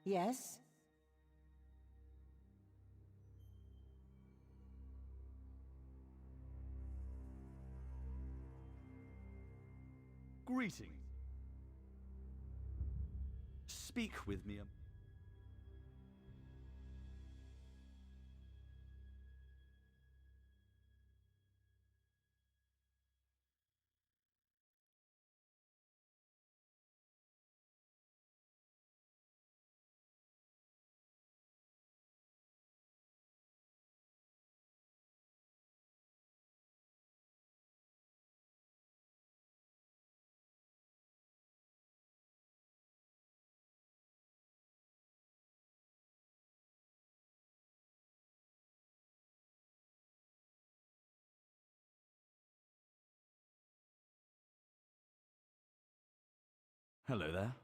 Yes? Greetings. Speak with me. Hello there.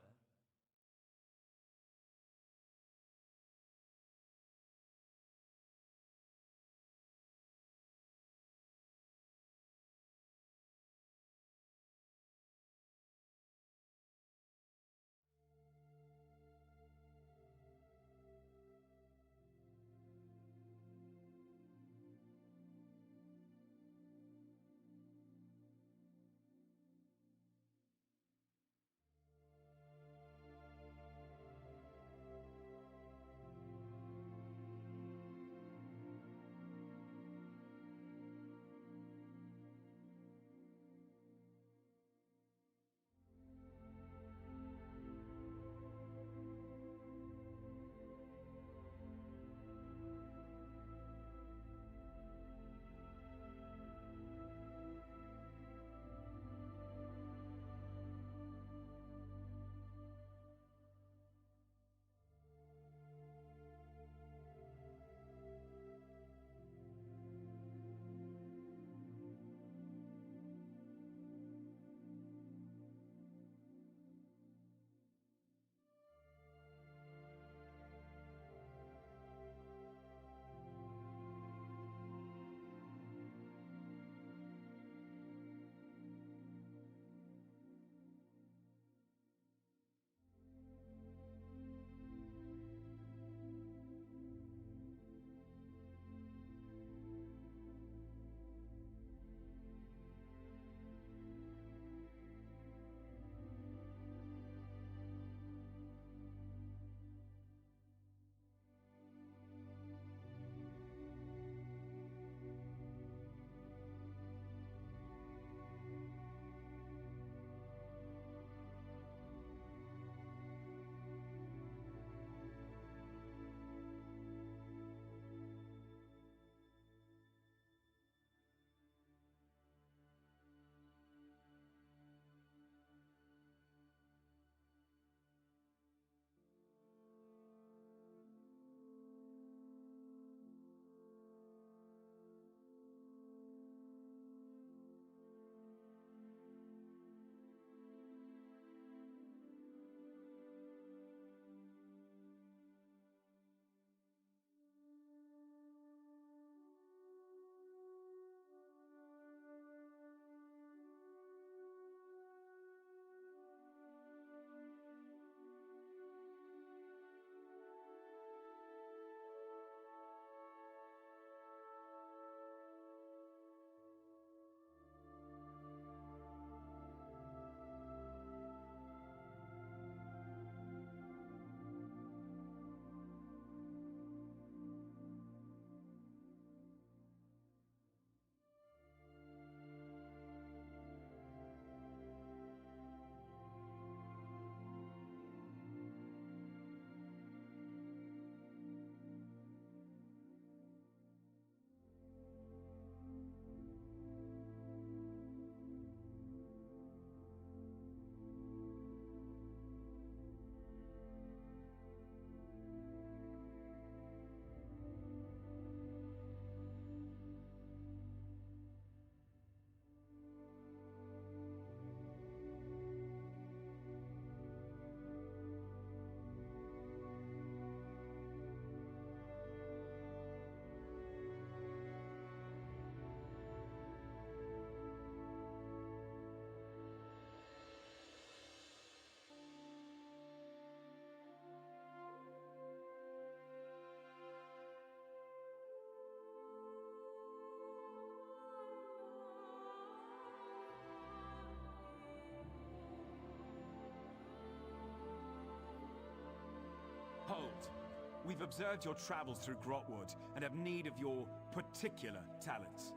We've observed your travels through Grotwood and have need of your particular talents.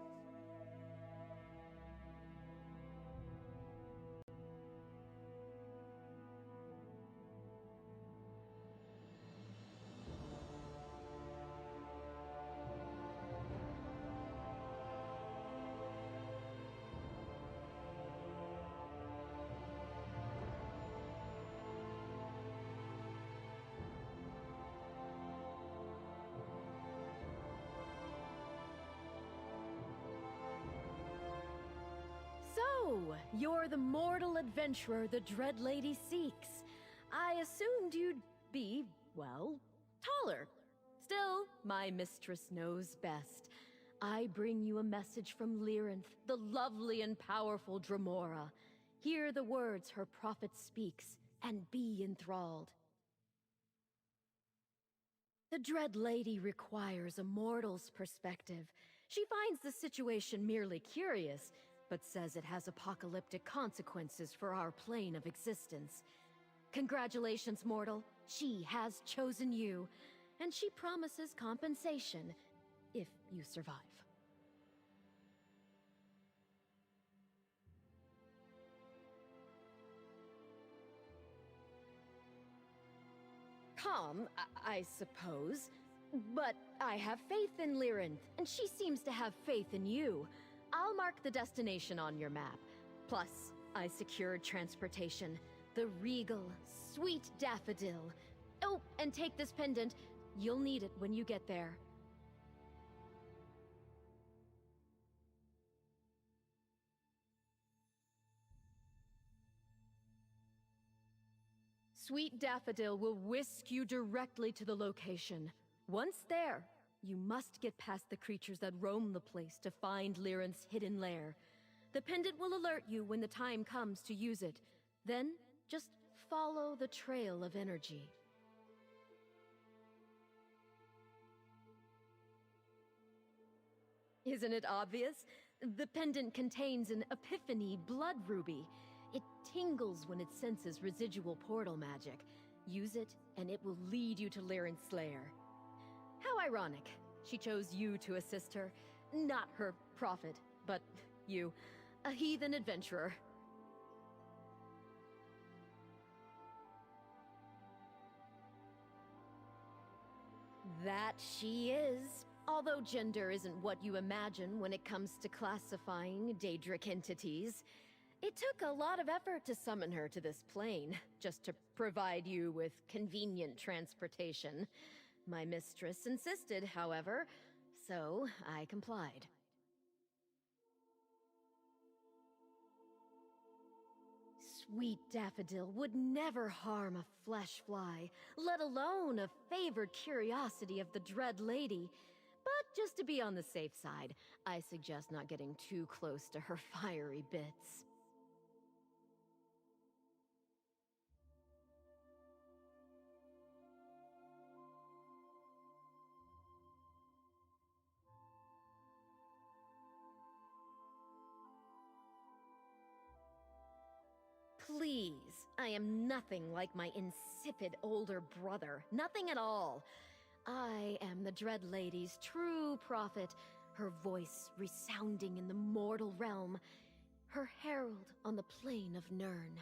So, you're the mortal adventurer the Dread Lady seeks. I assumed you'd be, well, taller. Still, my mistress knows best. I bring you a message from Lyrinth, the lovely and powerful Dremora. Hear the words her prophet speaks, and be enthralled. The Dread Lady requires a mortal's perspective. She finds the situation merely curious, but says it has apocalyptic consequences for our plane of existence. Congratulations, mortal. She has chosen you, and she promises compensation if you survive. Calm, I suppose. But I have faith in Lyrinth, and she seems to have faith in you. I'll mark the destination on your map. Plus, I secured transportation. The regal, sweet daffodil. Oh, and take this pendant. You'll need it when you get there. Sweet Daffodil will whisk you directly to the location. Once there, you must get past the creatures that roam the place to find Lyrinth's hidden lair. The pendant will alert you when the time comes to use it. Then, just follow the trail of energy. Isn't it obvious? The pendant contains an Epiphany blood ruby. It tingles when it senses residual portal magic. Use it, and it will lead you to Lyrinth's lair. How ironic. She chose you to assist her. Not her prophet, but you. A heathen adventurer. That she is. Although gender isn't what you imagine when it comes to classifying Daedric entities. It took a lot of effort to summon her to this plane, just to provide you with convenient transportation. My mistress insisted, however, so I complied. Sweet Daffodil would never harm a flesh fly, let alone a favored curiosity of the Dread Lady. But just to be on the safe side, I suggest not getting too close to her fiery bits. Please, I am nothing like my insipid older brother. Nothing at all. I am the Dread Lady's true prophet, her voice resounding in the mortal realm, her herald on the plain of Nirn.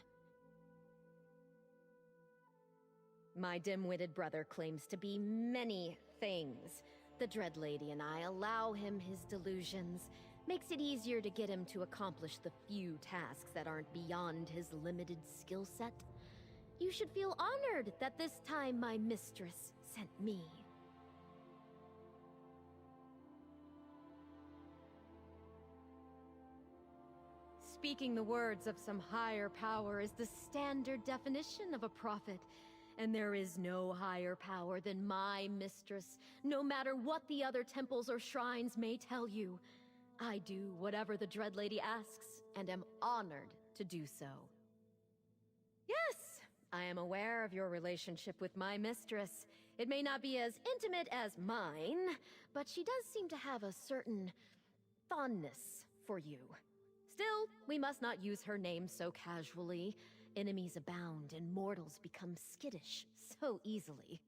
My dim-witted brother claims to be many things. The Dread Lady and I allow him his delusions. Makes it easier to get him to accomplish the few tasks that aren't beyond his limited skill set. You should feel honored that this time my mistress sent me. Speaking the words of some higher power is the standard definition of a prophet. And there is no higher power than my mistress, no matter what the other temples or shrines may tell you. I do whatever the Dread Lady asks, and am honored to do so. Yes, I am aware of your relationship with my mistress. It may not be as intimate as mine, but she does seem to have a certain fondness for you. Still, we must not use her name so casually. Enemies abound and mortals become skittish so easily.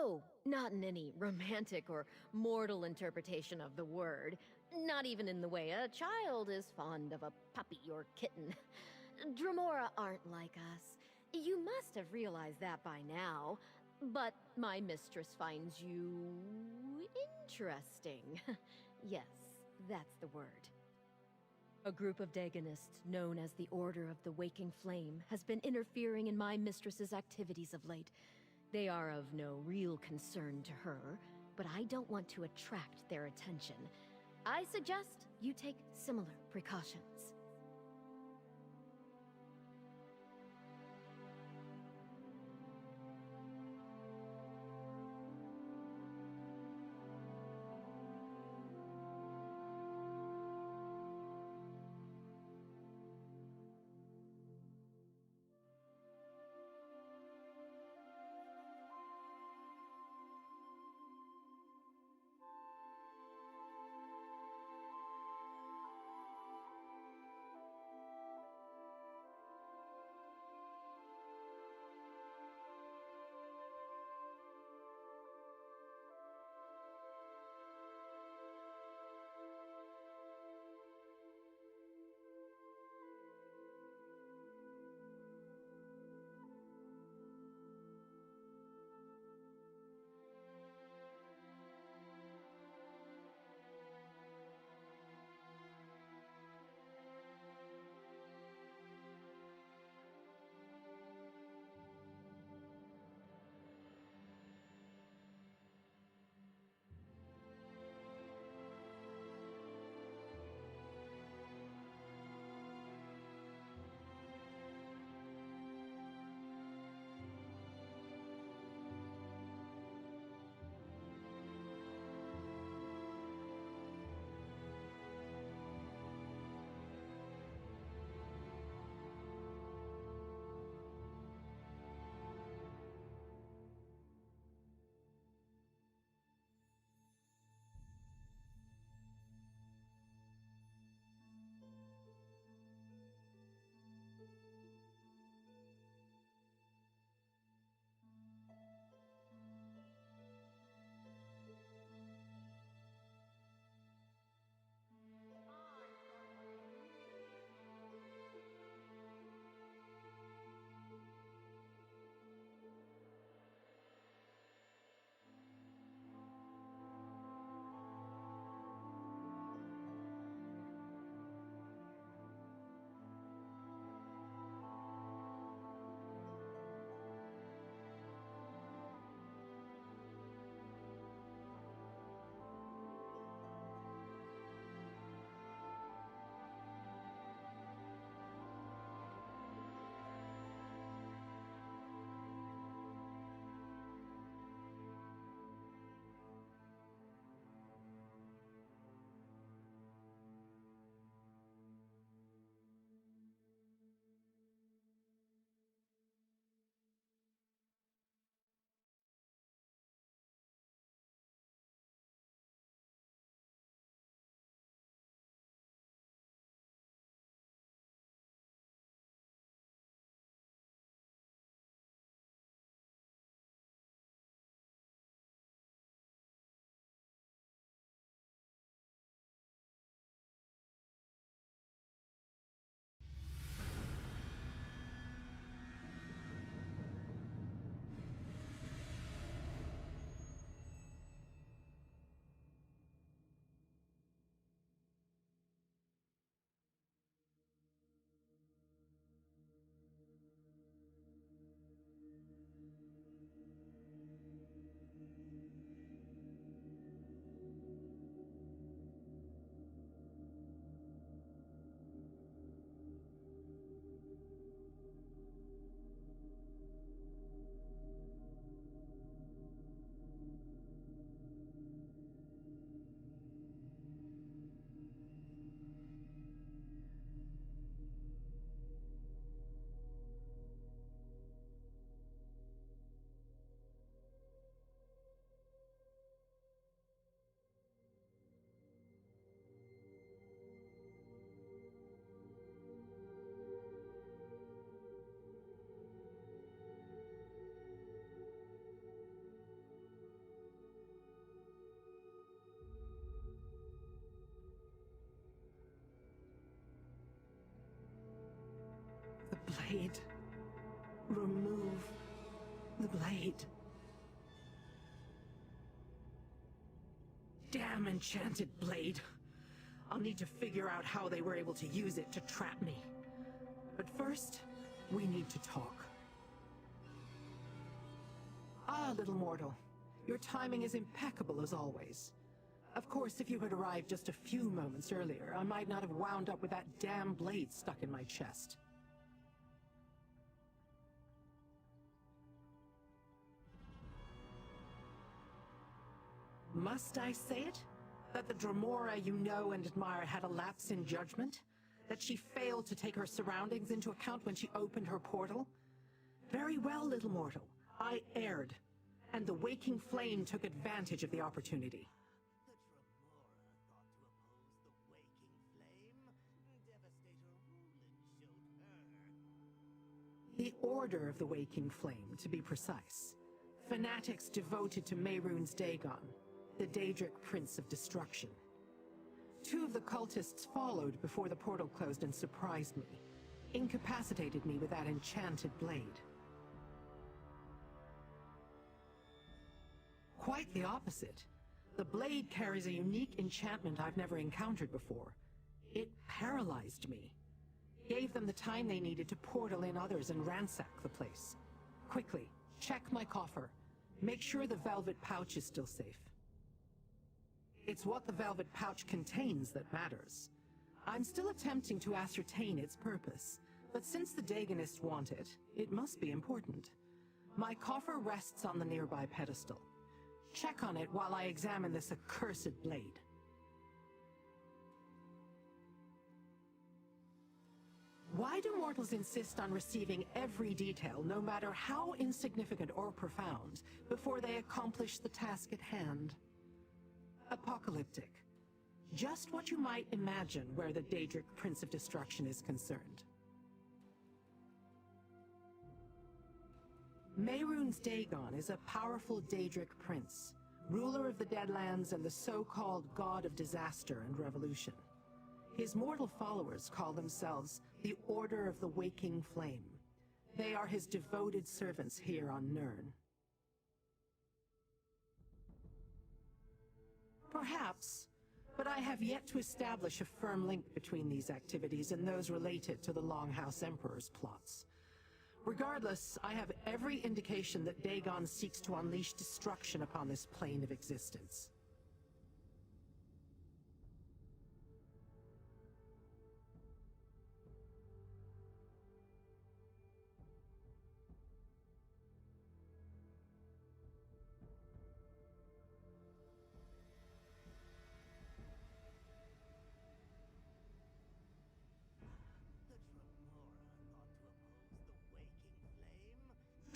Oh, not in any romantic or mortal interpretation of the word. Not even in the way a child is fond of a puppy or kitten. Dremora aren't like us. You must have realized that by now. But my mistress finds you interesting. Yes, that's the word. A group of Daegonists known as the Order of the Waking Flame has been interfering in my mistress's activities of late. They are of no real concern to her, but I don't want to attract their attention. I suggest you take similar precautions. blade. Remove the blade. Damn enchanted blade. I'll need to figure out how they were able to use it to trap me. But first, we need to talk. Ah, little mortal. Your timing is impeccable as always. Of course, if you had arrived just a few moments earlier, I might not have wound up with that damn blade stuck in my chest. Must I say it? That the Dremora you know and admire had a lapse in judgment? That she failed to take her surroundings into account when she opened her portal? Very well, little mortal. I erred, and the Waking Flame took advantage of the opportunity. The Order of the Waking Flame, to be precise. Fanatics devoted to Mehrunes Dagon, the Daedric Prince of Destruction. 2 of the cultists followed before the portal closed and surprised me. Incapacitated me with that enchanted blade. Quite the opposite. The blade carries a unique enchantment I've never encountered before. It paralyzed me. Gave them the time they needed to portal in others and ransack the place. Quickly, check my coffer. Make sure the velvet pouch is still safe. It's what the velvet pouch contains that matters. I'm still attempting to ascertain its purpose, but since the Daegonists want it, it must be important. My coffer rests on the nearby pedestal. Check on it while I examine this accursed blade. Why do mortals insist on receiving every detail, no matter how insignificant or profound, before they accomplish the task at hand? Apocalyptic. Just what you might imagine where the Daedric Prince of Destruction is concerned. Mehrunes Dagon is a powerful Daedric prince, ruler of the Deadlands and the so-called god of disaster and revolution. His mortal followers call themselves the Order of the Waking Flame. They are his devoted servants here on Nirn. Perhaps, but I have yet to establish a firm link between these activities and those related to the Longhouse Emperor's plots. Regardless, I have every indication that Dagon seeks to unleash destruction upon this plane of existence.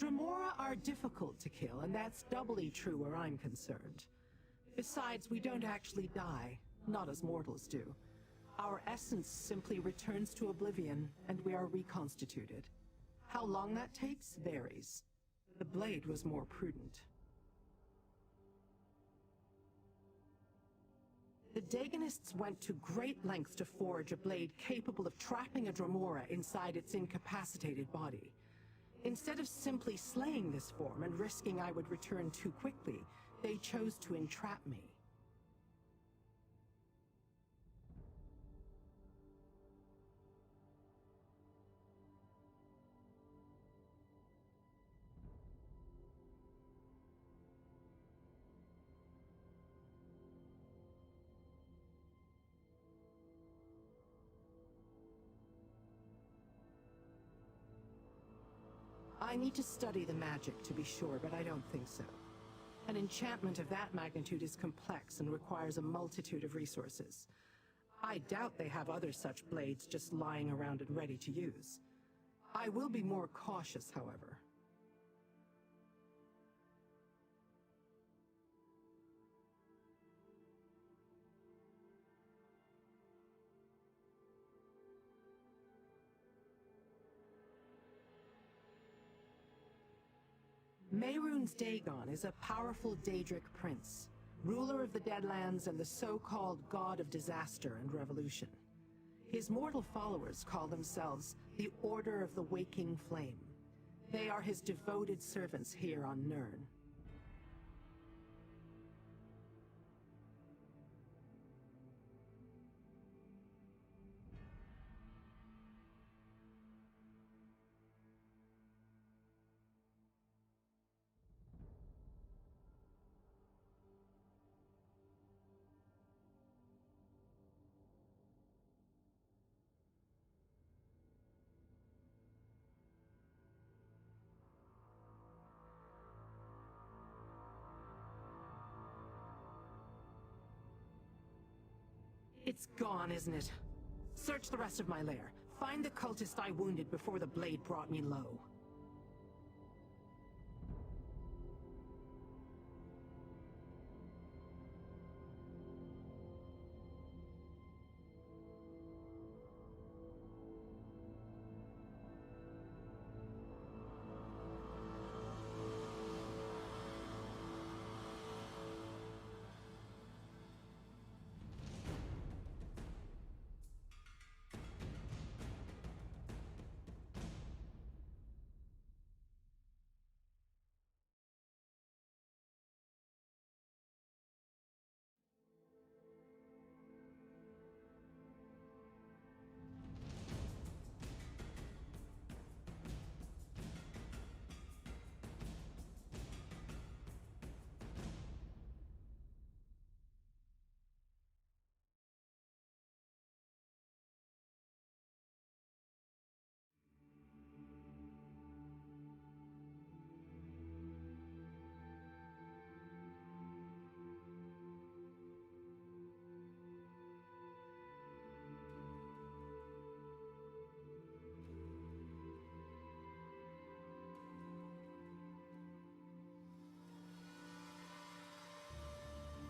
Dremora are difficult to kill, and that's doubly true where I'm concerned. Besides, we don't actually die, not as mortals do. Our essence simply returns to oblivion, and we are reconstituted. How long that takes varies. The blade was more prudent. The Daegonists went to great lengths to forge a blade capable of trapping a Dremora inside its incapacitated body. Instead of simply slaying this form and risking I would return too quickly, they chose to entrap me. I need to study the magic to be sure, but I don't think so. An enchantment of that magnitude is complex and requires a multitude of resources. I doubt they have other such blades just lying around and ready to use. I will be more cautious, however. Mehrunes Dagon is a powerful Daedric prince, ruler of the Deadlands and the so-called god of disaster and revolution. His mortal followers call themselves The Order of the Waking Flame. They are his devoted servants here on Nirn. It's gone, isn't it? Search the rest of my lair. Find the cultist I wounded before the blade brought me low.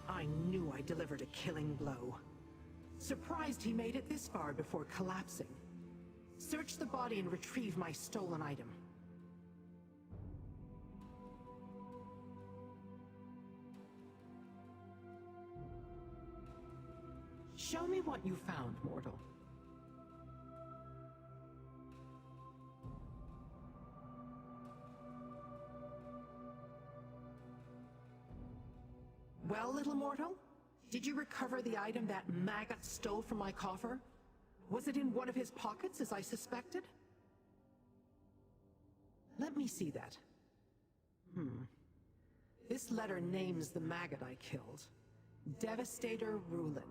I knew I delivered a killing blow. Surprised he made it this far before collapsing. Search the body and retrieve my stolen item. Show me what you found, mortal. Well, little mortal? Did you recover the item that maggot stole from my coffer? Was it in one of his pockets, as I suspected? Let me see that. This letter names the maggot I killed. Devastator Rulin.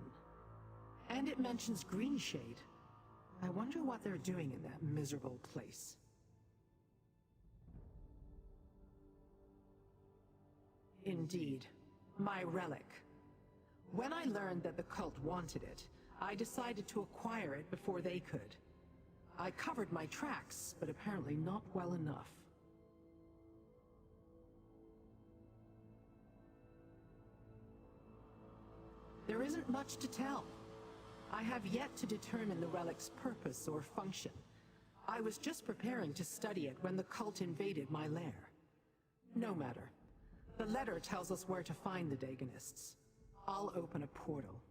And it mentions Greenshade. I wonder what they're doing in that miserable place. Indeed. My relic. When I learned that the cult wanted it, I decided to acquire it before they could. I covered my tracks, but apparently not well enough. There isn't much to tell. I have yet to determine the relic's purpose or function. I was just preparing to study it when the cult invaded my lair. No matter. The letter tells us where to find the Daedrics. I'll open a portal.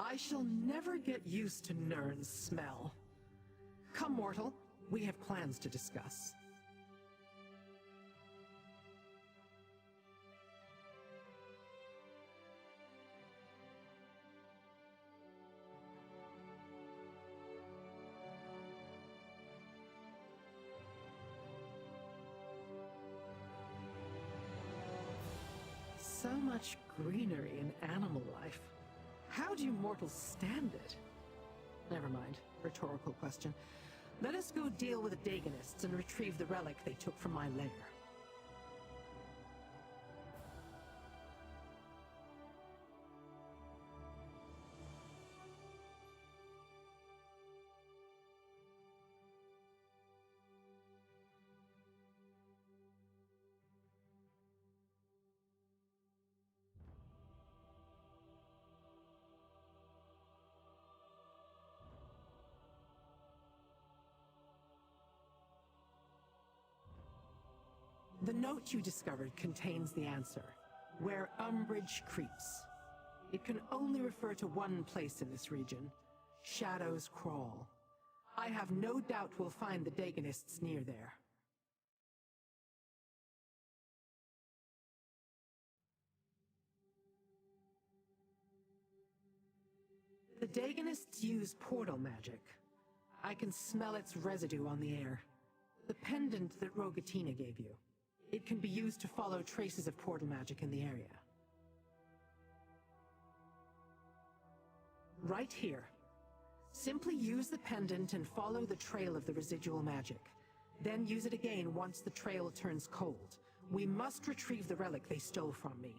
I shall never get used to Nirn's smell. Come, mortal. We have plans to discuss. So much greenery and animal life. How do you mortals stand it? Never mind. Rhetorical question. Let us go deal with the Daegonists and retrieve the relic they took from my lair. The note you discovered contains the answer, where umbrage creeps. It can only refer to one place in this region, Shadows Crawl. I have no doubt we'll find the Daegonists near there. The Daegonists use portal magic. I can smell its residue on the air. The pendant that Rogatina gave you. It can be used to follow traces of portal magic in the area. Right here. Simply use the pendant and follow the trail of the residual magic. Then use it again once the trail turns cold. We must retrieve the relic they stole from me.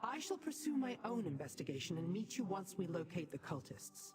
I shall pursue my own investigation and meet you once we locate the cultists.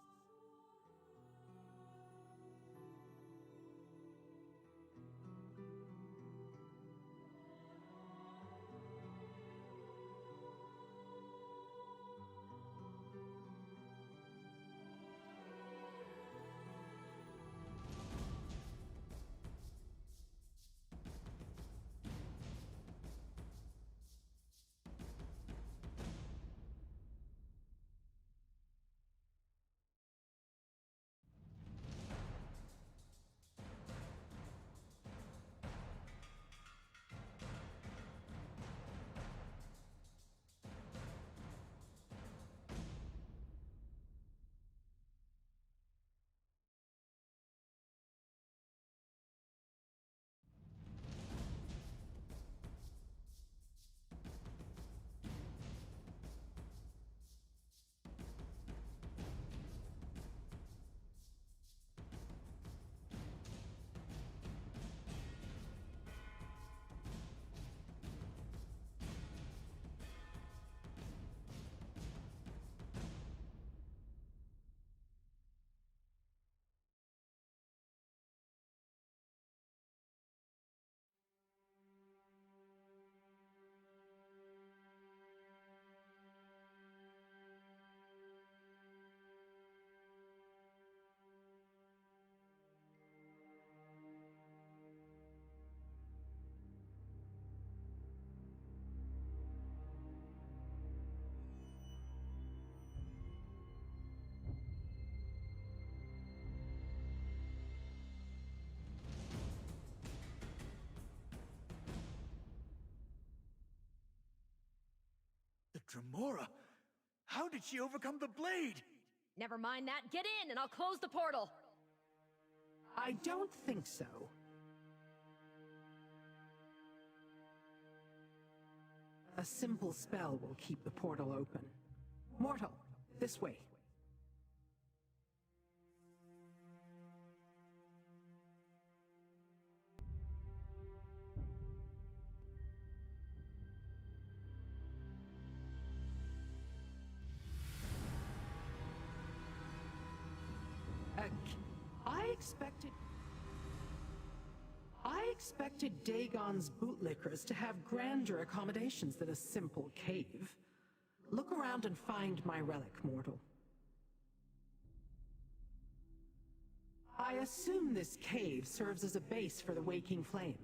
The Dremora? How did she overcome the blade? Never mind that. Get in, and I'll close the portal. I don't think so. A simple spell will keep the portal open. Mortal, this way. I expected Dagon's bootlickers to have grander accommodations than a simple cave. Look around and find my relic, mortal. I assume this cave serves as a base for the Waking Flame.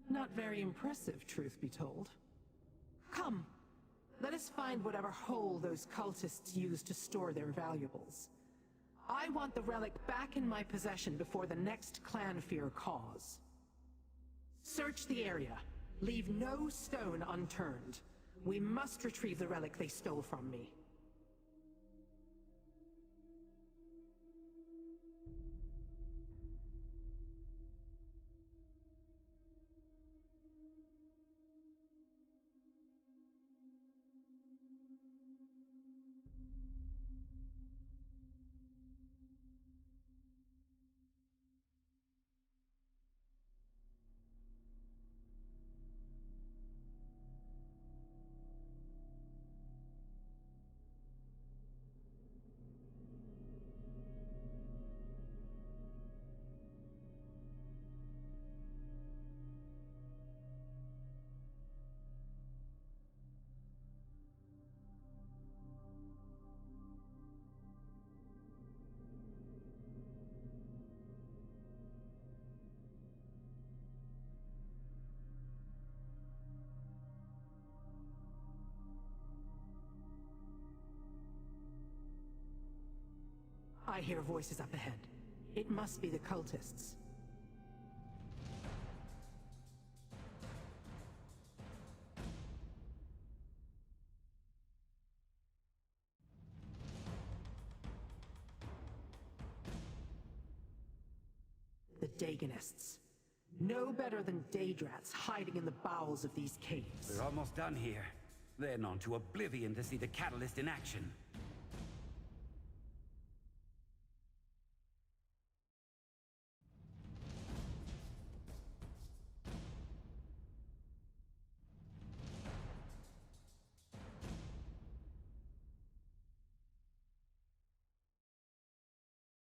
Not very impressive, truth be told. Come, let us find whatever hole those cultists used to store their valuables. I want the relic back in my possession before the next clan fear cause. Search the area. Leave no stone unturned. We must retrieve the relic they stole from me. I hear voices up ahead. It must be the cultists. The Daganists. No better than Daedrats hiding in the bowels of these caves. We're almost done here. Then on to Oblivion to see the catalyst in action.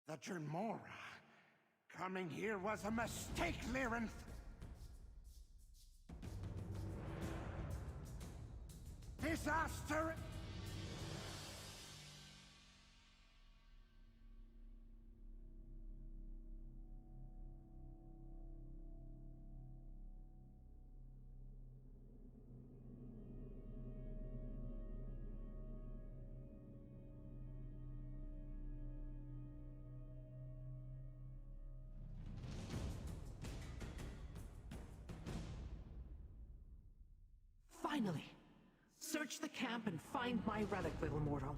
The Jernmora. Coming here was a mistake, Lyranth. Disaster! Finally! Search the camp and find my relic, little mortal.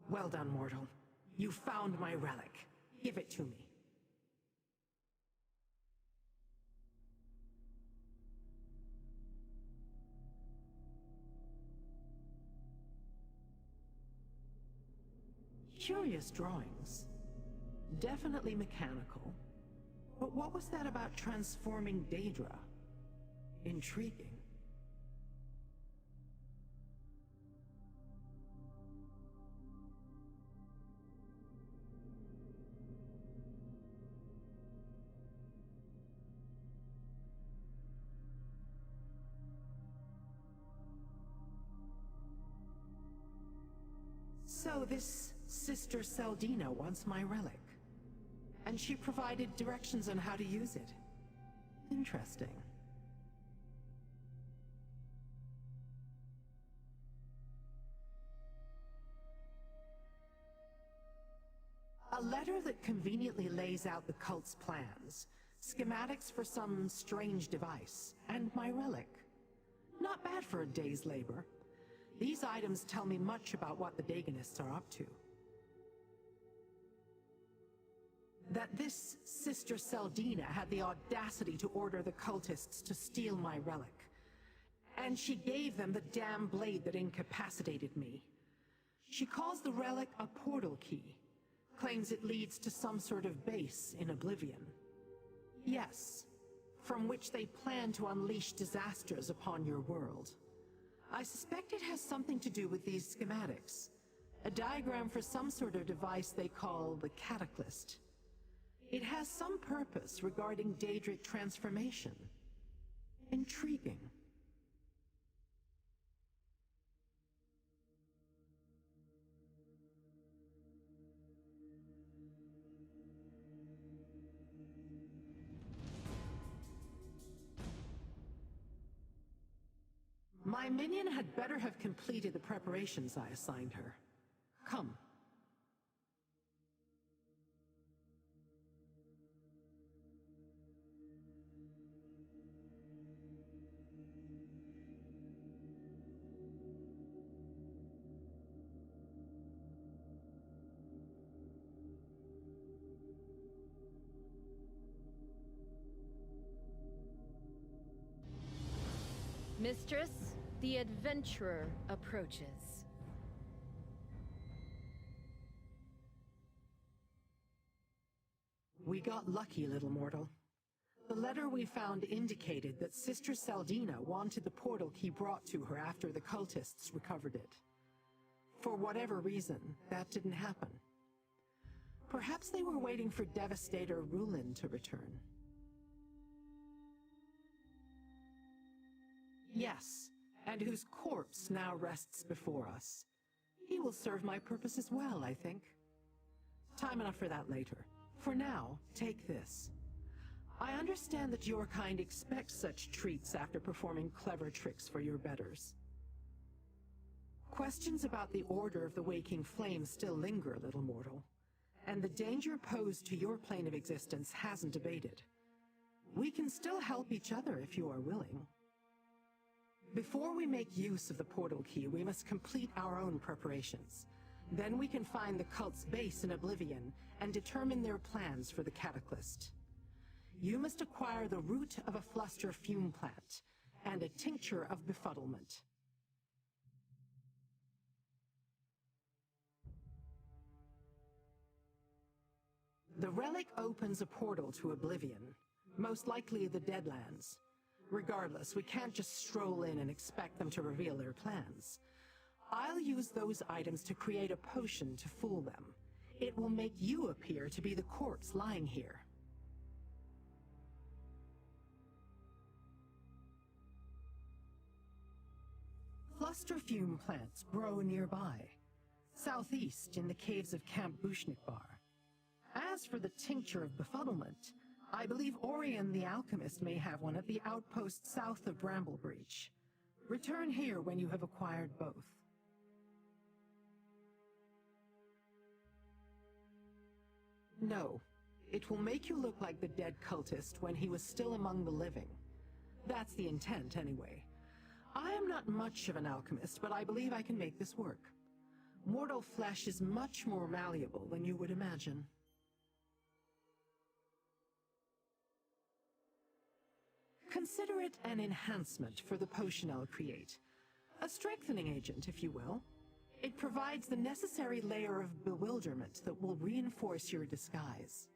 Well done, mortal. You found my relic. Give it to me. Curious drawings. Definitely mechanical. But what was that about transforming Daedra? Intriguing. So this Sister Seldina wants my relic. And she provided directions on how to use it. Interesting. A letter that conveniently lays out the cult's plans, schematics for some strange device, and my relic. Not bad for a day's labor. These items tell me much about what the Daganists are up to. That this Sister Seldina had the audacity to order the cultists to steal my relic. And she gave them the damn blade that incapacitated me. She calls the relic a portal key. Claims it leads to some sort of base in Oblivion. Yes, from which they plan to unleash disasters upon your world. I suspect it has something to do with these schematics. A diagram for some sort of device they call the Cataclysm. It has some purpose regarding Daedric transformation. Intriguing. My minion had better have completed the preparations I assigned her. Come. Mistress, the adventurer approaches. We got lucky, little mortal. The letter we found indicated that Sister Seldina wanted the portal key brought to her after the cultists recovered it. For whatever reason, that didn't happen. Perhaps they were waiting for Devastator Rulin to return. Yes, and whose corpse now rests before us. He will serve my purpose as well, I think. Time enough for that later. For now, take this. I understand that your kind expects such treats after performing clever tricks for your betters. Questions about the Order of the Waking Flame still linger, little mortal, and the danger posed to your plane of existence hasn't abated. We can still help each other if you are willing. Before we make use of the portal key, we must complete our own preparations. Then we can find the cult's base in Oblivion and determine their plans for the Cataclysm. You must acquire the root of a fluster fume plant and a tincture of befuddlement. The relic opens a portal to Oblivion, most likely the Deadlands. Regardless, we can't just stroll in and expect them to reveal their plans. I'll use those items to create a potion to fool them. It will make you appear to be the corpse lying here. Fluster fume plants grow nearby, southeast in the caves of Camp Bushnikbar. As for the Tincture of Befuddlement, I believe Orion the Alchemist may have one at the outpost south of Bramblebreach. Return here when you have acquired both. No, it will make you look like the dead cultist when he was still among the living. That's the intent, anyway. I am not much of an alchemist, but I believe I can make this work. Mortal flesh is much more malleable than you would imagine. Consider it an enhancement for the potion I'll create. A strengthening agent, if you will. It provides the necessary layer of bewilderment that will reinforce your disguise.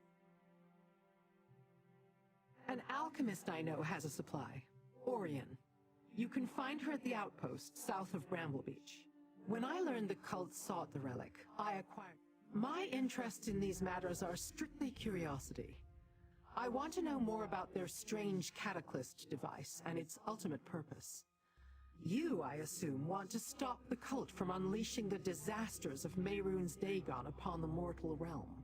An alchemist I know has a supply. Orion. You can find her at the outpost south of Bramblebreach. When I learned the cult sought the relic, I acquired. My interests in these matters are strictly curiosity. I want to know more about their strange Cataclysm device and its ultimate purpose. You, I assume, want to stop the cult from unleashing the disasters of Mehrunes Dagon upon the mortal realm.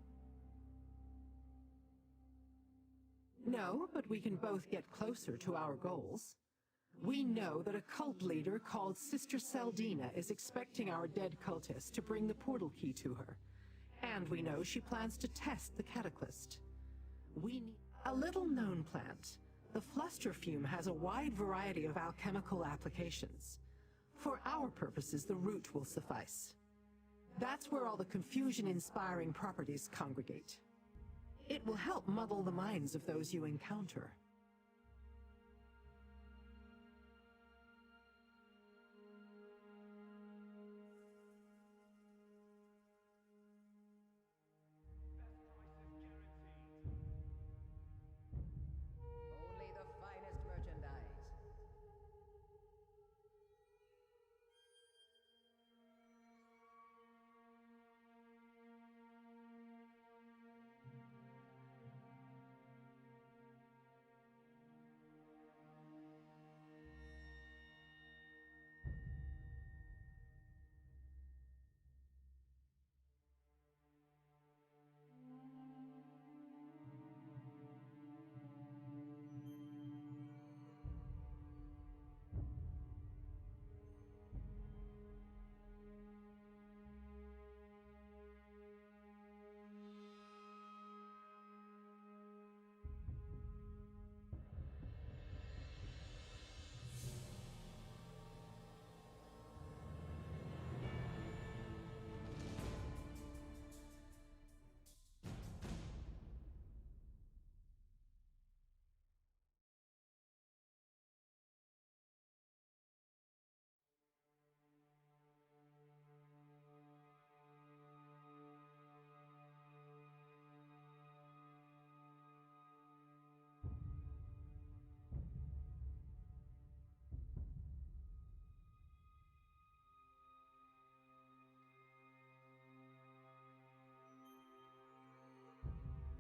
No, but we can both get closer to our goals. We know that a cult leader called Sister Seldina is expecting our dead cultist to bring the portal key to her. And we know she plans to test the Cataclysm. We need a little-known plant. The fluster fume has a wide variety of alchemical applications. For our purposes, the root will suffice. That's where all the confusion-inspiring properties congregate. It will help muddle the minds of those you encounter. Only the finest merchandise.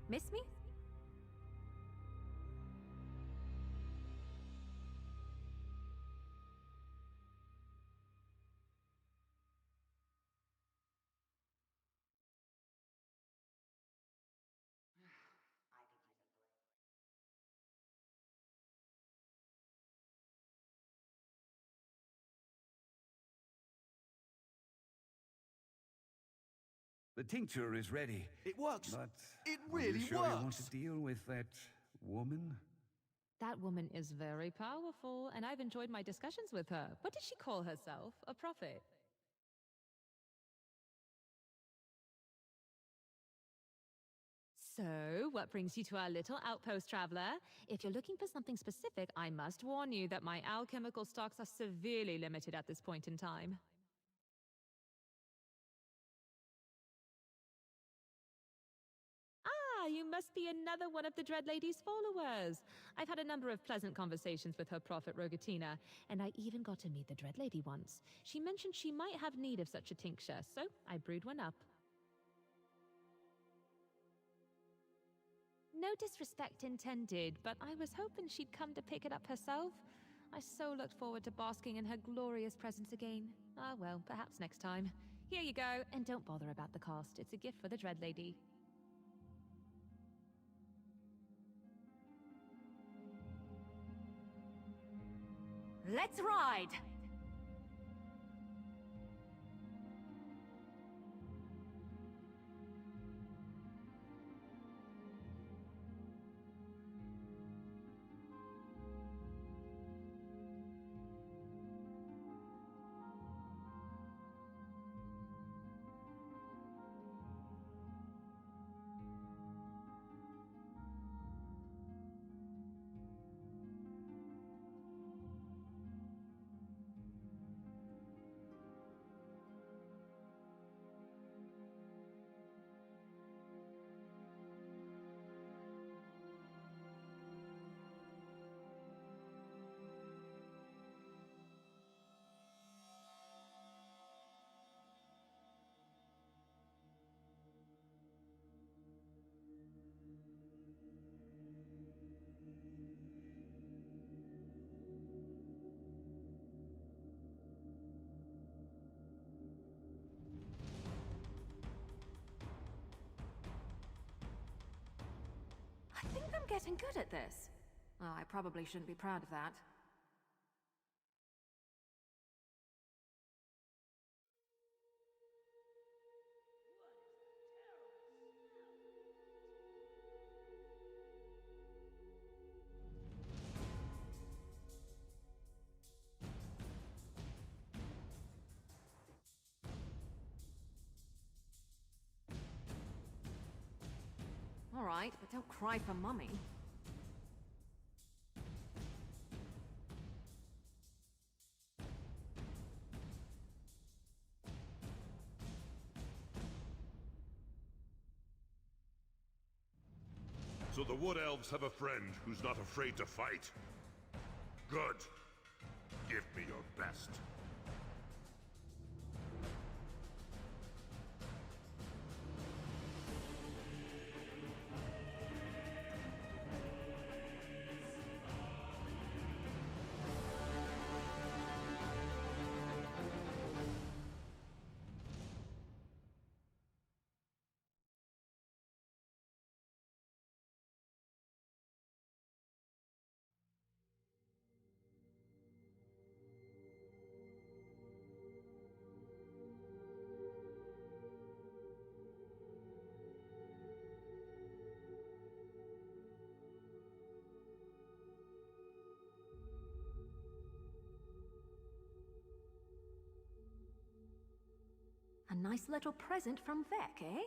Miss me? The tincture is ready. It works. But It are you really sure you want works. to deal with that woman? That woman is very powerful, and I've enjoyed my discussions with her. What did she call herself? A prophet? So, what brings you to our little outpost, traveler? If you're looking for something specific, I must warn you that my alchemical stocks are severely limited at this point in time. Ah, you must be another one of the Dread Lady's followers. I've had a number of pleasant conversations with her prophet Rogatina, and I even got to meet the Dread Lady once. She mentioned she might have need of such a tincture, so I brewed one up. No disrespect intended, but I was hoping she'd come to pick it up herself. I so looked forward to basking in her glorious presence again. Ah well, perhaps next time. Here you go, and don't bother about the cost. It's a gift for the Dread Lady. Let's ride! I think I'm getting good at this. Oh, I probably shouldn't be proud of that. All right, but don't cry for Mummy. So the Wood Elves have a friend who's not afraid to fight. Good. Give me your best. A nice little present from Vec, eh?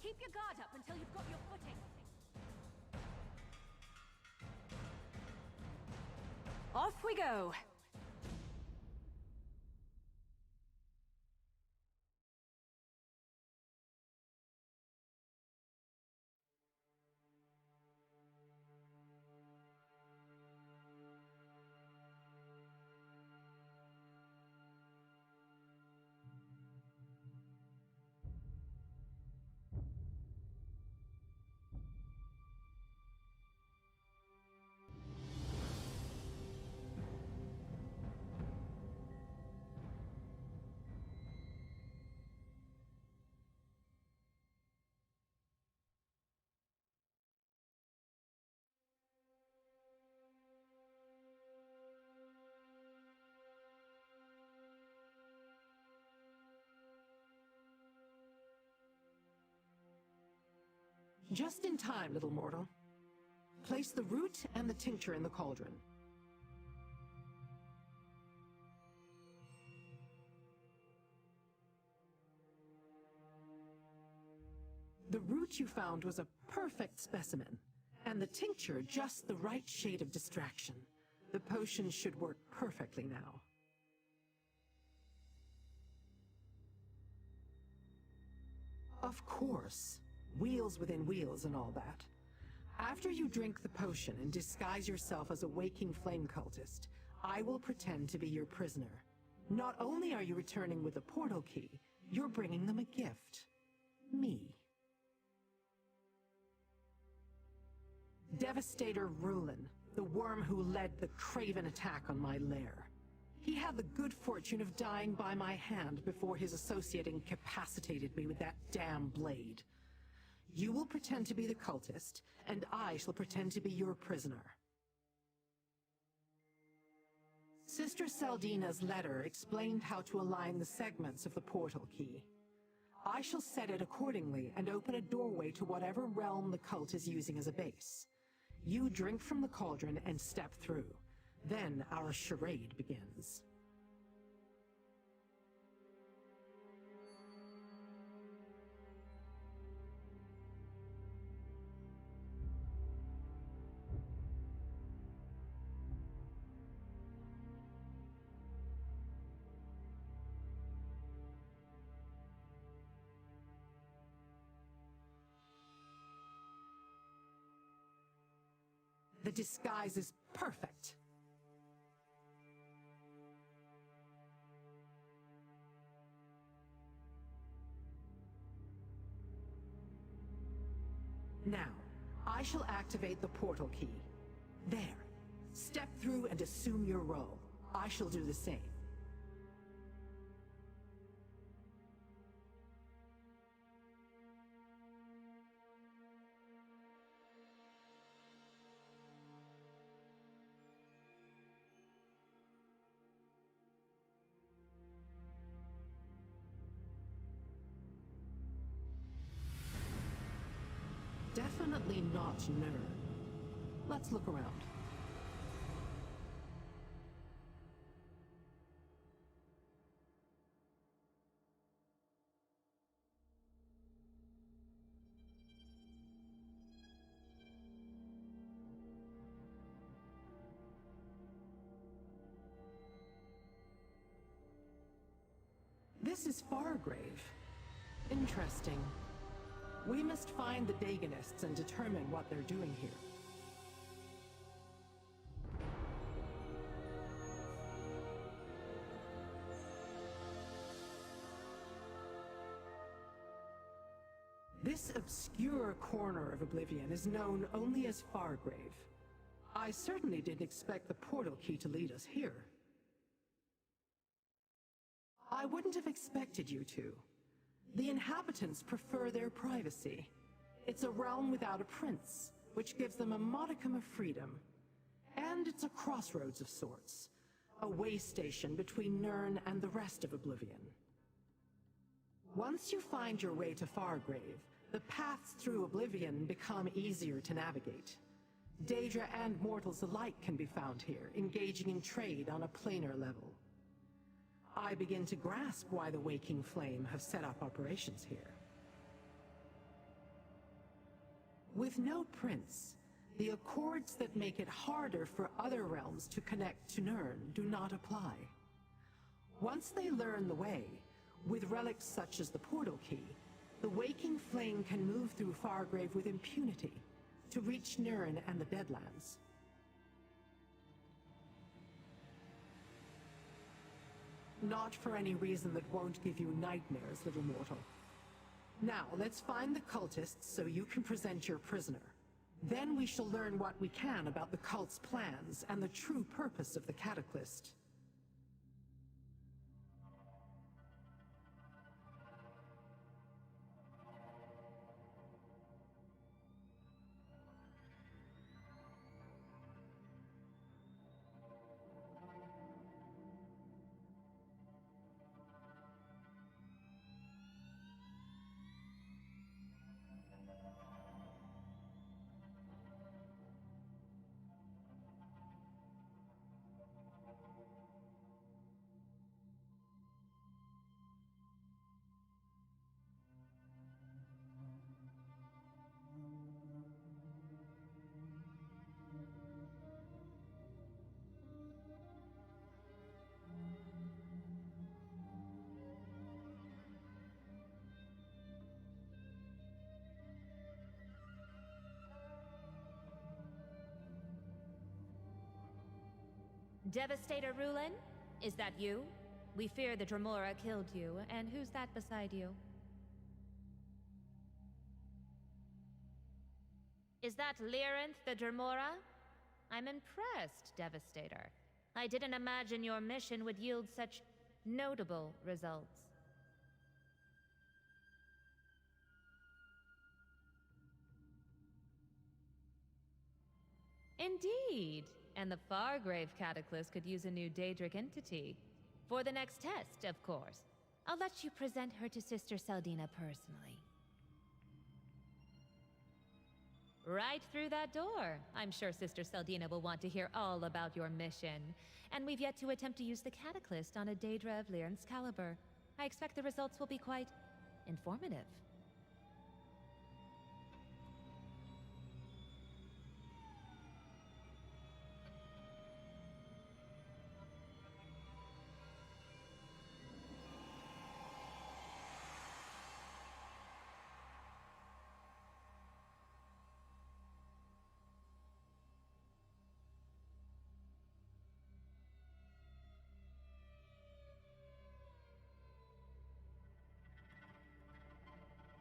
Keep your guard up until you've got your footing. Off we go! Just in time, little mortal. Place the root and the tincture in the cauldron. The root you found was a perfect specimen, and the tincture just the right shade of distraction. The potion should work perfectly now. Of course. Wheels within wheels and all that. After you drink the potion and disguise yourself as a waking flame cultist, I will pretend to be your prisoner. Not only are you returning with a portal key, you're bringing them a gift. Me. Devastator Rulin, the worm who led the craven attack on my lair. He had the good fortune of dying by my hand before his associate incapacitated me with that damn blade. You will pretend to be the cultist, and I shall pretend to be your prisoner. Sister Saldina's letter explained how to align the segments of the portal key. I shall set it accordingly and open a doorway to whatever realm the cult is using as a base. You drink from the cauldron and step through. Then our charade begins. The disguise is perfect. Now, I shall activate the portal key. There. Step through and assume your role. I shall do the same. Definitely not nerd. Let's look around. This is Fargrave. Interesting. We must find the Daganists and determine what they're doing here. This obscure corner of Oblivion is known only as Fargrave. I certainly didn't expect the portal key to lead us here. I wouldn't have expected you to. The inhabitants prefer their privacy. It's a realm without a prince, which gives them a modicum of freedom. And it's a crossroads of sorts. A way station between Nirn and the rest of Oblivion. Once you find your way to Fargrave, the paths through Oblivion become easier to navigate. Daedra and mortals alike can be found here, engaging in trade on a planar level. I begin to grasp why the Waking Flame have set up operations here. With no prince, The accords that make it harder for other realms to connect to Nirn do not apply. Once they learn the way, with relics such as the portal key, the waking flame can move through Fargrave with impunity to reach Nirn and the Deadlands. Not for any reason that won't give you nightmares, little mortal. Now, let's find the cultists so you can present your prisoner. Then we shall learn what we can about the cult's plans and the true purpose of the Cataclysm. Devastator Rulin? Is that you? We fear the Dremora killed you, and who's that beside you? Is that Lyrinth the Dremora? I'm impressed, Devastator. I didn't imagine your mission would yield such notable results. Indeed. And the Fargrave Cataclysm could use a new Daedric entity. For the next test, of course. I'll let you present her to Sister Saldina personally. Right through that door. I'm sure Sister Saldina will want to hear all about your mission. And we've yet to attempt to use the Cataclysm on a Daedra of Lyrinth's caliber. I expect the results will be quite informative.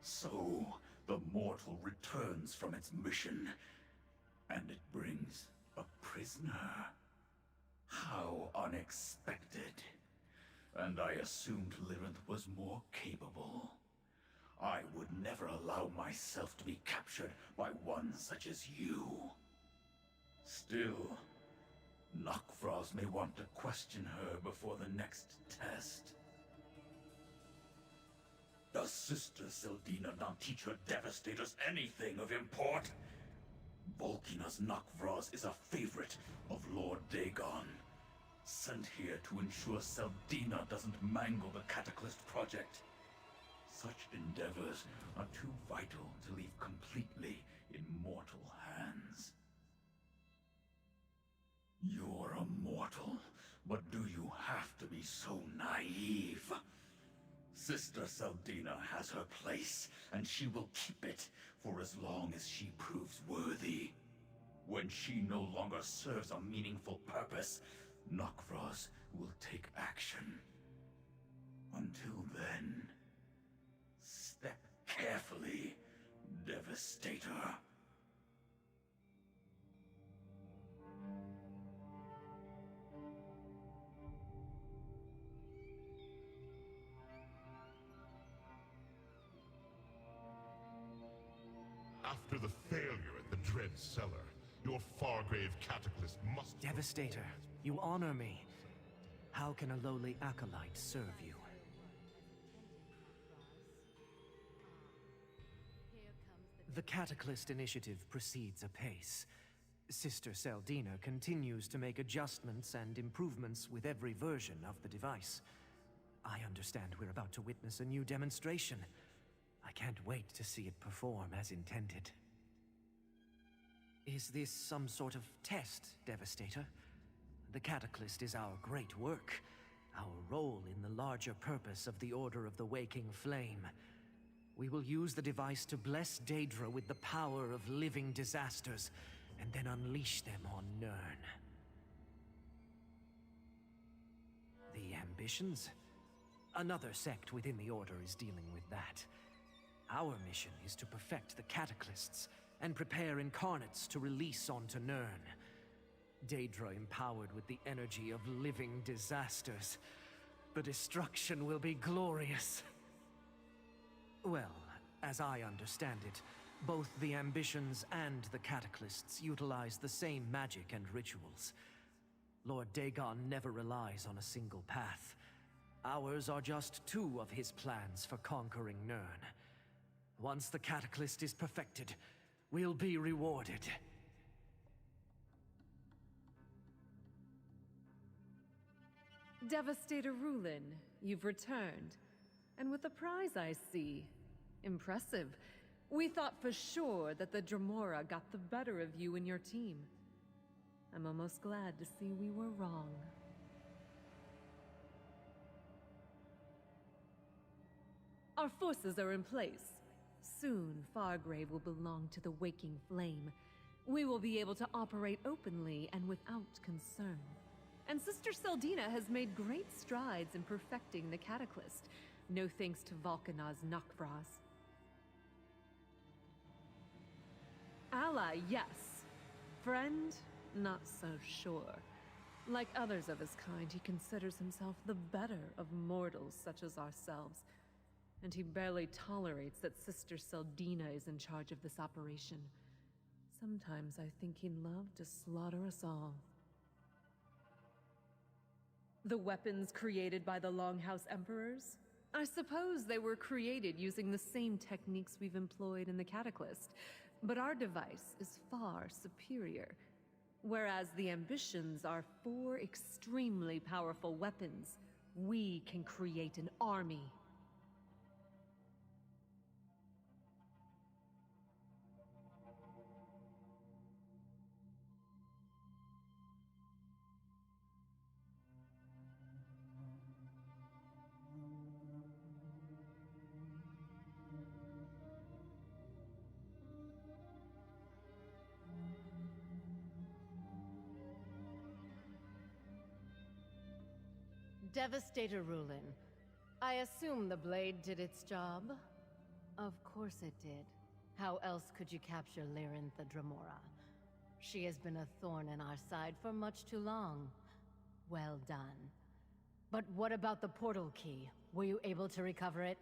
So, the mortal returns from its mission, and it brings a prisoner. How unexpected. And I assumed Lyrinth was more capable. I would never allow myself to be captured by one such as you. Still, Nokvraz may want to question her before the next test. Does Sister Saldina not teach her Devastators anything of import? Volkina's Nokvraz is a favorite of Lord Dagon, sent here to ensure Saldina doesn't mangle the Cataclysm project. Such endeavors are too vital to leave completely in mortal hands. You're a mortal, but do you have to be so naive? Sister Saldina has her place, and she will keep it for as long as she proves worthy. When she no longer serves a meaningful purpose, Nokvraz will take action. Until then, step carefully, Devastator. After the failure at the Dread Cellar, your Fargrave Cataclysm must... Devastator, you honor me. How can a lowly acolyte serve you? The Cataclysm initiative proceeds apace. Sister Saldina continues to make adjustments and improvements with every version of the device. I understand we're about to witness a new demonstration. I can't wait to see it perform as intended. Is this some sort of test, Devastator? The Cataclysm is our great work, our role in the larger purpose of the Order of the Waking Flame. We will use the device to bless Daedra with the power of living disasters, and then unleash them on Nirn. The Ambitions? Another sect within the Order is dealing with that. Our mission is to perfect the Cataclysts and prepare incarnates to release onto Nirn. Daedra empowered with the energy of living disasters. The destruction will be glorious. Well, as I understand it, both the Ambitions and the Cataclysts utilize the same magic and rituals. Lord Dagon never relies on a single path. Ours are just two of his plans for conquering Nirn. Once the Cataclysm is perfected, we'll be rewarded. Devastator Rulin, you've returned. And with a prize, I see. Impressive. We thought for sure that the Dremora got the better of you and your team. I'm almost glad to see we were wrong. Our forces are in place. Soon, Fargrave will belong to the Waking Flame. We will be able to operate openly and without concern. And Sister Seldina has made great strides in perfecting the Cataclysm, no thanks to Volkanaz Nakvraz. Ally, yes. Friend, not so sure. Like others of his kind, he considers himself the better of mortals such as ourselves. And he barely tolerates that Sister Seldina is in charge of this operation. Sometimes I think he'd love to slaughter us all. The weapons created by the Longhouse Emperors? I suppose they were created using the same techniques we've employed in the Cataclysm, but our device is far superior. Whereas the Ambitions are 4 extremely powerful weapons, we can create an army. Devastator Rulin. I assume the blade did its job? Of course it did. How else could you capture Lyrinth the Dremora? She has been a thorn in our side for much too long. Well done. But what about the portal key? Were you able to recover it?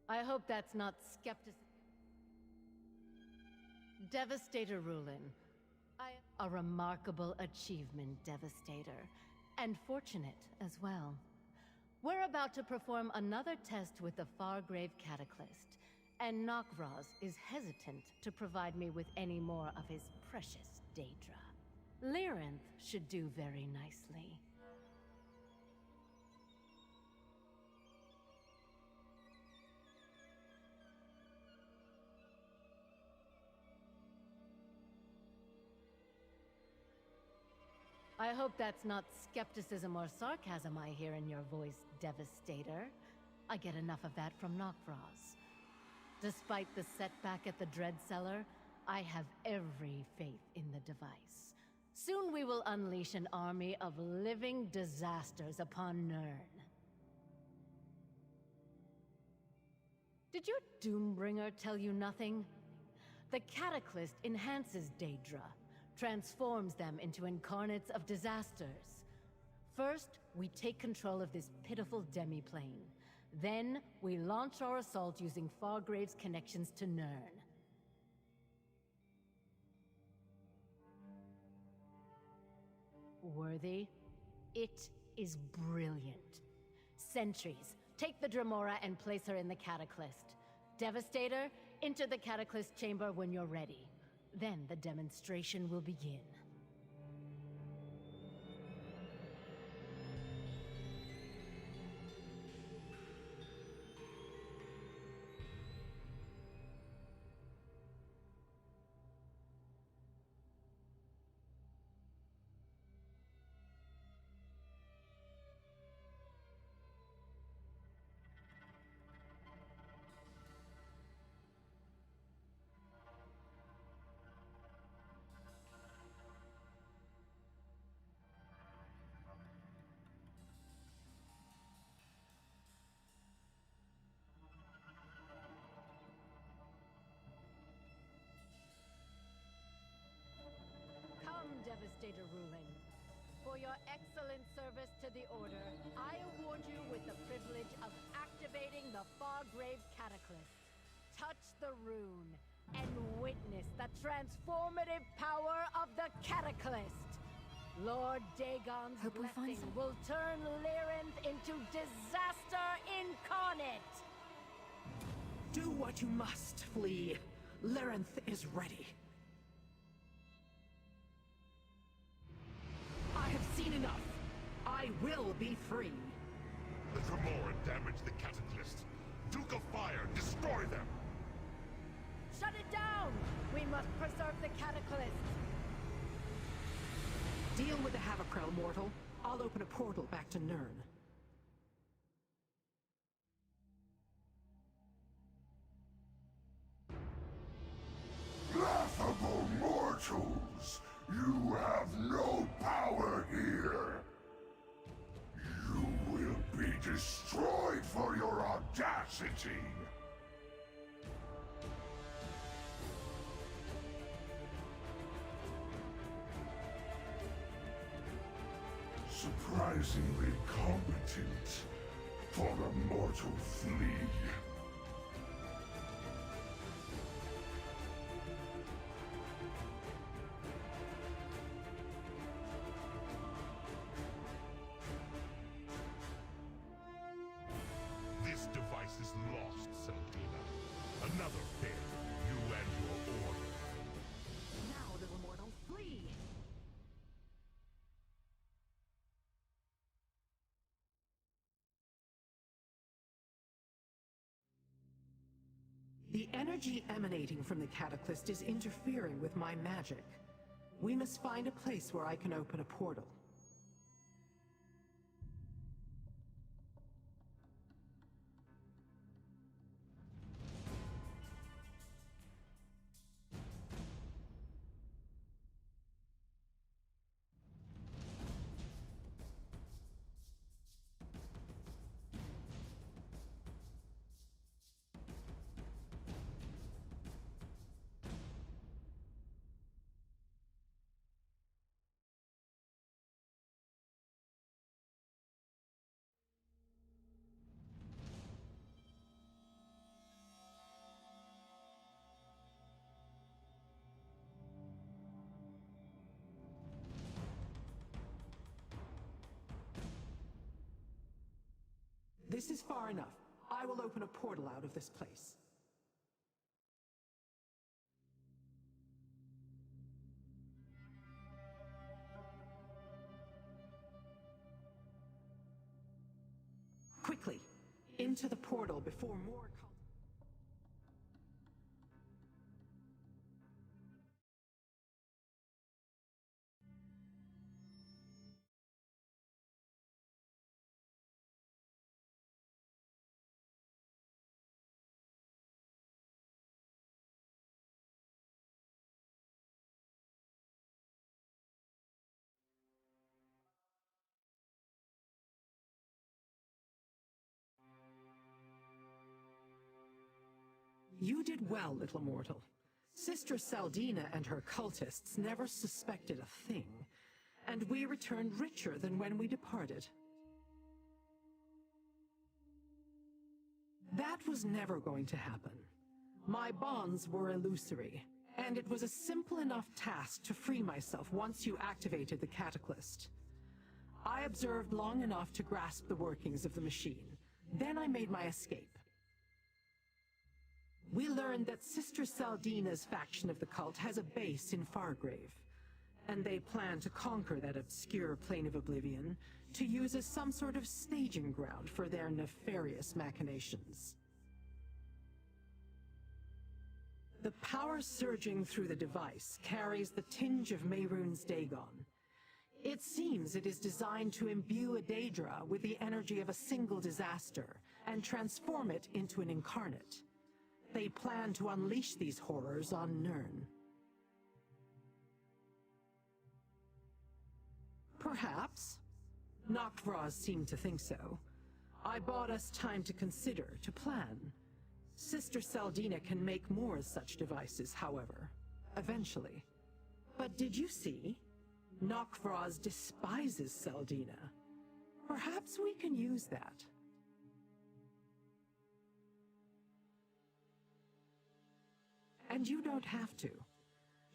I hope that's not skepticism. Devastator Rulin. A remarkable achievement, Devastator. And fortunate as well. We're about to perform another test with the Fargrave Cataclysm, and Nakvraz is hesitant to provide me with any more of his precious Daedra. Lyrinth should do very nicely. I hope that's not skepticism or sarcasm I hear in your voice, Devastator. I get enough of that from Nakvraz. Despite the setback at the Dread Cellar, I have every faith in the device. Soon we will unleash an army of living disasters upon Nirn. Did your Doombringer tell you nothing? The Cataclysm enhances Daedra, transforms them into incarnates of disasters. First, we take control of this pitiful demiplane. Then, we launch our assault using Fargrave's connections to Nirn. Worthy? It is brilliant. Sentries, take the Dremora and place her in the Cataclysm. Devastator, enter the Cataclysm chamber when you're ready. Then the demonstration will begin. devastator ruling. For your excellent service to the Order, I award you with the privilege of activating the Fargrave Cataclysm. Touch the rune and witness the transformative power of the Cataclysm. Lord Dagon's blessing will turn Lyrinth into disaster incarnate! Do what you must, Flea. Lyrinth is ready. I have seen enough. I will be free. The Tremor damage the Cataclysm. Duke of Fire, destroy them! Shut it down! We must preserve the Cataclysm. Deal with the Havikrell, mortal. I'll open a portal back to Nirn. Laughable mortals! You have no power here! You will be destroyed for your audacity! Surprisingly competent for a mortal flea. This device is lost, Seldina. Another fail, you and your Order. Now, little mortal, flee! The energy emanating from the Cataclysm is interfering with my magic. We must find a place where I can open a portal. This is far enough. I will open a portal out of this place. Quickly, into the portal before more... You did well, little mortal. Sister Saldina and her cultists never suspected a thing, and we returned richer than when we departed. That was never going to happen. My bonds were illusory, and it was a simple enough task to free myself once you activated the Cataclysm. I observed long enough to grasp the workings of the machine. Then I made my escape. We learned that Sister Saldina's faction of the cult has a base in Fargrave, and they plan to conquer that obscure plane of oblivion to use as some sort of staging ground for their nefarious machinations. The power surging through the device carries the tinge of Mehrunes Dagon. It seems it is designed to imbue a Daedra with the energy of a single disaster and transform it into an incarnate. They plan to unleash these horrors on Nirn. Perhaps. Noctvraz seemed to think so. I bought us time to consider, to plan. Sister Saldina can make more such devices, however. Eventually. But did you see? Nokvraz despises Seldina. Perhaps we can use that. And you don't have to.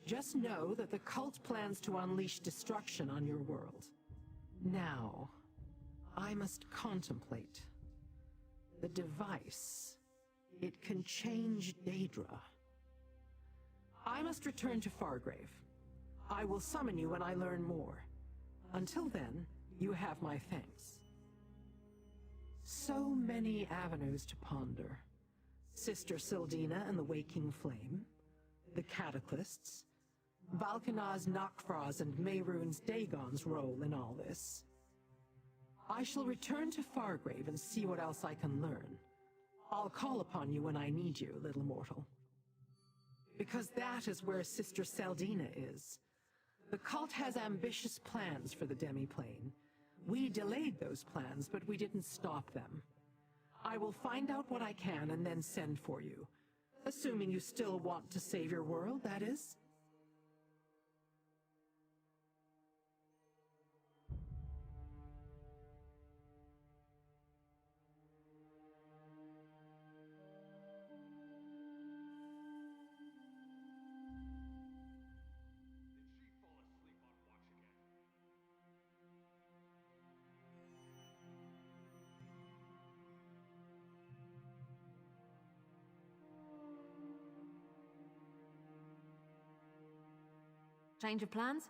Just know that the cult plans to unleash destruction on your world. Now, I must contemplate. The device. It can change Daedra. I must return to Fargrave. I will summon you when I learn more. Until then, you have my thanks. So many avenues to ponder. Sister Sildina and the Waking Flame, the Cataclysts, Valkanaz, Nokvraz, and Mehrunes Dagon's role in all this. I shall return to Fargrave and see what else I can learn. I'll call upon you when I need you, little mortal. Because that is where Sister Sildina is. The cult has ambitious plans for the Demiplane. We delayed those plans, but we didn't stop them. I will find out what I can and then send for you. Assuming you still want to save your world, that is. Change of plans?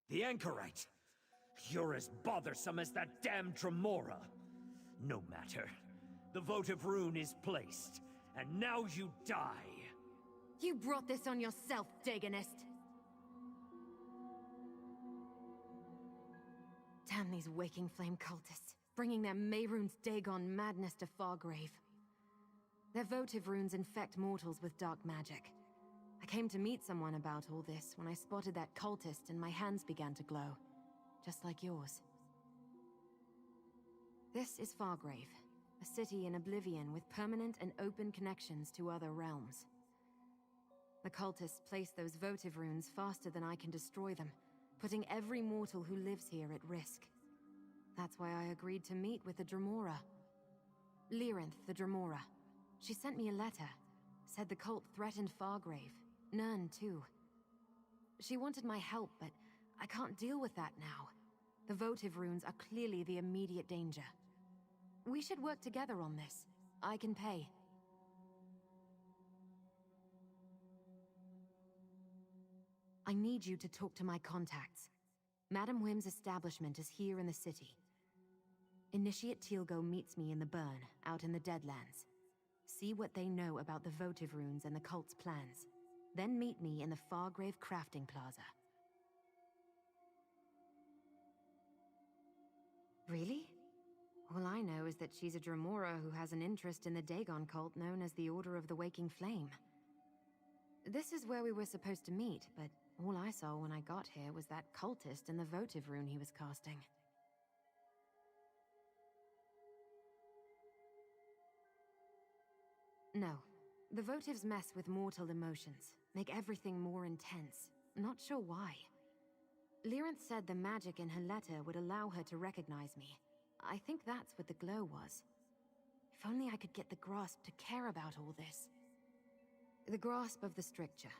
The Anchorite! You're as bothersome as that damn Dremora. No matter. The votive rune is placed, and now you die. You brought this on yourself, Dagonist! Damn these Waking Flame cultists, bringing their Mehrunes Dagon madness to Fargrave. Their votive runes infect mortals with dark magic. I came to meet someone about all this when I spotted that cultist and my hands began to glow. Just like yours. This is Fargrave, a city in Oblivion with permanent and open connections to other realms. The cultists place those votive runes faster than I can destroy them, putting every mortal who lives here at risk. That's why I agreed to meet with the Dremora. Lyrinth, the Dremora. She sent me a letter. Said the cult threatened Fargrave. Nern, too. She wanted my help, but I can't deal with that now. The votive runes are clearly the immediate danger. We should work together on this. I can pay. I need you to talk to my contacts. Madam Wim's establishment is here in the city. Initiate Teal'go meets me in the burn, out in the Deadlands. See what they know about the votive runes and the cult's plans. Then meet me in the Fargrave Crafting Plaza. Really? All I know is that she's a Dremora who has an interest in the Dagon cult known as the Order of the Waking Flame. This is where we were supposed to meet, but all I saw when I got here was that cultist and the votive rune he was casting. No. The votives mess with mortal emotions, make everything more intense. Not sure why. Lyrinth said the magic in her letter would allow her to recognize me. I think that's what the glow was. If only I could get the Grasp to care about all this. The Grasp of the Stricture.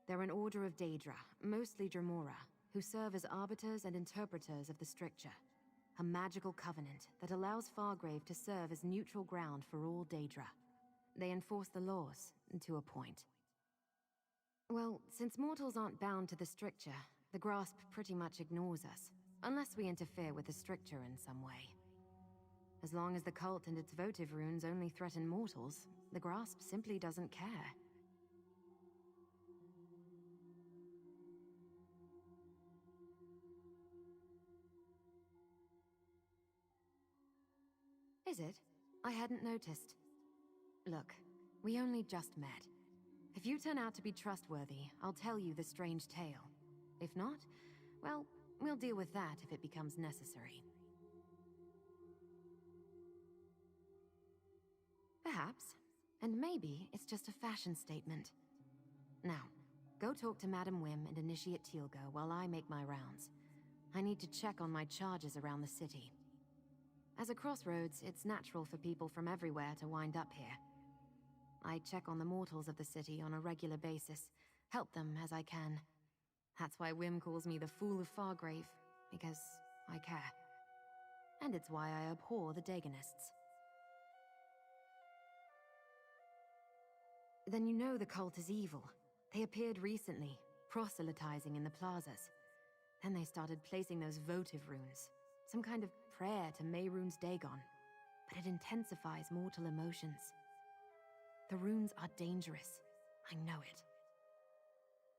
They're an order of Daedra, mostly Dremora, who serve as arbiters and interpreters of the Stricture. A magical covenant that allows Fargrave to serve as neutral ground for all Daedra. They enforce the laws, to a point. Well, since mortals aren't bound to the Stricture, the Grasp pretty much ignores us, unless we interfere with the Stricture in some way. As long as the cult and its votive runes only threaten mortals, the Grasp simply doesn't care. Is it? I hadn't noticed. Look, we only just met. If you turn out to be trustworthy, I'll tell you the strange tale. If not, well, we'll deal with that if it becomes necessary. Perhaps. And maybe it's just a fashion statement. Now, go talk to Madam Wim and Initiate Teal'go while I make my rounds. I need to check on my charges around the city. As a crossroads, it's natural for people from everywhere to wind up here. I check on the mortals of the city on a regular basis, help them as I can. That's why Wim calls me the Fool of Fargrave, because I care. And it's why I abhor the Dagonists. Then you know the cult is evil. They appeared recently, proselytizing in the plazas. Then they started placing those votive runes, some kind of prayer to Mehrunes Dagon, but it intensifies mortal emotions. The runes are dangerous. I know it.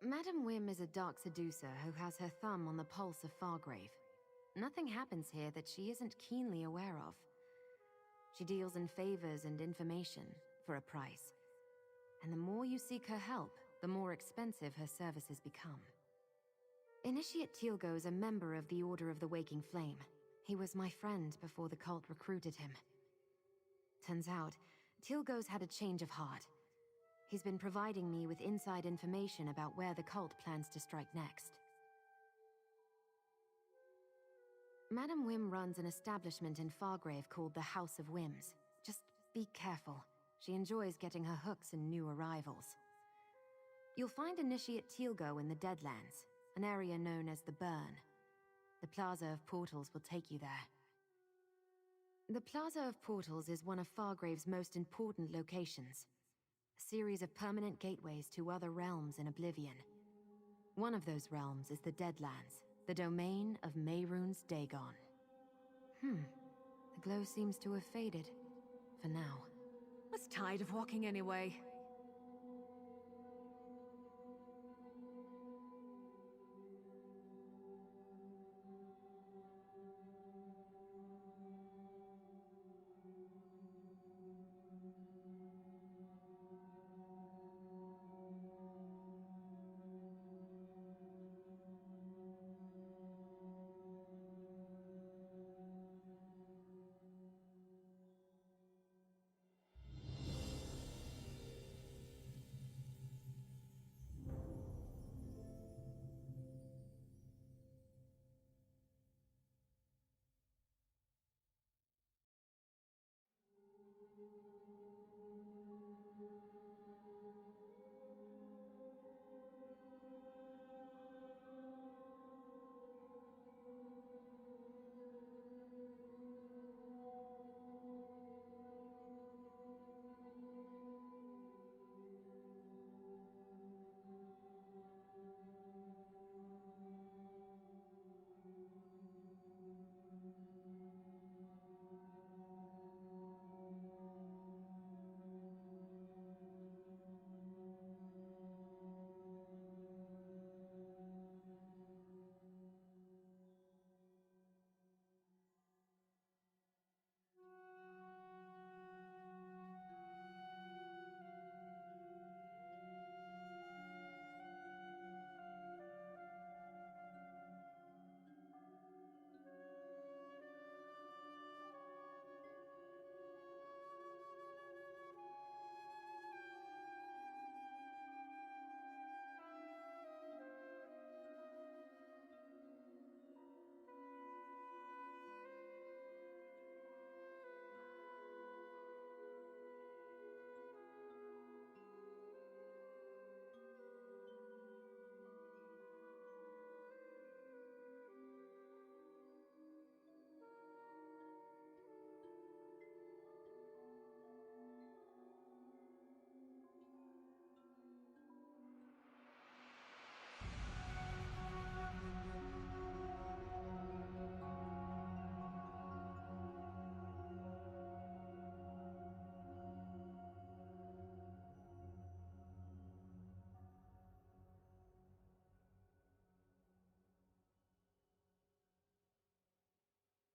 Madam Wim is a dark seducer who has her thumb on the pulse of Fargrave. Nothing happens here that she isn't keenly aware of. She deals in favors and information for a price. And the more you seek her help, the more expensive her services become. Initiate Teal'go is a member of the Order of the Waking Flame. He was my friend before the cult recruited him. Turns out, Teal'go's had a change of heart. He's been providing me with inside information about where the cult plans to strike next. Madam Wim runs an establishment in Fargrave called the House of Wims. Just be careful. She enjoys getting her hooks in new arrivals. You'll find Initiate Teal'go in the Deadlands, an area known as the Burn. The Plaza of Portals will take you there. The Plaza of Portals is one of Fargrave's most important locations. A series of permanent gateways to other realms in Oblivion. One of those realms is the Deadlands, The domain of Mehrunes Dagon. The glow seems to have faded. For now. Was tired of walking anyway.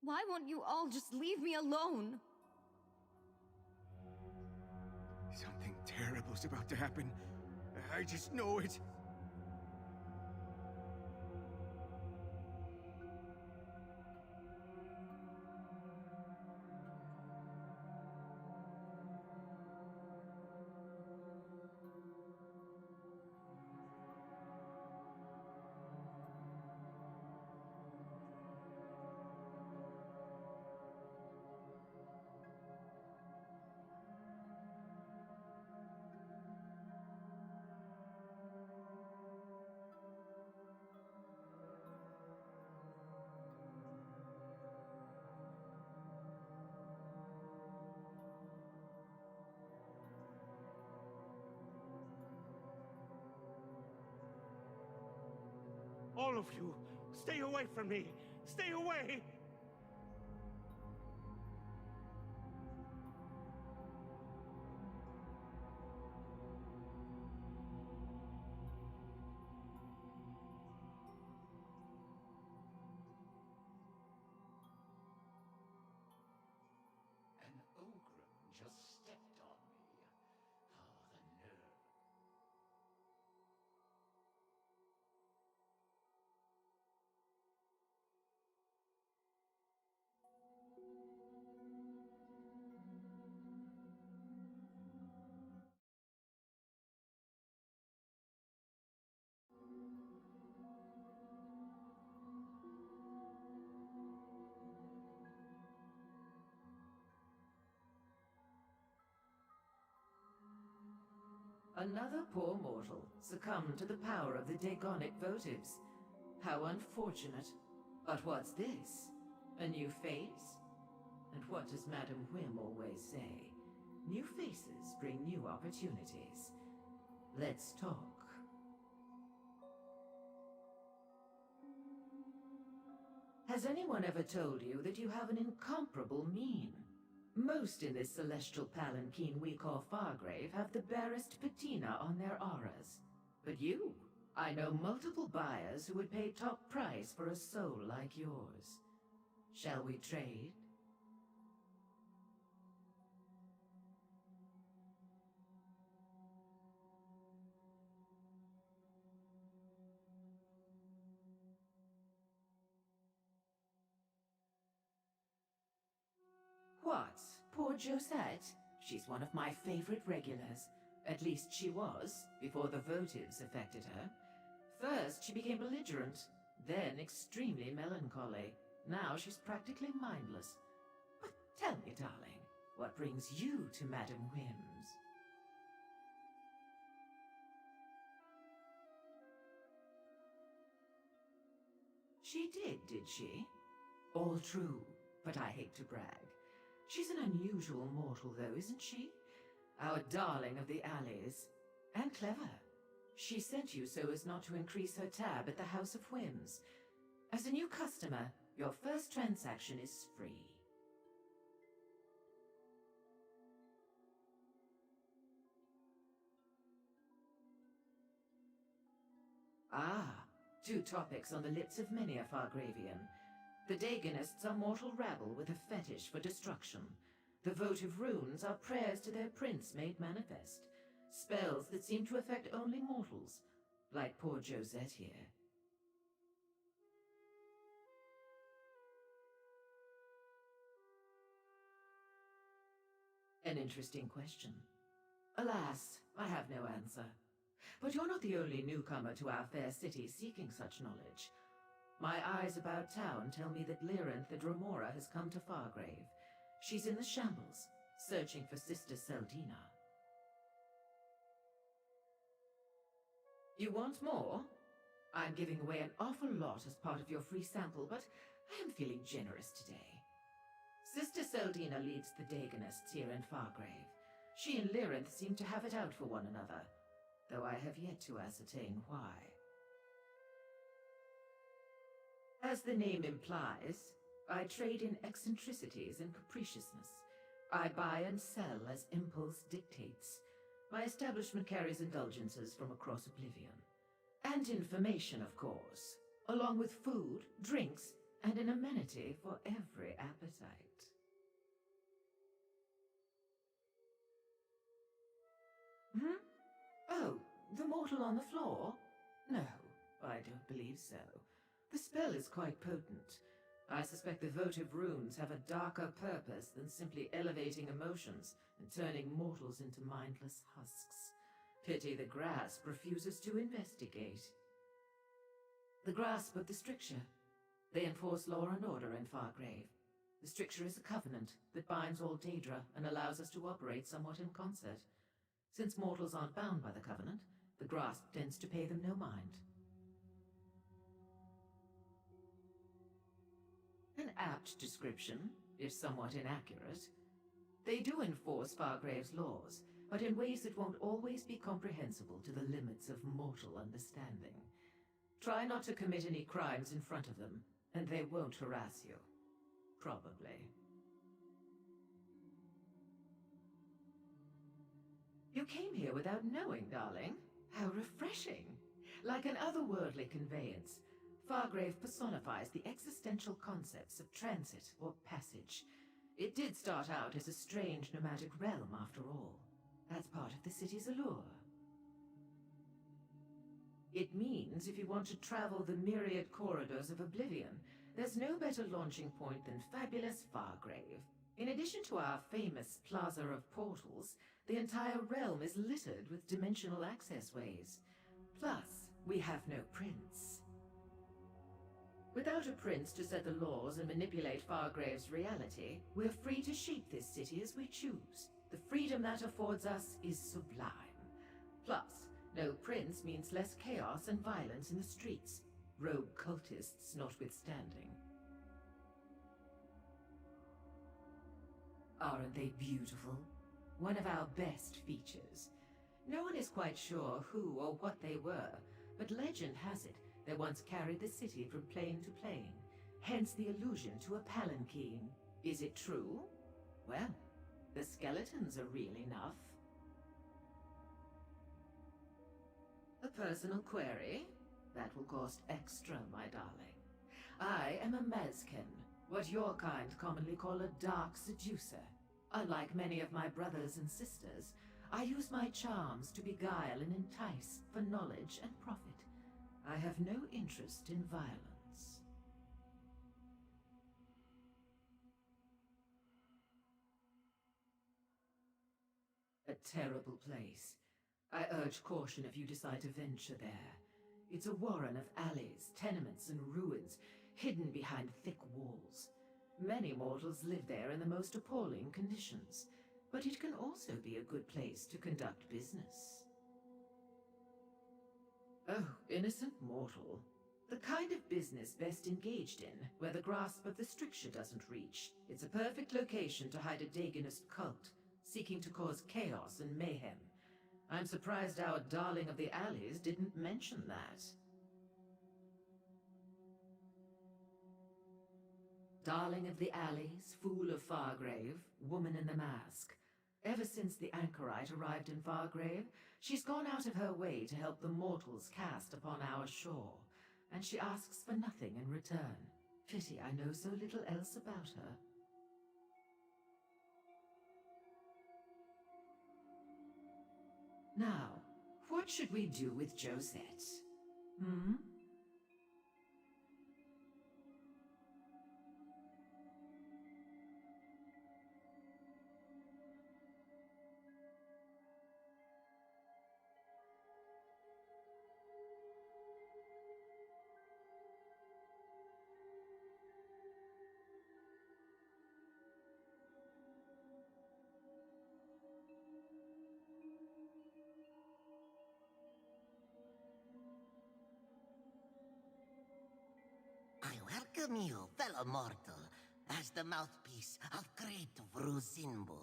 Why won't you all just leave me alone? Something terrible's about to happen. I just know it. All of you, stay away from me! Stay away! An ogre just stepped on me. Oh, the nerve. Another poor mortal succumbed to the power of the Daegonic votives. How unfortunate. But what's this? A new face? And what does Madam Whim always say? New faces bring new opportunities. Let's talk. Has anyone ever told you that you have an incomparable mien? Most in this celestial palanquin we call Fargrave have the barest patina on their auras. But you, I know multiple buyers who would pay top price for a soul like yours. Shall we trade? What? Poor Josette? She's one of my favorite regulars. At least she was, before the votives affected her. First, she became belligerent, then extremely melancholy. Now she's practically mindless. But tell me, darling, what brings you to Madame Whim's? She did she? All true, but I hate to brag. She's an unusual mortal, though, isn't she? Our darling of the alleys. And clever. She sent you so as not to increase her tab at the House of Whims. As a new customer, your first transaction is free. Ah, two topics on the lips of many a Fargravian. The Daegonists are mortal rabble with a fetish for destruction. The votive runes are prayers to their prince made manifest. Spells that seem to affect only mortals, like poor Josette here. An interesting question. Alas, I have no answer. But you're not the only newcomer to our fair city seeking such knowledge. My eyes about town tell me that Lyranth the Dremora has come to Fargrave. She's in the shambles, searching for Sister Seldina. You want more? I'm giving away an awful lot as part of your free sample, but I am feeling generous today. Sister Seldina leads the Daegonists here in Fargrave. She and Lyranth seem to have it out for one another, though I have yet to ascertain why. As the name implies, I trade in eccentricities and capriciousness. I buy and sell as impulse dictates. My establishment carries indulgences from across Oblivion. And information, of course, along with food, drinks, and an amenity for every appetite. Oh, the mortal on the floor? No, I don't believe so. The spell is quite potent. I suspect the votive runes have a darker purpose than simply elevating emotions and turning mortals into mindless husks. Pity the grasp refuses to investigate. The grasp of the stricture. They enforce law and order in Fargrave. The stricture is a covenant that binds all Daedra and allows us to operate somewhat in concert. Since mortals aren't bound by the covenant, the grasp tends to pay them no mind. An apt description, if somewhat inaccurate. They do enforce Fargrave's laws, but in ways that won't always be comprehensible to the limits of mortal understanding. Try not to commit any crimes in front of them, and they won't harass you. Probably. You came here without knowing, darling. How refreshing. Like an otherworldly conveyance, Fargrave personifies the existential concepts of transit or passage. It did start out as a strange nomadic realm, after all. That's part of the city's allure. It means if you want to travel the myriad corridors of Oblivion, there's no better launching point than fabulous Fargrave. In addition to our famous Plaza of Portals, the entire realm is littered with dimensional access ways. Plus, we have no prince. Without a prince to set the laws and manipulate Fargrave's reality, we're free to shape this city as we choose. The freedom that affords us is sublime. Plus, no prince means less chaos and violence in the streets, rogue cultists notwithstanding. Aren't they beautiful? One of our best features. No one is quite sure who or what they were, but legend has it they once carried the city from plane to plane, hence the allusion to a palanquin. Is it true? Well, the skeletons are real enough. A personal query? That will cost extra, my darling. I am a Mezken, what your kind commonly call a dark seducer. Unlike many of my brothers and sisters, I use my charms to beguile and entice for knowledge and profit. I have no interest in violence. A terrible place. I urge caution if you decide to venture there. It's a warren of alleys, tenements, and ruins, hidden behind thick walls. Many mortals live there in the most appalling conditions, but it can also be a good place to conduct business. Oh, innocent mortal. The kind of business best engaged in, where the grasp of the stricture doesn't reach. It's a perfect location to hide a Daegonist cult, seeking to cause chaos and mayhem. I'm surprised our darling of the alleys didn't mention that. Darling of the alleys, fool of Fargrave, woman in the mask. Ever since the anchorite arrived in Fargrave, she's gone out of her way to help the mortals cast upon our shore, and she asks for nothing in return. Pity I know so little else about her. Now, what should we do with Josette? Hmm? I welcome you, fellow mortal, as the mouthpiece of great Vruzimbu.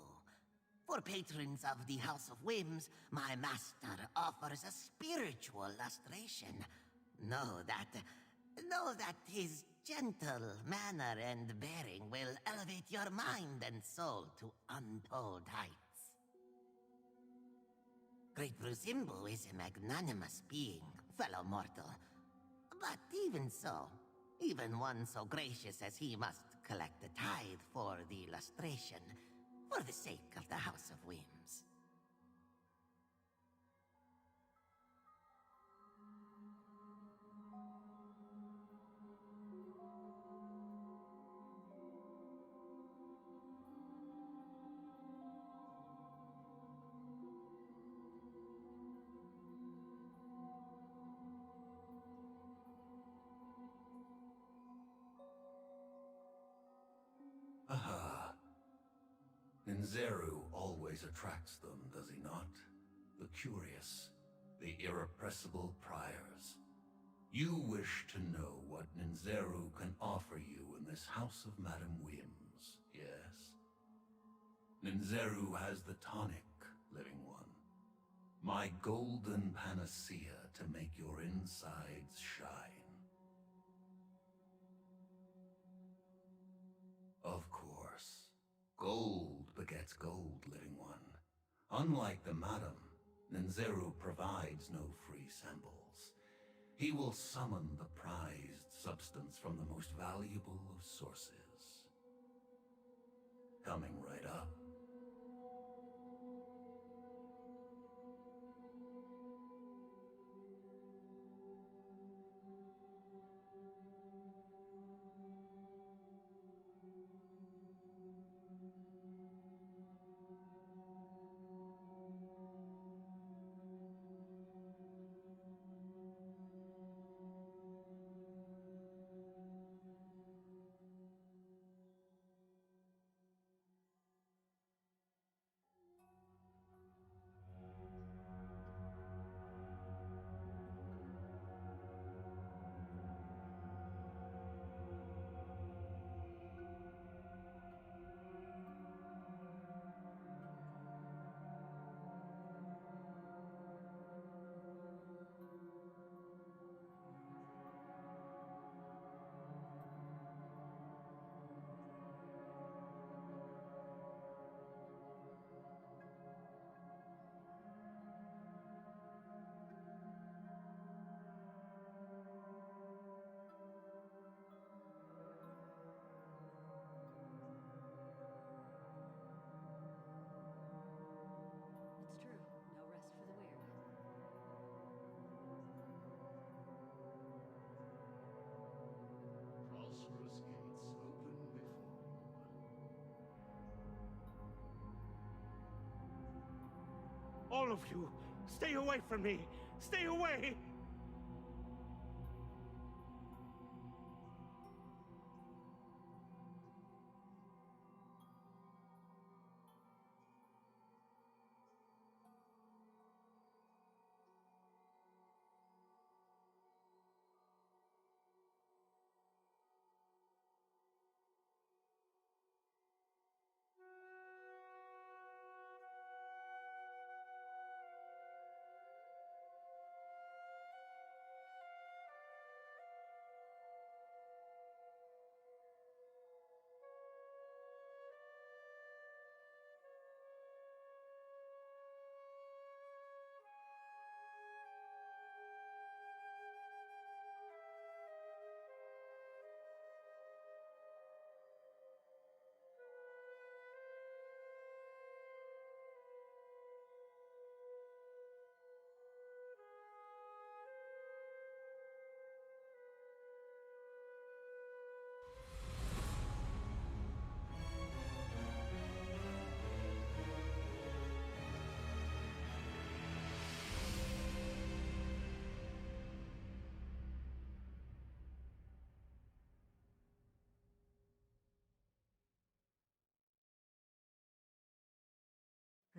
For patrons of the House of Whims, my master offers a spiritual lustration. Know that his gentle manner and bearing will elevate your mind and soul to untold heights. Great Vruzimbu is a magnanimous being, fellow mortal. But even so, even one so gracious as he must collect a tithe for the lustration, for the sake of the House of Whims. Aha. Ninzeru always attracts them, does he not? The curious, the irrepressible priors. You wish to know what Ninzeru can offer you in this House of Madame Whims, yes? Ninzeru has the tonic, living one. My golden panacea to make your insides shine. Of course. Gold begets gold, living one. Unlike the Madam, Ninzeru provides no free samples. He will summon the prized substance from the most valuable of sources. Coming right up. All of you, stay away from me! Stay away!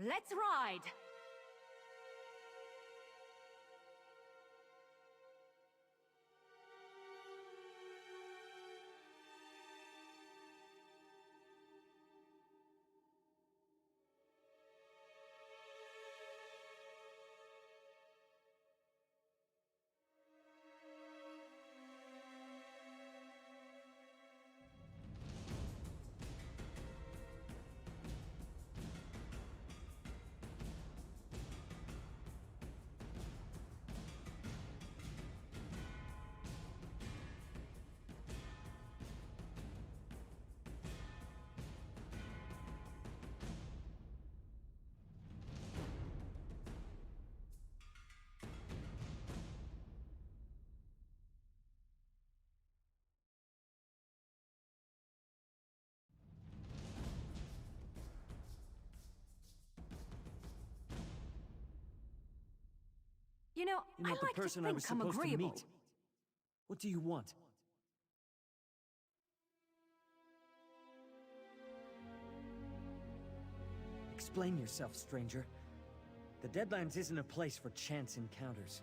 Let's ride! You know, You're I not like the person to I think was I'm supposed agreeable. to meet. What do you want? Explain yourself, stranger. The Deadlands isn't a place for chance encounters.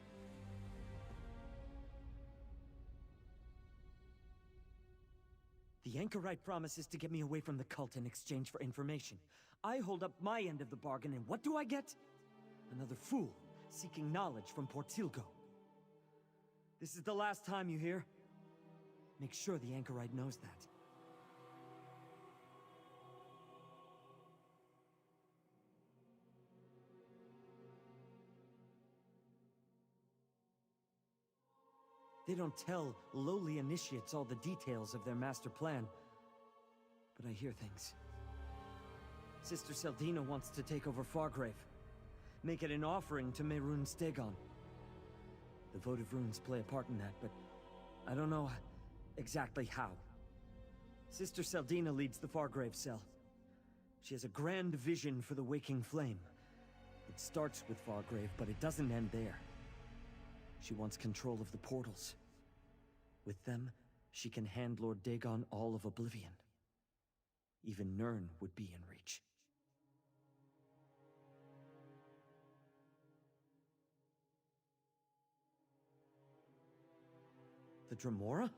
The Anchorite promises to get me away from the cult in exchange for information. I hold up my end of the bargain, and what do I get? Another fool, seeking knowledge from Portilgo. This is the last time, you hear? Make sure the Anchorite knows that. They don't tell lowly initiates all the details of their master plan, but I hear things. Sister Seldina wants to take over Fargrave, make it an offering to Mehrunes Dagon. The votive runes play a part in that, but I don't know exactly how. Sister Seldina leads the Fargrave cell. She has a grand vision for the Waking Flame. It starts with Fargrave, but it doesn't end there. She wants control of the portals. With them, she can hand Lord Dagon all of Oblivion. Even Nirn would be in reach. The Dremora?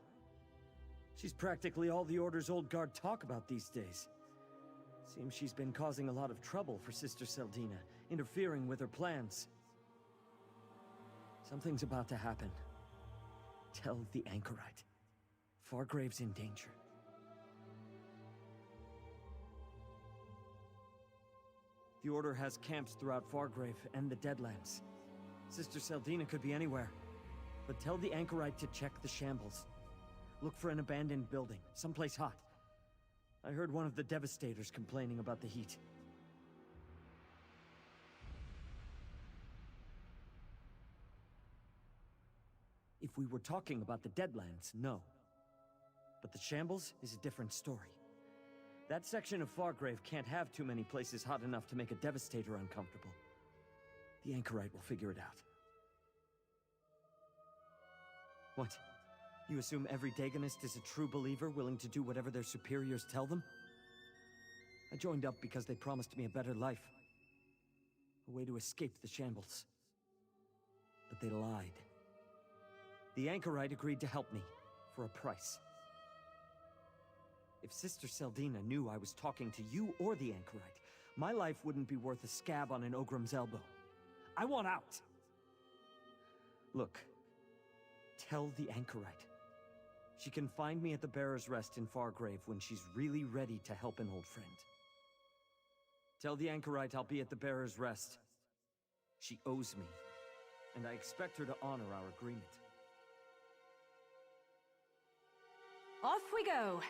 She's practically all the Order's old guard talk about these days. Seems she's been causing a lot of trouble for Sister Seldina, interfering with her plans. Something's about to happen. Tell the Anchorite. Fargrave's in danger. The Order has camps throughout Fargrave and the Deadlands. Sister Seldina could be anywhere. But tell the Anchorite to check the shambles. Look for an abandoned building, someplace hot. I heard one of the Devastators complaining about the heat. If we were talking about the Deadlands, no. But the Shambles is a different story. That section of Fargrave can't have too many places hot enough to make a Devastator uncomfortable. The anchorite will figure it out. What? You assume every Dagonist is a true believer, willing to do whatever their superiors tell them? I joined up because they promised me a better life. A way to escape the shambles. But they lied. The anchorite agreed to help me, for a price. If Sister Seldina knew I was talking to you or the anchorite, my life wouldn't be worth a scab on an Ogrim's elbow. I want out! Look, tell the anchorite. She can find me at the Bearer's Rest in Fargrave when she's really ready to help an old friend. Tell the anchorite I'll be at the Bearer's Rest. She owes me, and I expect her to honor our agreement. Off we go!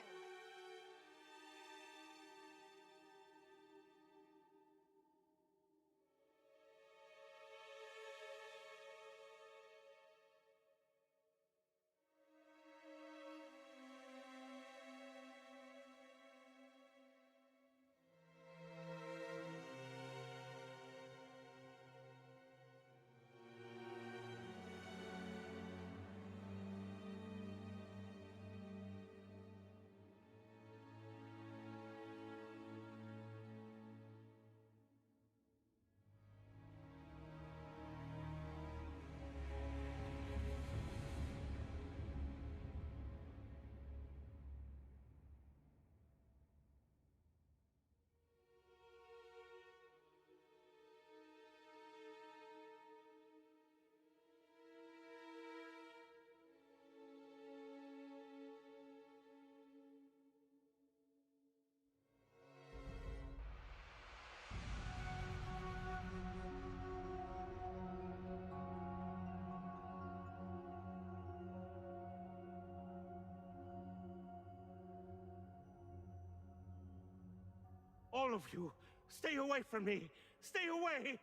All of you, stay away from me! Stay away!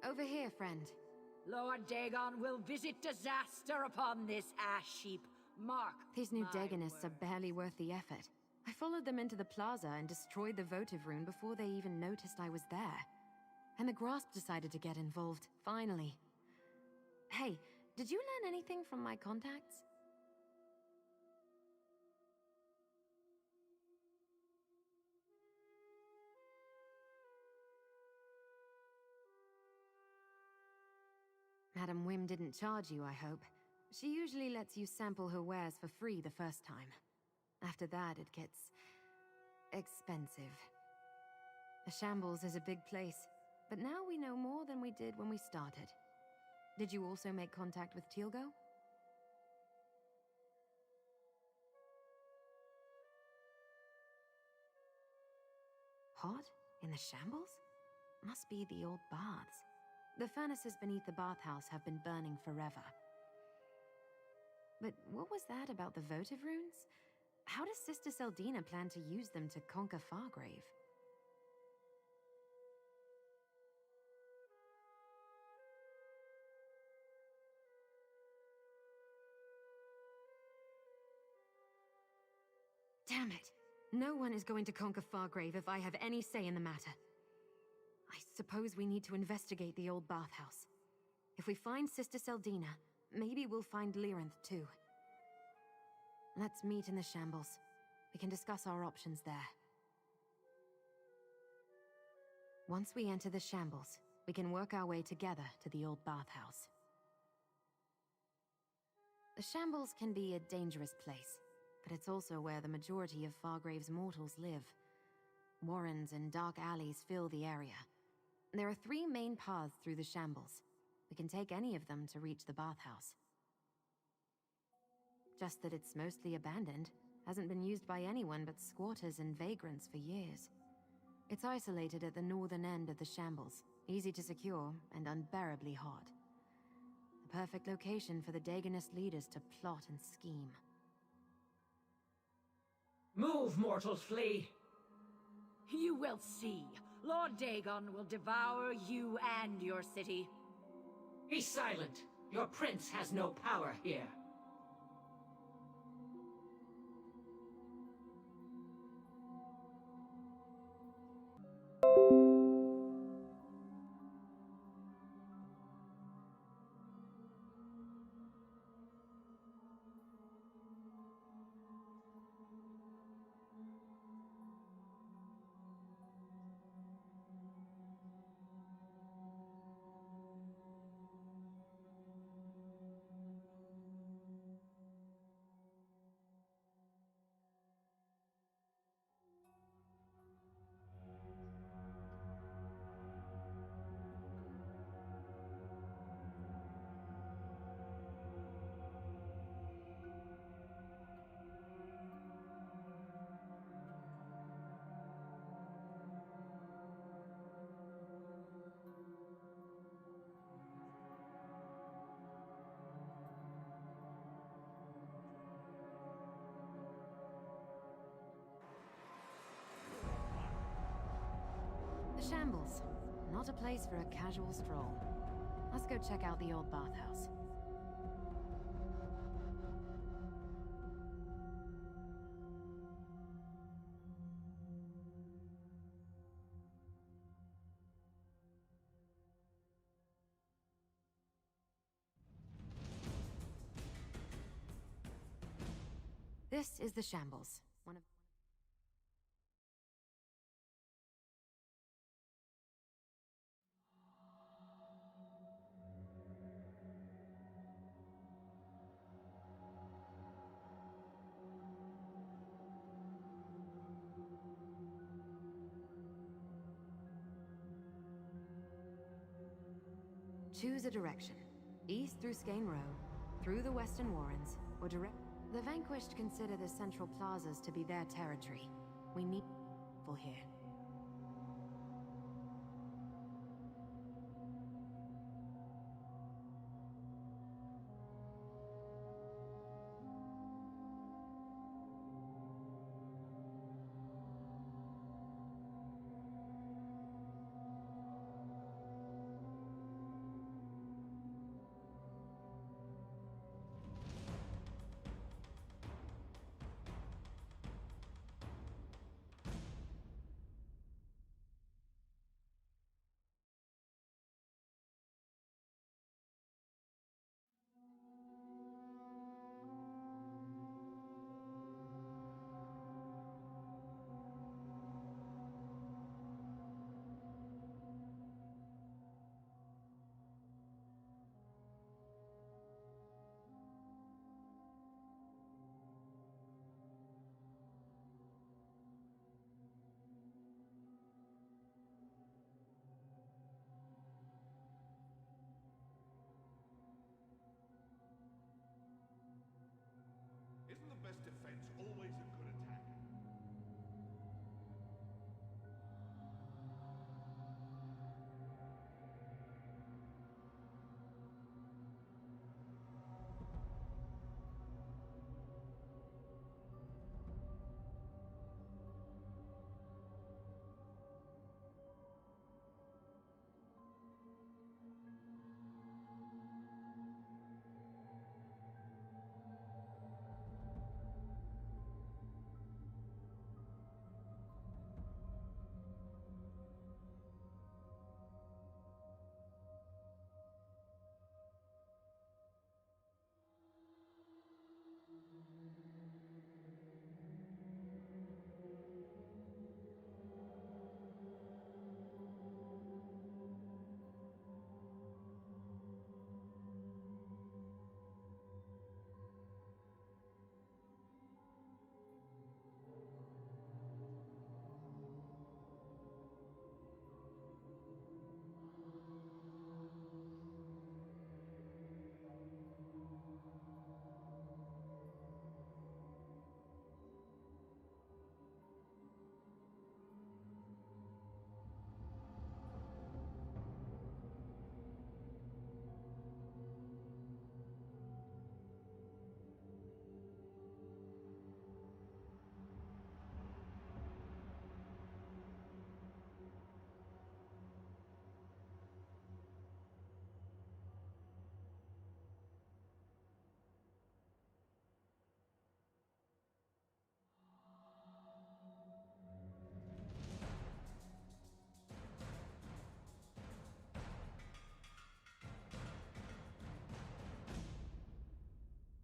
Over here, friend. Lord Dagon will visit disaster upon this ash heap. Mark These new my Dagonists are barely worth the effort. I followed them into the plaza and destroyed the votive rune before they even noticed I was there. And the Grasp decided to get involved, finally. Hey, did you learn anything from my contacts? Madam Wim didn't charge you, I hope. She usually lets you sample her wares for free the first time. After that, it gets expensive. The Shambles is a big place, but now we know more than we did when we started. Did you also make contact with Teal'go? Hot? In the Shambles? Must be the old baths. The furnaces beneath the bathhouse have been burning forever. But what was that about the votive runes? How does Sister Seldina plan to use them to conquer Fargrave? Damn it! No one is going to conquer Fargrave if I have any say in the matter. I suppose we need to investigate the old bathhouse. If we find Sister Seldina, maybe we'll find Lyranth too. Let's meet in the Shambles. We can discuss our options there. Once we enter the Shambles, we can work our way together to the old bathhouse. The Shambles can be a dangerous place, but it's also where the majority of Fargrave's mortals live. Warrens and dark alleys fill the area. There are 3 main paths through the Shambles. We can take any of them to reach the bathhouse. Just that it's mostly abandoned, hasn't been used by anyone but squatters and vagrants for years. It's isolated at the northern end of the Shambles, easy to secure and unbearably hot. The perfect location for the Dagonist leaders to plot and scheme. Move, mortals, flee! You will see. Lord Dagon will devour you and your city. Be silent! Your prince has no power here. The Shambles. Not a place for a casual stroll. Let's go check out the old bathhouse. This is the Shambles. One of Choose a direction. East through Skane Row, through the Western Warrens, or direct... The Vanquished consider the central plazas to be their territory. We need people here. best defense, always a good attack.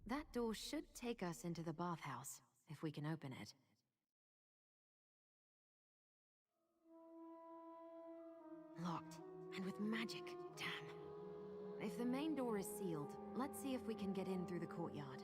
That door should take us into the bathhouse, if we can open it. Locked, and with magic, damn. If the main door is sealed, let's see if we can get in through the courtyard.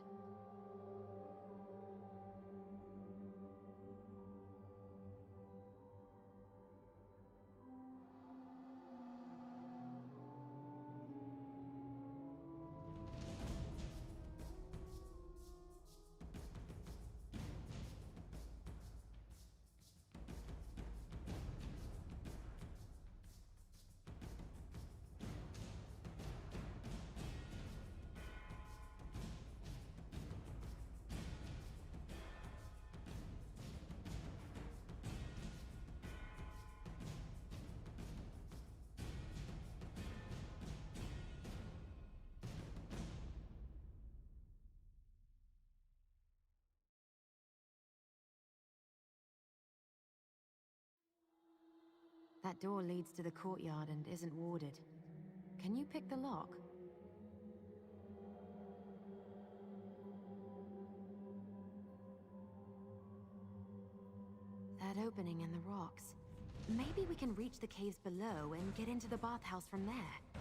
That door leads to the courtyard and isn't warded. Can you pick the lock? That opening in the rocks. Maybe we can reach the caves below and get into the bathhouse from there.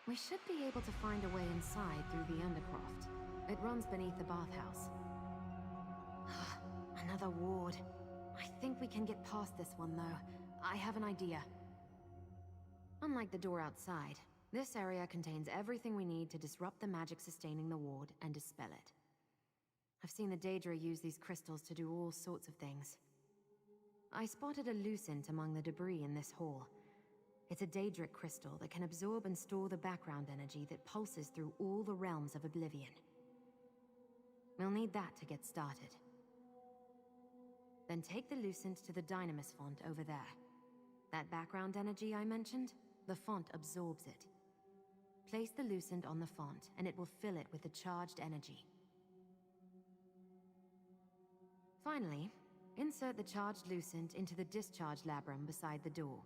We should be able to find a way inside through the Undercroft. It runs beneath the bathhouse. Another ward. I think we can get past this one, though. I have an idea. Unlike the door outside, this area contains everything we need to disrupt the magic sustaining the ward and dispel it. I've seen the Daedra use these crystals to do all sorts of things. I spotted a lucent among the debris in this hall. It's a Daedric crystal that can absorb and store the background energy that pulses through all the realms of Oblivion. We'll need that to get started. Then take the lucent to the Dynamis font over there. That background energy I mentioned, the font absorbs it. Place the lucent on the font, and it will fill it with the charged energy. Finally, insert the charged lucent into the discharge labrum beside the door.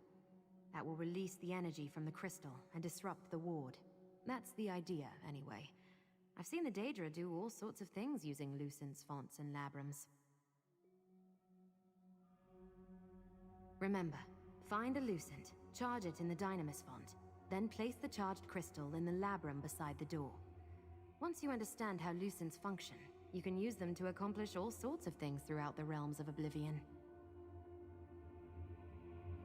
That will release the energy from the crystal and disrupt the ward. That's the idea, anyway. I've seen the Daedra do all sorts of things using Lucent's fonts and labrums. Remember, find the Lucent, charge it in the Dynamis font, then place the charged crystal in the labrum beside the door. Once you understand how Lucents function, you can use them to accomplish all sorts of things throughout the realms of Oblivion.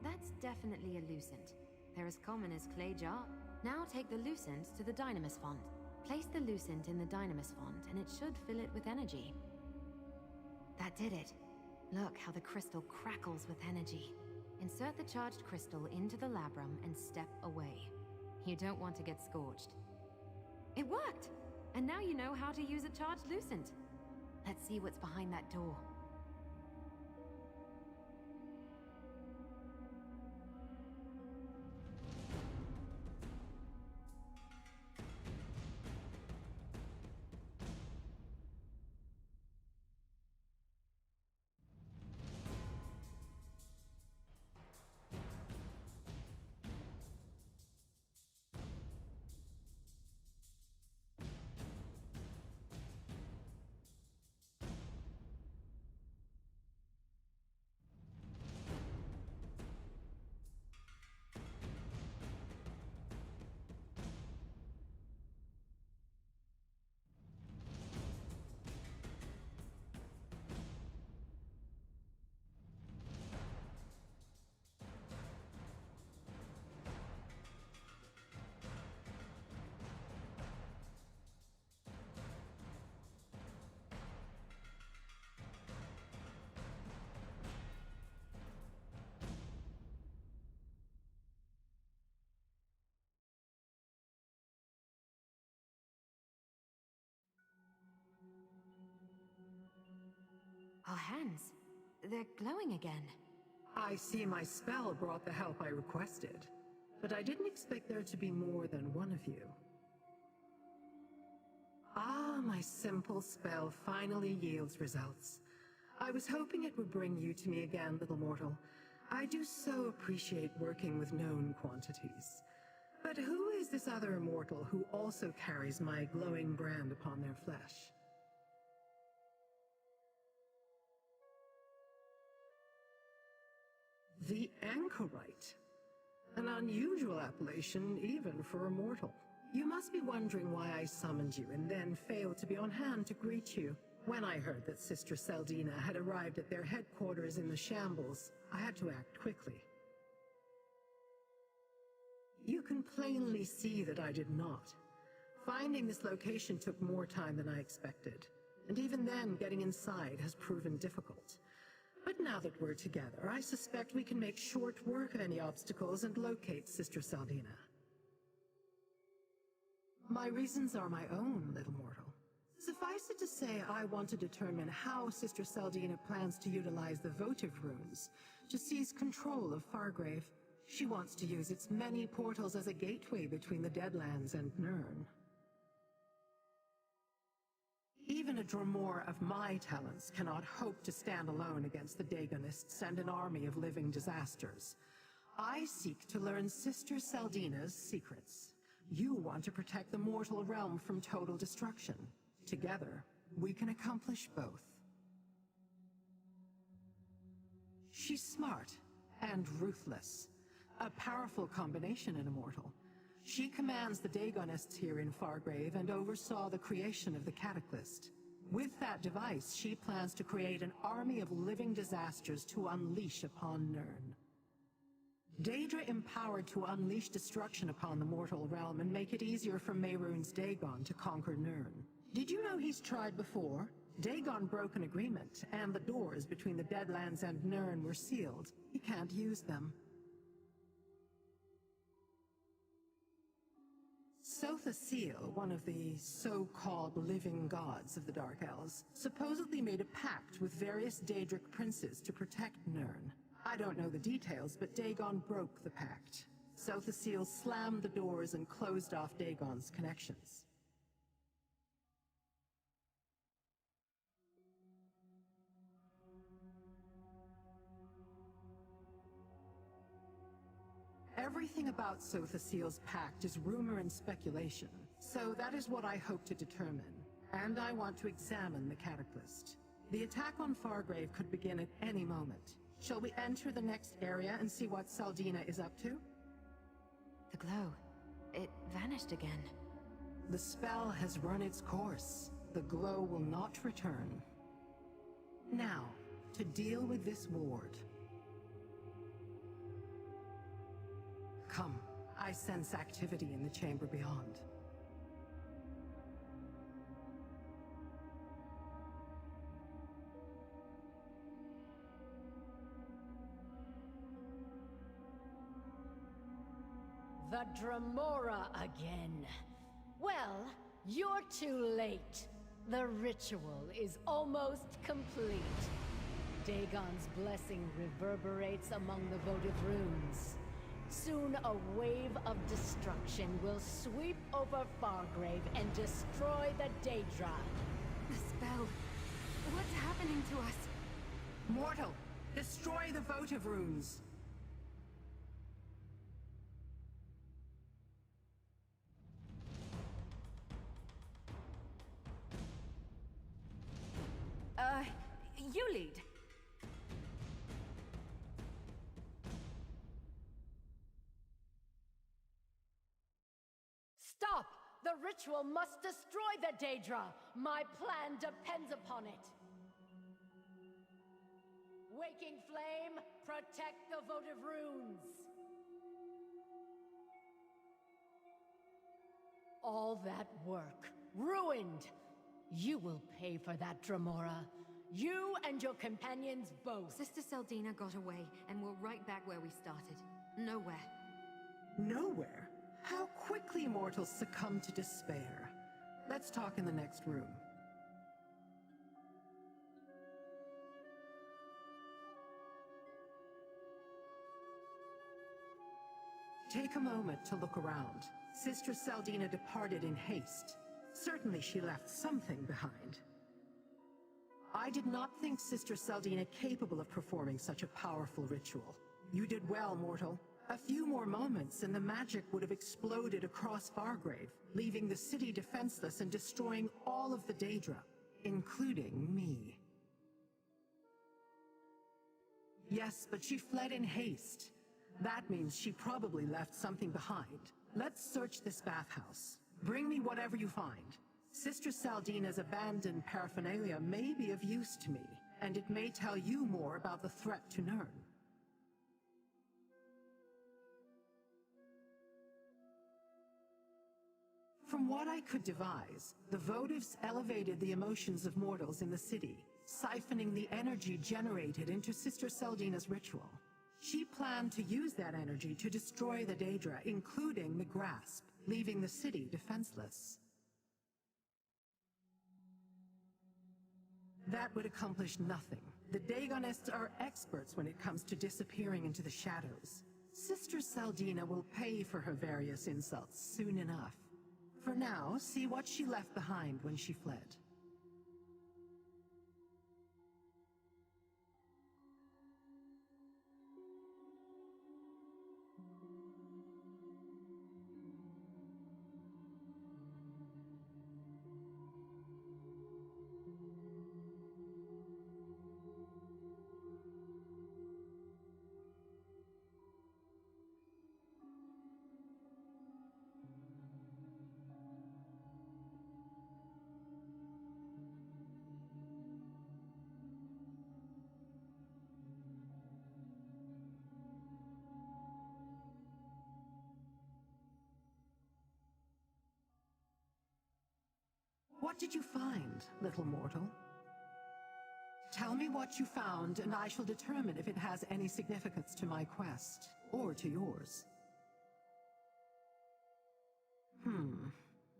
That's definitely a Lucent. They're as common as clay jar. Now take the Lucent to the Dynamis font. Place the Lucent in the Dynamis font, and it should fill it with energy. That did it. Look how the crystal crackles with energy. Insert the charged crystal into the labrum and step away. You don't want to get scorched. It worked! And now you know how to use a charged Lucent. Let's see what's behind that door. Our hands. They're glowing again. I see my spell brought the help I requested, but I didn't expect there to be more than one of you. Ah, my simple spell finally yields results. I was hoping it would bring you to me again, little mortal. I do so appreciate working with known quantities. But who is this other immortal who also carries my glowing brand upon their flesh? The Anchorite. An unusual appellation even for a mortal. You must be wondering why I summoned you and then failed to be on hand to greet you. When I heard that Sister Seldina had arrived at their headquarters in the Shambles, I had to act quickly. You can plainly see that I did not. Finding this location took more time than I expected, and even then getting inside has proven difficult. But now that we're together, I suspect we can make short work of any obstacles and locate Sister Seldina. My reasons are my own, little mortal. Suffice it to say, I want to determine how Sister Seldina plans to utilize the votive runes to seize control of Fargrave. She wants to use its many portals as a gateway between the Deadlands and Nirn. Even a Dromore of my talents cannot hope to stand alone against the Daegonists and an army of living disasters. I seek to learn Sister Seldina's secrets. You want to protect the mortal realm from total destruction. Together, we can accomplish both. She's smart and ruthless. A powerful combination in a mortal. She commands the Daegonists here in Fargrave and oversaw the creation of the Cataclysm. With that device, she plans to create an army of living disasters to unleash upon Nirn. Daedra empowered to unleash destruction upon the mortal realm and make it easier for Mehrunes Dagon to conquer Nirn. Did you know he's tried before? Dagon broke an agreement, and the doors between the Deadlands and Nirn were sealed. He can't use them. Sotha Seal, one of the so-called living gods of the Dark Elves, supposedly made a pact with various Daedric princes to protect Nirn. I don't know the details, but Dagon broke the pact. Sotha Seal slammed the doors and closed off Dagon's connections. Everything about Sothaseal's pact is rumor and speculation, so that is what I hope to determine. And I want to examine the Cataclysm. The attack on Fargrave could begin at any moment. Shall we enter the next area and see what Saldina is up to? The glow. It vanished again. The spell has run its course. The glow will not return. Now, to deal with this ward. Come, I sense activity in the chamber beyond. The Dremora again. Well, you're too late. The ritual is almost complete. Dagon's blessing reverberates among the votive runes. Soon a wave of destruction will sweep over Fargrave and destroy the Daedra. The spell. What's happening to us? Mortal, destroy the votive runes. You lead. Stop! The ritual must destroy the Daedra! My plan depends upon it! Waking Flame, protect the votive runes! All that work, ruined! You will pay for that, Dremora. You and your companions both. Sister Saldina got away, and we're right back where we started. Nowhere. Nowhere? How quickly mortals succumb to despair. Let's talk in the next room. Take a moment to look around. Sister Saldina departed in haste. Certainly she left something behind. I did not think Sister Saldina capable of performing such a powerful ritual. You did well, mortal. A few more moments and the magic would have exploded across Fargrave, leaving the city defenseless and destroying all of the Daedra, including me. Yes, but she fled in haste. That means she probably left something behind. Let's search this bathhouse. Bring me whatever you find. Sister Saldina's abandoned paraphernalia may be of use to me, and it may tell you more about the threat to Nirn. From what I could devise, the votives elevated the emotions of mortals in the city, siphoning the energy generated into Sister Saldina's ritual. She planned to use that energy to destroy the Daedra, including the Grasp, leaving the city defenseless. That would accomplish nothing. The Daegonists are experts when it comes to disappearing into the shadows. Sister Saldina will pay for her various insults soon enough. For now, see what she left behind when she fled. What did you find, little mortal? Tell me what you found, and I shall determine if it has any significance to my quest, or to yours.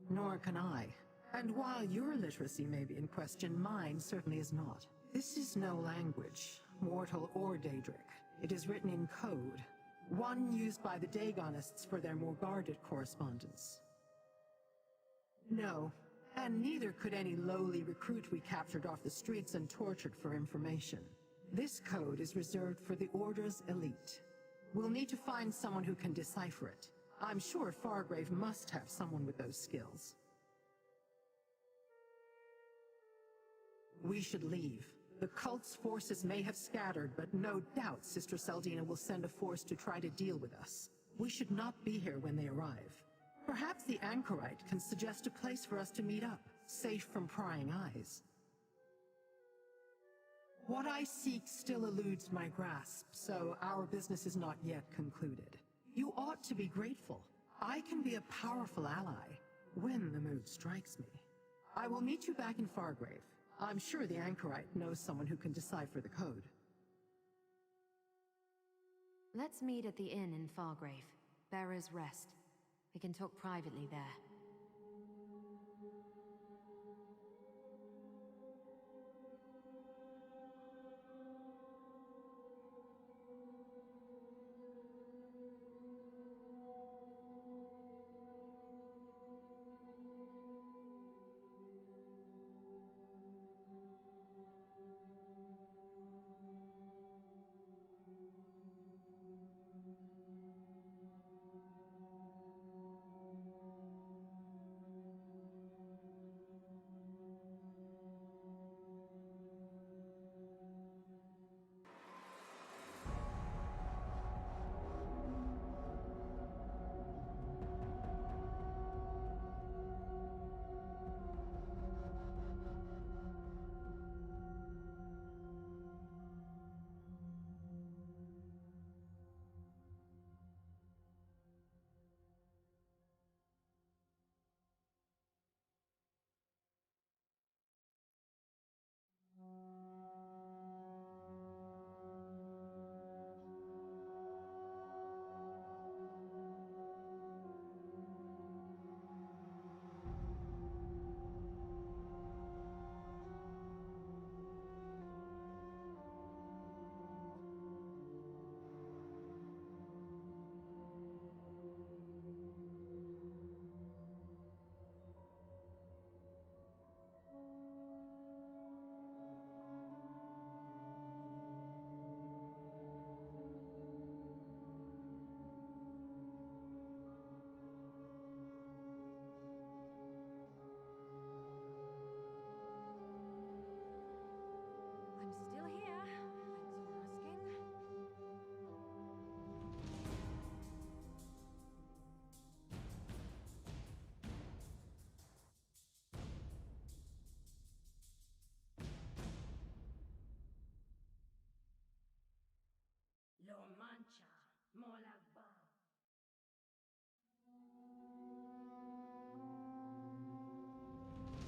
Nor can I. And while your literacy may be in question, mine certainly is not. This is no language, mortal or Daedric. It is written in code, one used by the Daegonists for their more guarded correspondence. No, and neither could any lowly recruit we captured off the streets and tortured for information. This code is reserved for the Order's elite. We'll need to find someone who can decipher it. I'm sure Fargrave must have someone with those skills. We should leave. The cult's forces may have scattered, but no doubt Sister Seldina will send a force to try to deal with us. We should not be here when they arrive. Perhaps the Anchorite can suggest a place for us to meet up, safe from prying eyes. What I seek still eludes my grasp, so our business is not yet concluded. You ought to be grateful. I can be a powerful ally, when the mood strikes me. I will meet you back in Fargrave. I'm sure the Anchorite knows someone who can decipher the code. Let's meet at the inn in Fargrave. Bearer's Rest. We can talk privately there.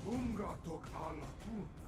Ungatok alla turna.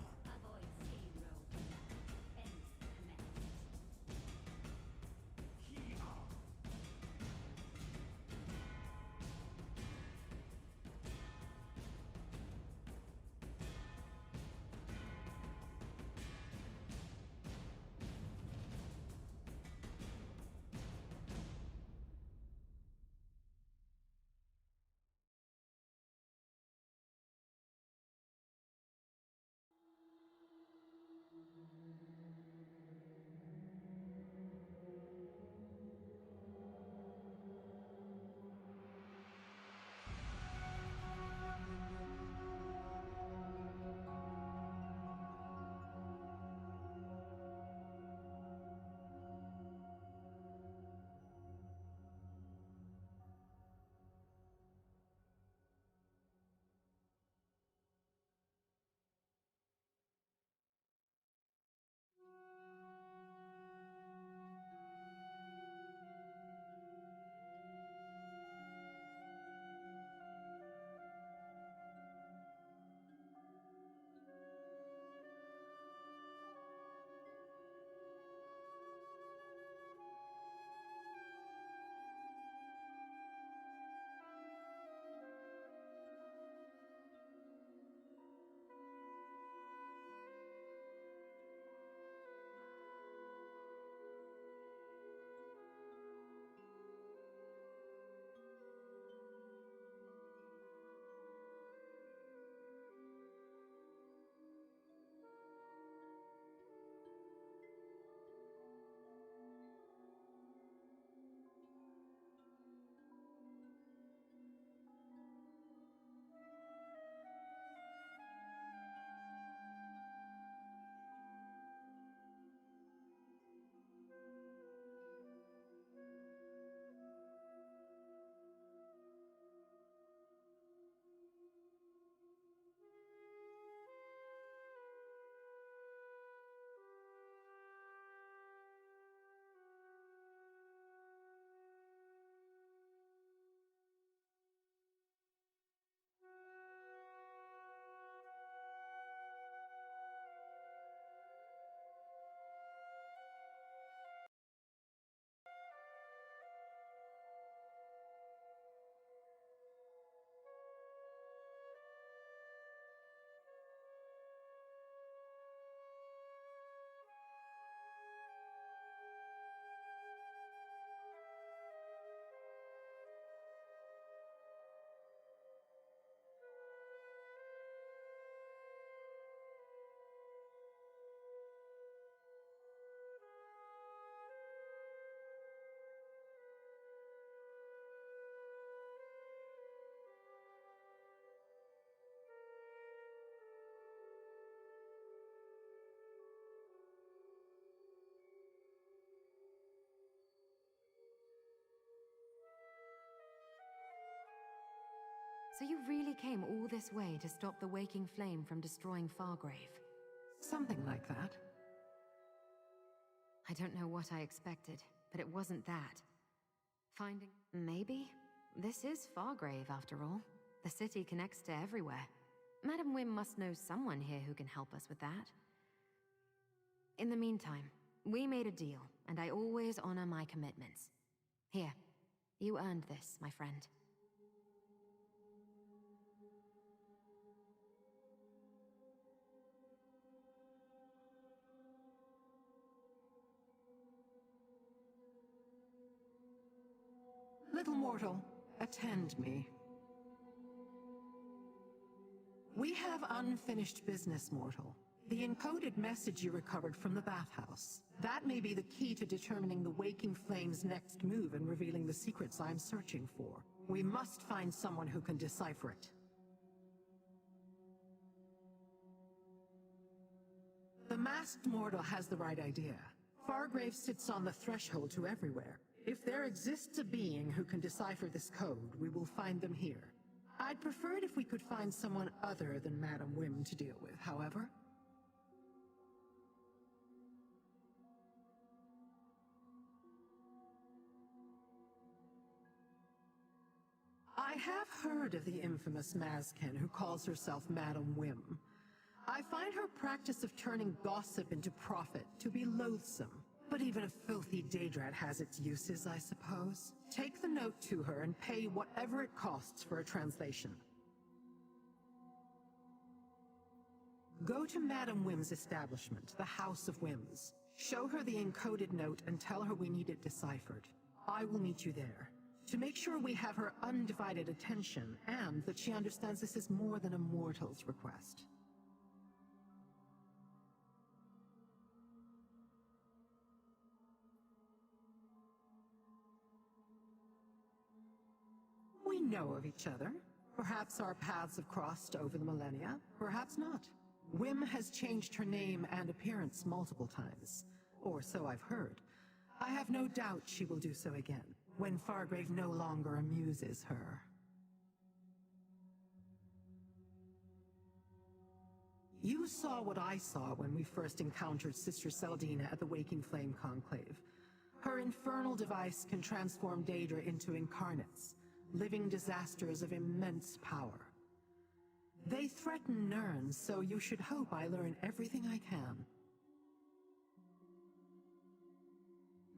So you really came all this way to stop the waking flame from destroying Fargrave? Something like that. I don't know what I expected, but it wasn't that. Finding... Maybe? This is Fargrave, after all. The city connects to everywhere. Madam Wim must know someone here who can help us with that. In the meantime, we made a deal, and I always honor my commitments. Here, you earned this, my friend. Little mortal, attend me. We have unfinished business, mortal. The encoded message you recovered from the bathhouse. That may be the key to determining the Waking Flame's next move and revealing the secrets I'm searching for. We must find someone who can decipher it. The masked mortal has the right idea. Fargrave sits on the threshold to everywhere. If there exists a being who can decipher this code, we will find them here. I'd prefer it if we could find someone other than Madam Wim to deal with, however. I have heard of the infamous Mazkin who calls herself Madam Wim. I find her practice of turning gossip into profit to be loathsome. But even a filthy Daedric has its uses, I suppose. Take the note to her and pay whatever it costs for a translation. Go to Madam Wim's establishment, the House of Wims. Show her the encoded note and tell her we need it deciphered. I will meet you there. To make sure we have her undivided attention, and that she understands this is more than a mortal's request. We know of each other. Perhaps our paths have crossed over the millennia, perhaps not. Wim has changed her name and appearance multiple times, or so I've heard. I have no doubt she will do so again, when Fargrave no longer amuses her. You saw what I saw when we first encountered Sister Seldina at the Waking Flame Conclave. Her infernal device can transform Daedra into incarnates, living disasters of immense power. They threaten Nirn, so you should hope I learn everything I can.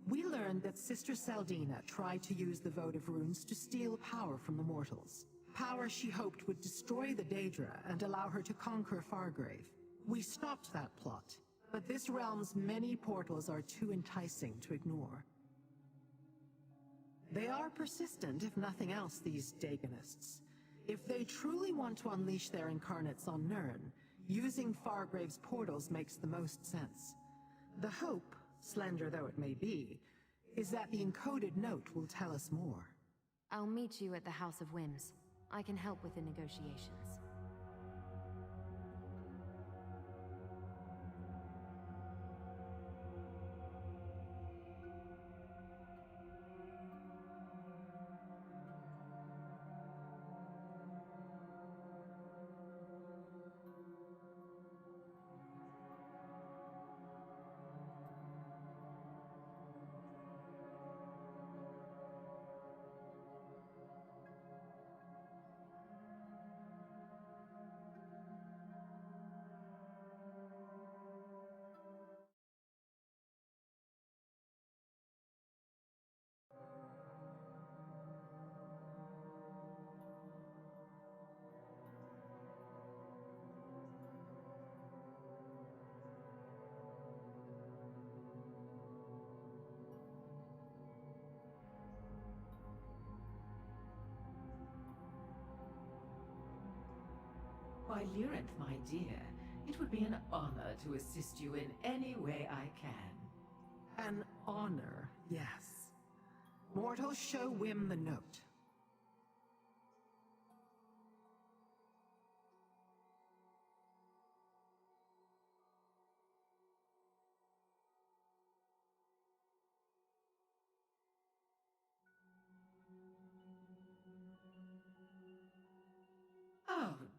We learned that Sister Seldina tried to use the votive runes to steal power from the mortals. Power she hoped would destroy the Daedra and allow her to conquer Fargrave. We stopped that plot, but this realm's many portals are too enticing to ignore. They are persistent, if nothing else, these Daegonists. If they truly want to unleash their incarnates on Nirn, using Fargrave's portals makes the most sense. The hope, slender though it may be, is that the encoded note will tell us more. I'll meet you at the House of Wims. I can help with the negotiations. Why, Lyrinth, my dear, it would be an honor to assist you in any way I can. An honor, yes. Mortals, show Wim the note.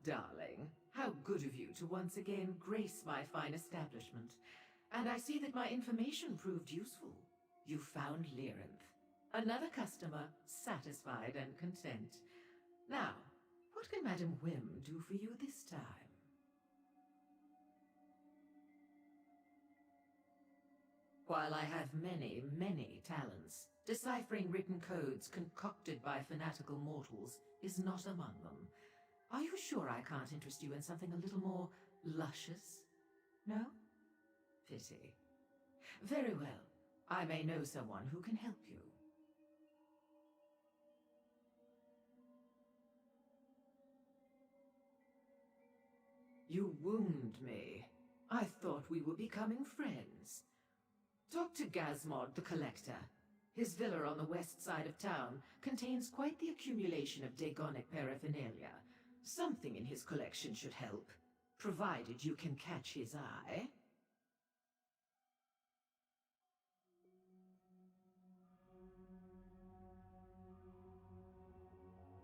darling. How good of you to once again grace my fine establishment. And I see that my information proved useful. You found Lyrinth. Another customer, satisfied and content. Now, what can Madam Whim do for you this time? While I have many, many talents, deciphering written codes concocted by fanatical mortals is not among them. Are you sure I can't interest you in something a little more luscious? No? Pity. Very well. I may know someone who can help you. You wound me. I thought we were becoming friends. Talk to Gazmod the Collector. His villa on the west side of town contains quite the accumulation of Daegonic paraphernalia. Something in his collection should help, provided you can catch his eye.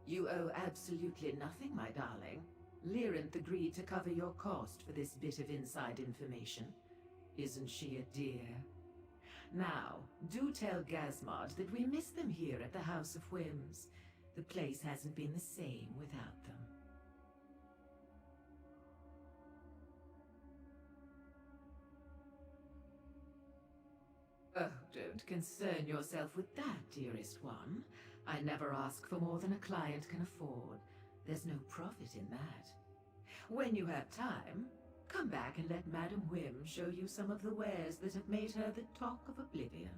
You owe absolutely nothing, my darling. Lyrinth agreed to cover your cost for this bit of inside information. Isn't she a dear? Now, do tell Gazmod that we miss them here at the House of Whims. The place hasn't been the same without them. Oh, don't concern yourself with that, dearest one. I never ask for more than a client can afford. There's no profit in that. When you have time, come back and let Madam Whim show you some of the wares that have made her the talk of Oblivion.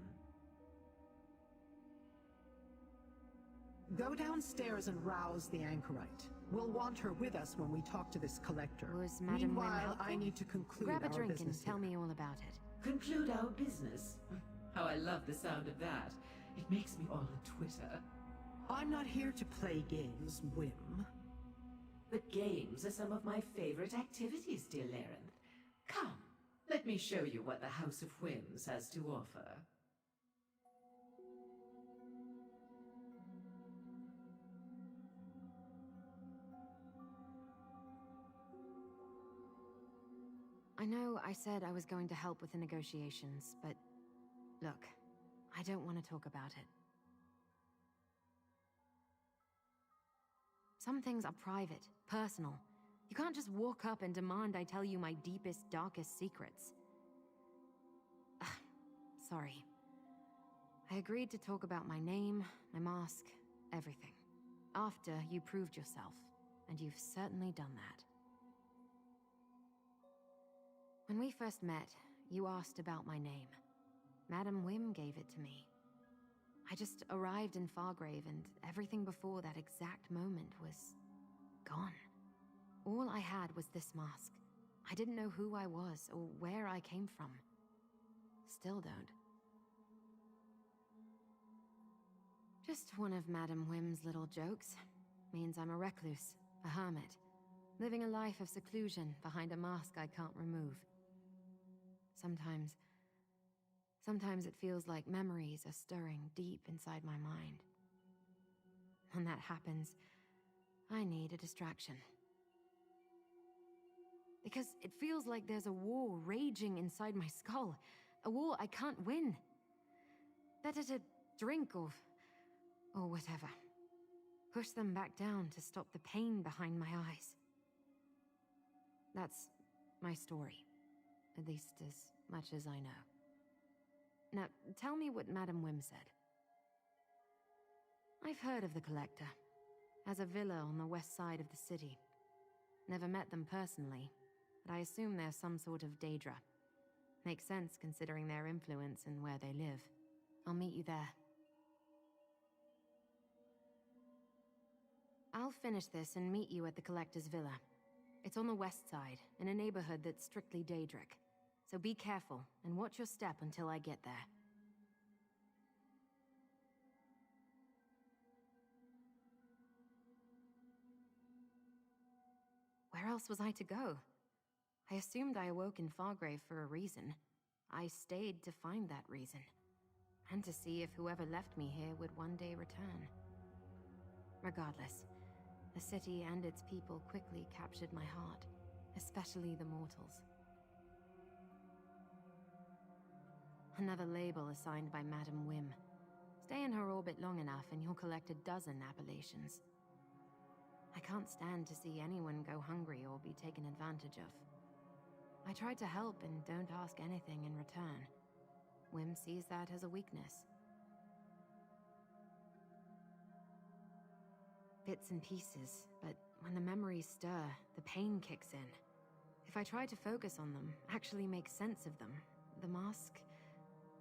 Go downstairs and rouse the anchorite. We'll want her with us when we talk to this collector. Was Madam Whim Meanwhile, helpful? I need to conclude Grab a our drink business and tell here. me all about it. Conclude our business? How I love the sound of that. It makes me all a twitter. I'm not here to play games, Whim. But games are some of my favorite activities, dear Lyrinth. Come, let me show you what the House of Whims has to offer. I know I said I was going to help with the negotiations, but look, I don't want to talk about it. Some things are private, personal. You can't just walk up and demand I tell you my deepest, darkest secrets. Sorry. I agreed to talk about my name, my mask, everything. After you proved yourself, and you've certainly done that. When we first met, you asked about my name. Madam Whim gave it to me. I just arrived in Fargrave, and everything before that exact moment was gone. All I had was this mask. I didn't know who I was or where I came from. Still don't. Just one of Madam Whim's little jokes. Means I'm a recluse, a hermit, living a life of seclusion behind a mask I can't remove. Sometimes it feels like memories are stirring deep inside my mind. When that happens, I need a distraction. Because it feels like there's a war raging inside my skull. A war I can't win. Better to drink or whatever. Push them back down to stop the pain behind my eyes. That's my story. At least as much as I know. Now, tell me what Madam Whim said. I've heard of the Collector. Has a villa on the west side of the city. Never met them personally, but I assume they're some sort of Daedra. Makes sense considering their influence and where they live. I'll meet you there. I'll finish this and meet you at the Collector's villa. It's on the west side, in a neighborhood that's strictly Daedric. So be careful, and watch your step until I get there. Where else was I to go? I assumed I awoke in Fargrave for a reason. I stayed to find that reason. And to see if whoever left me here would one day return. Regardless, The city and its people quickly captured my heart, especially the mortals. Another label assigned by Madam Whim. Stay in her orbit long enough and you'll collect a dozen appellations. I can't stand to see anyone go hungry or be taken advantage of. I tried to help and don't ask anything in return. Whim sees that as a weakness. Bits and pieces, but when the memories stir, the pain kicks in. If I try to focus on them, actually make sense of them, the mask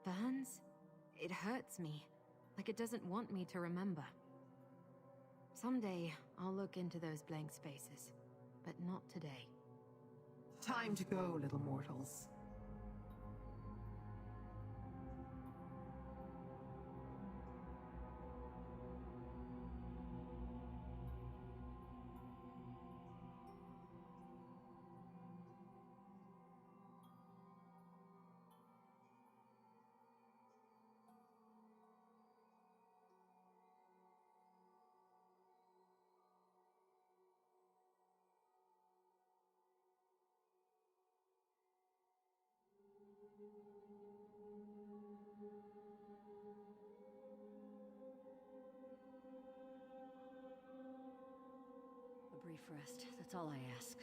burns? It hurts me, like it doesn't want me to remember. Someday, I'll look into those blank spaces, but not today. Time to go, little mortals. A brief rest, that's all I ask.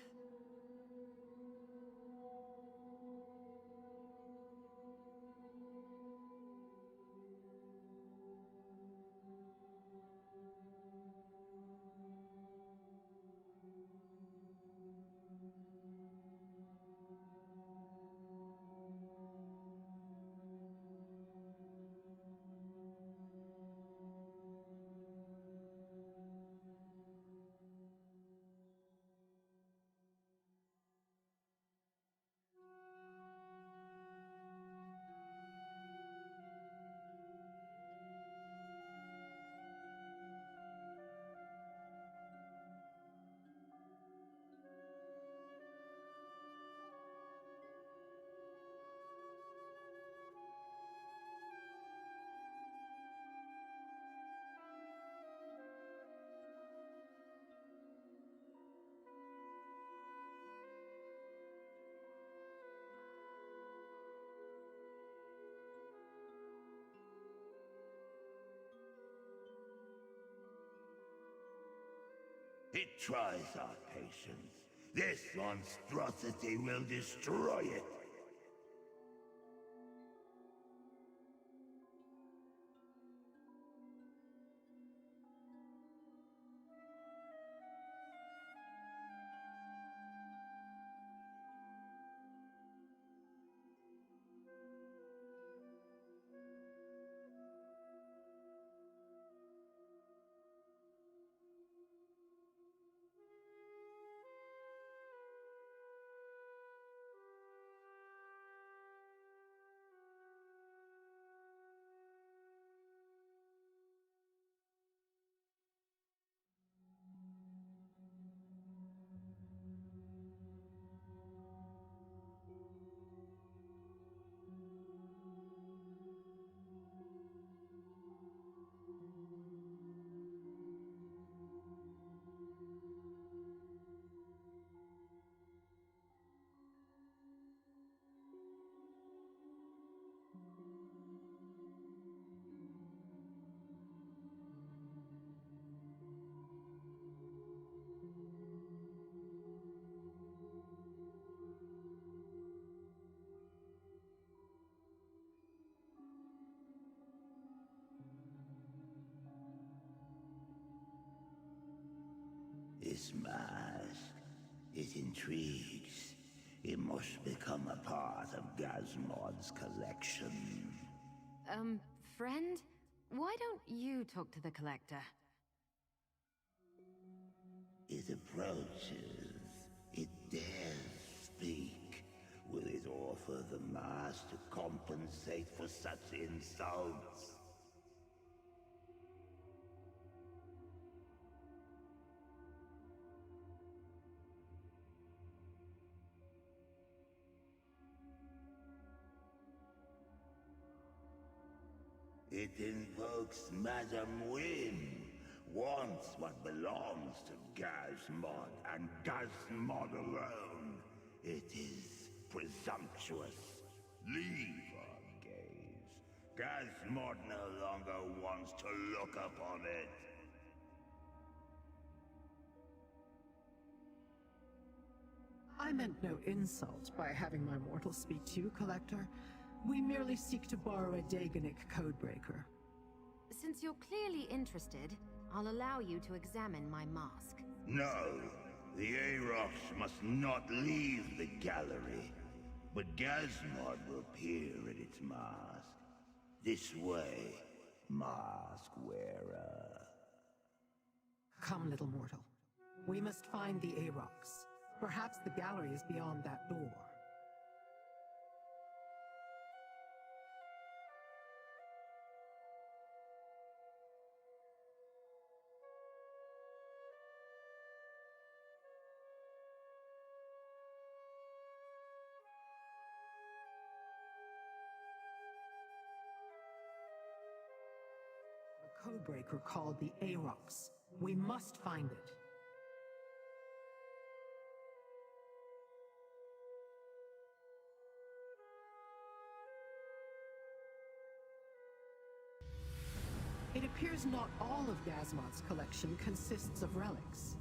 It tries our patience. This monstrosity will destroy it. This mask, it intrigues. It must become a part of Gazmod's collection. Friend? Why don't you talk to the Collector? It approaches. It dares speak. Will it offer the mask to compensate for such insults? It invokes Madam Whim. wants what belongs to Gazmod and Gazmod alone. It is presumptuous. Leave our gaze. Gazmod no longer wants to look upon it. I meant no insult by having my mortal speak to you, Collector. We merely seek to borrow a Daedric codebreaker. Since you're clearly interested, I'll allow you to examine my mask. No, the Aarox must not leave the gallery. But Gazmod will peer at its mask. This way, mask wearer. Come, little mortal. We must find the Aarox. Perhaps the gallery is beyond that door. A codebreaker called the Aarox. We must find it. It appears not all of Gazmod's collection consists of relics.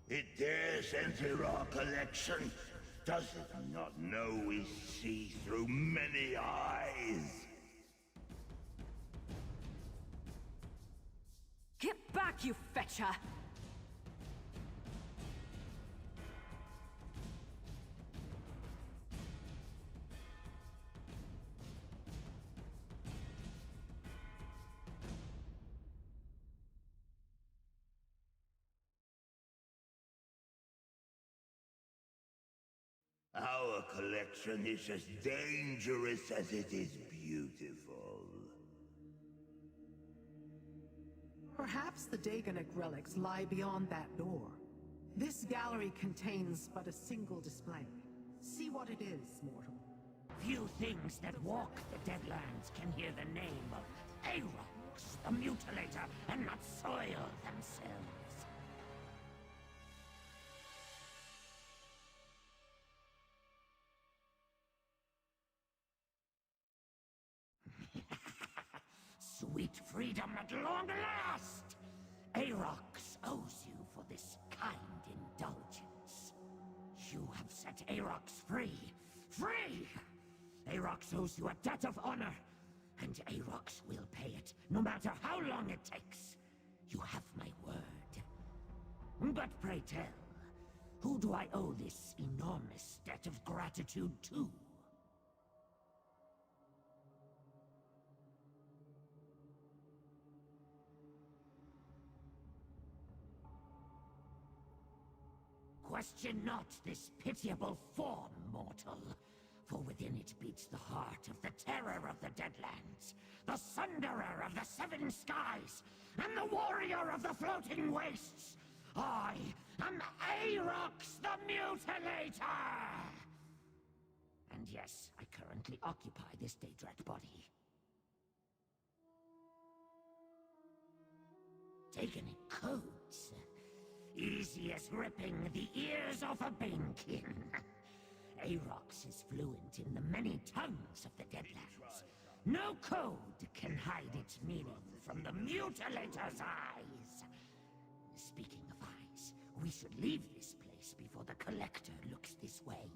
It dares enter our collection. Does it not know we see through many eyes? Get back, you fetcher! Our collection is as dangerous as it is beautiful. Perhaps the Daedric relics lie beyond that door. This gallery contains but a single display. See what it is, mortal. Few things that walk the Deadlands can hear the name of Aarox, the Mutilator, and not soil themselves. Sweet freedom at long last! Aarox owes you for this kind indulgence. You have set Aarox free. Free! Aarox owes you a debt of honor, and Aarox will pay it, no matter how long it takes. You have my word. But pray tell, who do I owe this enormous debt of gratitude to? Question not this pitiable form, mortal, for within it beats the heart of the terror of the Deadlands, the sunderer of the seven skies, and the warrior of the floating wastes. I am Aarox the Mutilator! And yes, I currently occupy this Daedric body. Daedric codes. Easy as ripping the ears off a banekin. Aarox is fluent in the many tongues of the Deadlands. No code can hide its meaning from the Mutilator's eyes. Speaking of eyes, we should leave this place before the Collector looks this way.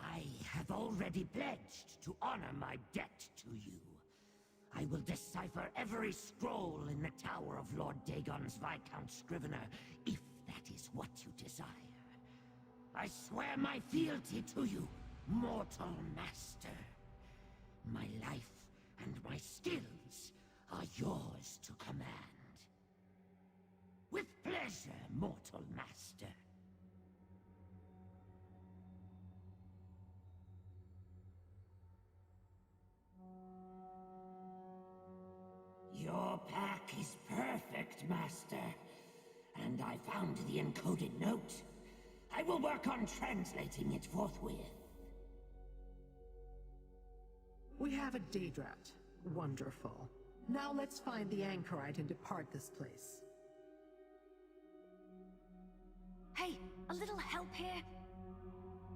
I have already pledged to honor my debt to you. I will decipher every scroll in the Tower of Lord Dagon's Viscount Scrivener, if that is what you desire. I swear my fealty to you, mortal master. My life and my skills are yours to command. With pleasure, mortal master. Your pack is perfect, Master. And I found the encoded note. I will work on translating it forthwith. We have a Daedrat. Wonderful. Now let's find the anchorite and depart this place. Hey, a little help here?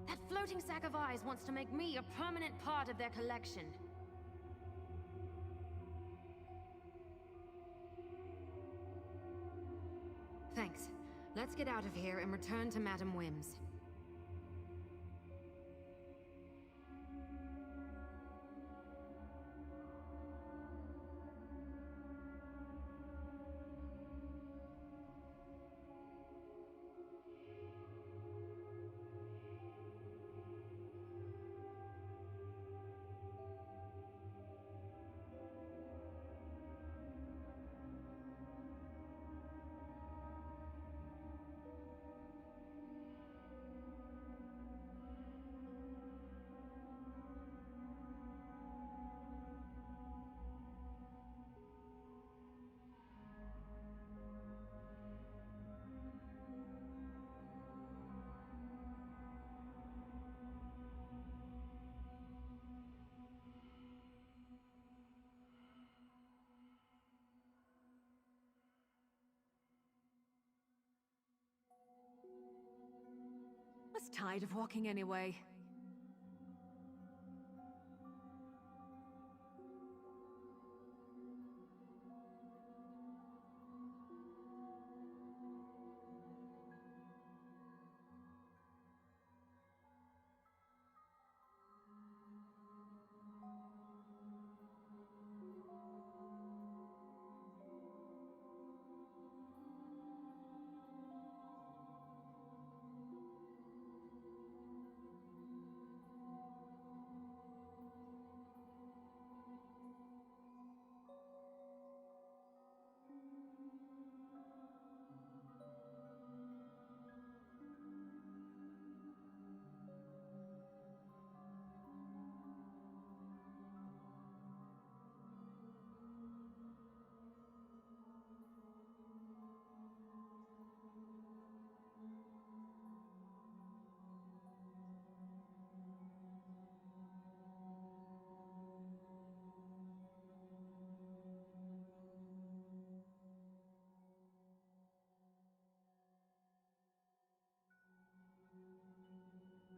That floating sack of eyes wants to make me a permanent part of their collection. Thanks. Let's get out of here and return to Madame Whim's. I was tired of walking anyway.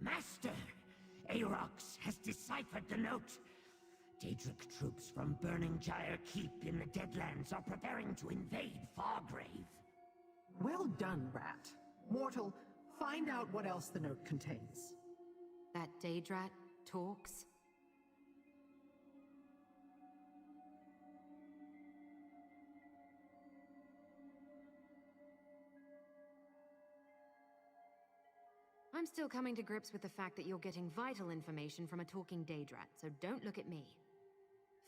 Master! Arox has deciphered the note. Daedric troops from Burning Gyre Keep in the Deadlands are preparing to invade Fargrave. Well done, Rat. Mortal, find out what else the note contains. That Daedrat talks? I'm still coming to grips with the fact that you're getting vital information from a talking Daedrat, so don't look at me.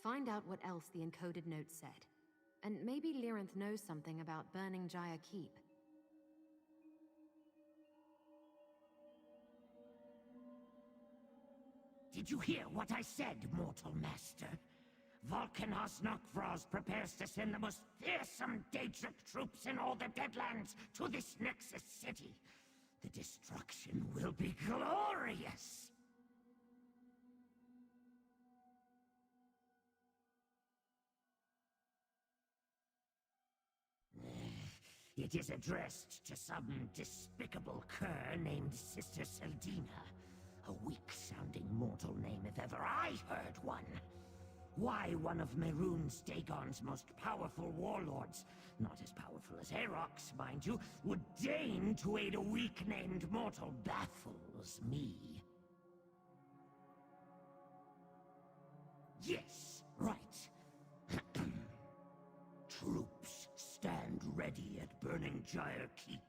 Find out what else the encoded note said. And maybe Lyrinth knows something about Burning Gyre Keep. Did you hear what I said, Mortal Master? Volcanos Nokvros prepares to send the most fearsome Daedric troops in all the Deadlands to this Nexus city. The destruction will be glorious! It is addressed to some despicable cur named Sister Seldina. A weak-sounding mortal name if ever I heard one. Why one of Mehrunes Dagon's most powerful warlords, not as powerful as Arox, mind you, would deign to aid a weak-named mortal baffles me. Yes, right. Troops stand ready at Burning Gyre Keep.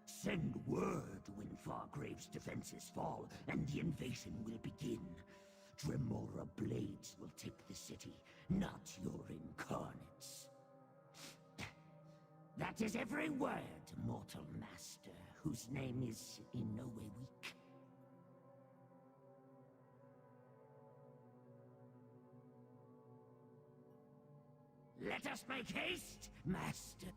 Send word when Fargrave's defenses fall, and the invasion will begin. Dremora blades will take the city, not your incarnates. That is every word, Mortal Master, whose name is in no way weak. Let us make haste, Master.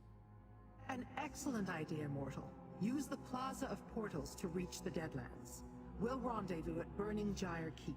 An excellent idea, Mortal. Use the Plaza of Portals to reach the Deadlands. We'll rendezvous at Burning Gyre Keep.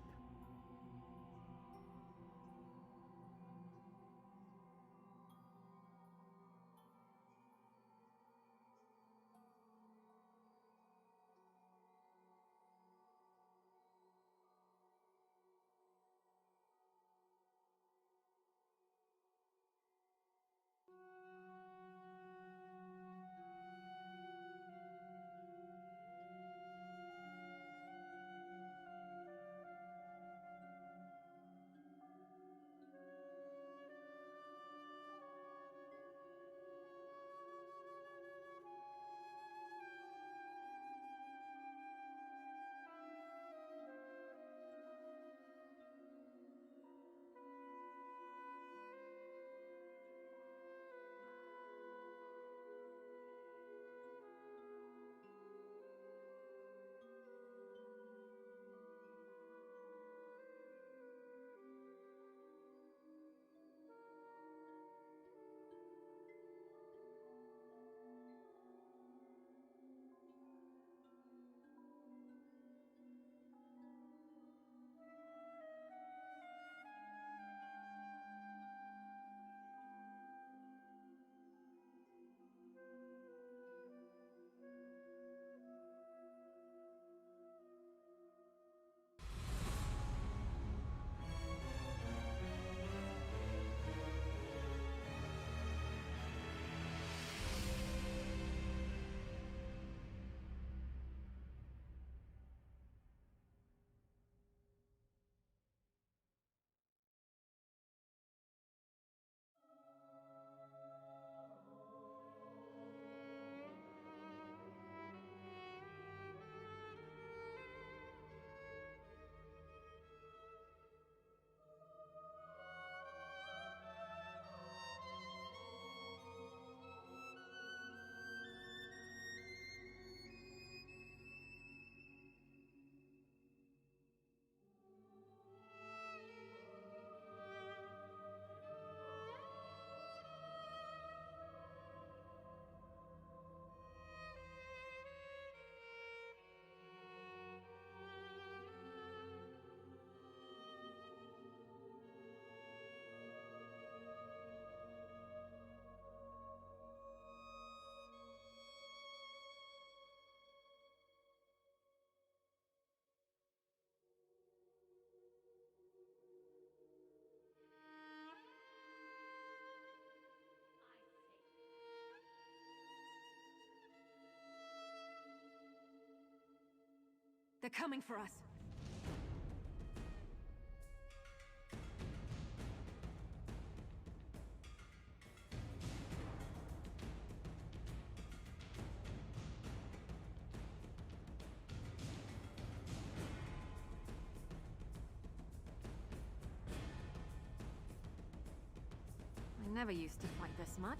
They're coming for us. I never used to fight this much,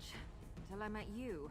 until I met you.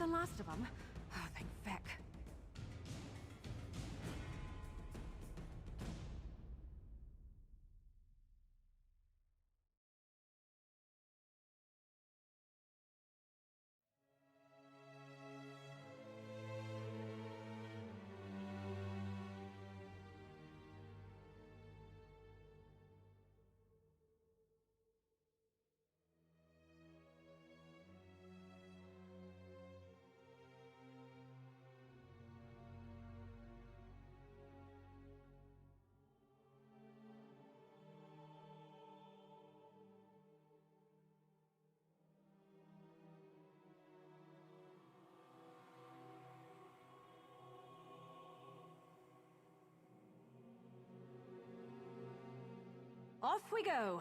the last of them? Oh, thank feck. Off we go!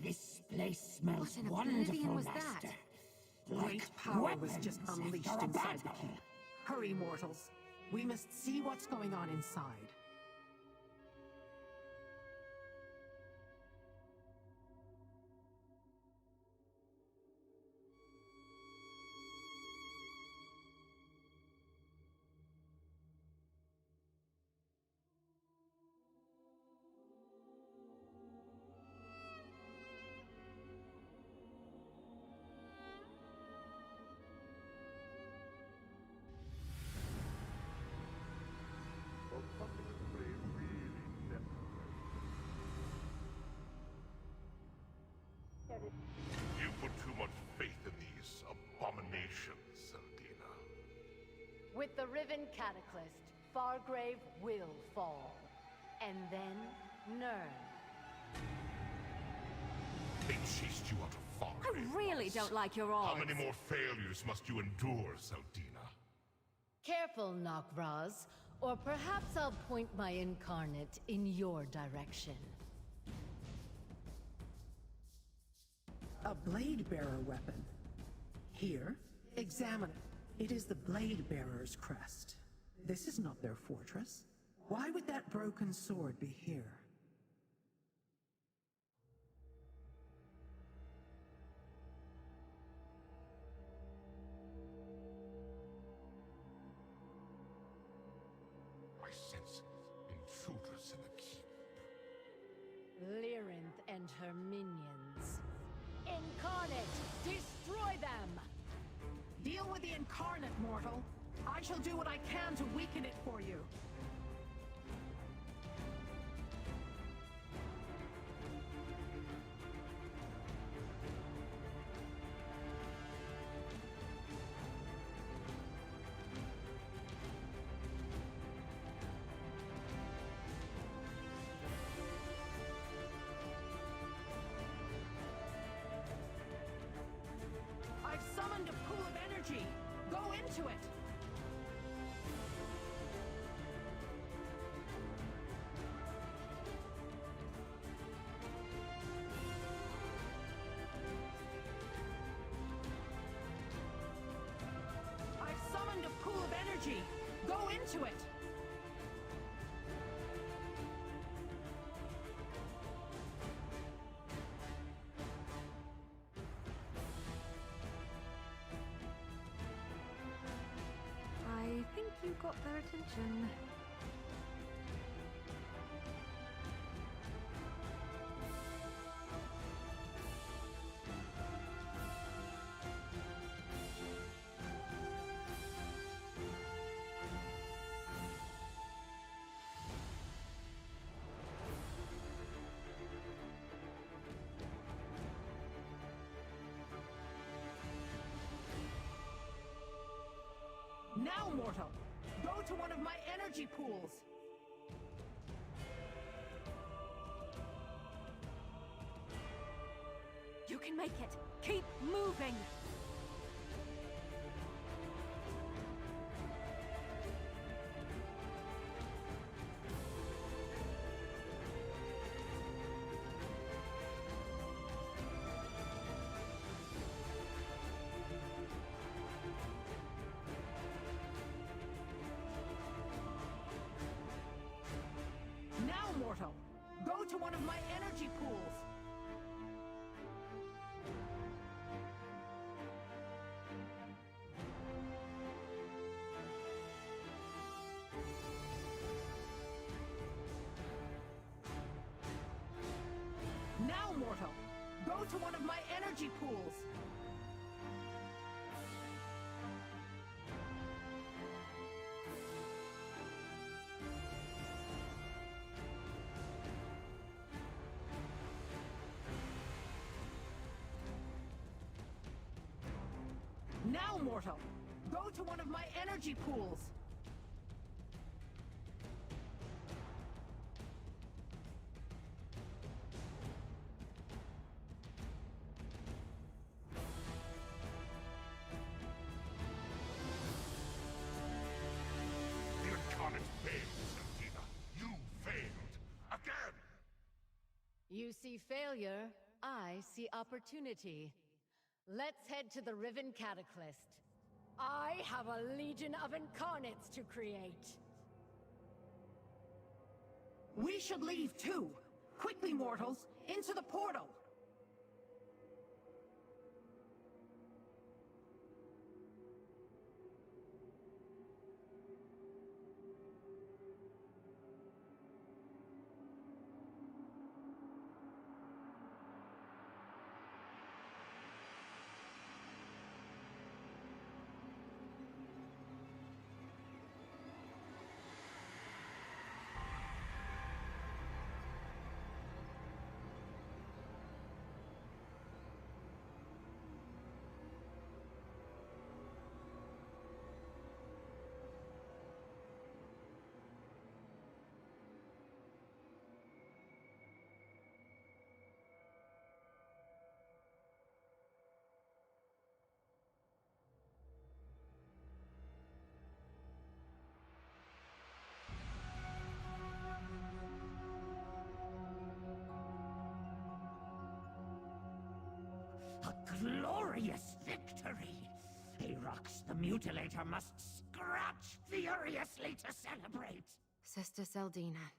This place smells What in wonderful, oblivion was Master. that? Great power was just unleashed inside the keep. Hurry, mortals. We must see what's going on inside. You put too much faith in these abominations, Saldina. With the Riven Cataclysm, Fargrave will fall. And then Nirn. They chased you out of Fargrave. I really don't like your How odds. many more failures must you endure, Saldina? Careful, Nok'Raz, or perhaps I'll point my incarnate in your direction. A blade bearer weapon. Here, examine it. It is the blade bearer's crest. This is not their fortress. Why would that broken sword be here? I sense intruders in the keep. Lyrinth and her minions. Incarnate, destroy them! Deal with the incarnate, mortal. I shall do what I can to weaken it for you. I've summoned a pool of energy. Go into it. I've summoned a pool of energy. Go into it. I think you got their attention. mortal! Go to one of my energy pools! You can make it! Keep moving! Now, mortal! Go to one of my energy pools! Now, mortal! Go to one of my energy pools! Now, mortal! Go to one of my energy pools! The incarnate failed, Zaldina. You failed. Again! You see failure, I see opportunity. Let's head to the Riven Cataclysm. I have a legion of incarnates to create. We should leave too! Quickly, mortals! Into the portal! A glorious victory! Arox the Mutilator must scratch furiously to celebrate! Sister Seldina.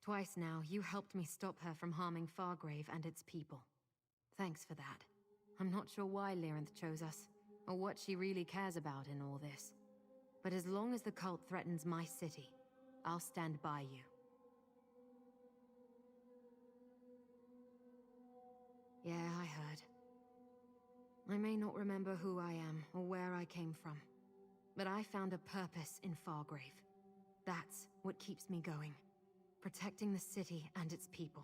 Twice now, you helped me stop her from harming Fargrave and its people. Thanks for that. I'm not sure why Lyrinth chose us, or what she really cares about in all this. But as long as the cult threatens my city, I'll stand by you. Yeah, I heard. I may not remember who I am or where I came from, but I found a purpose in Fargrave. That's what keeps me going. Protecting the city and its people.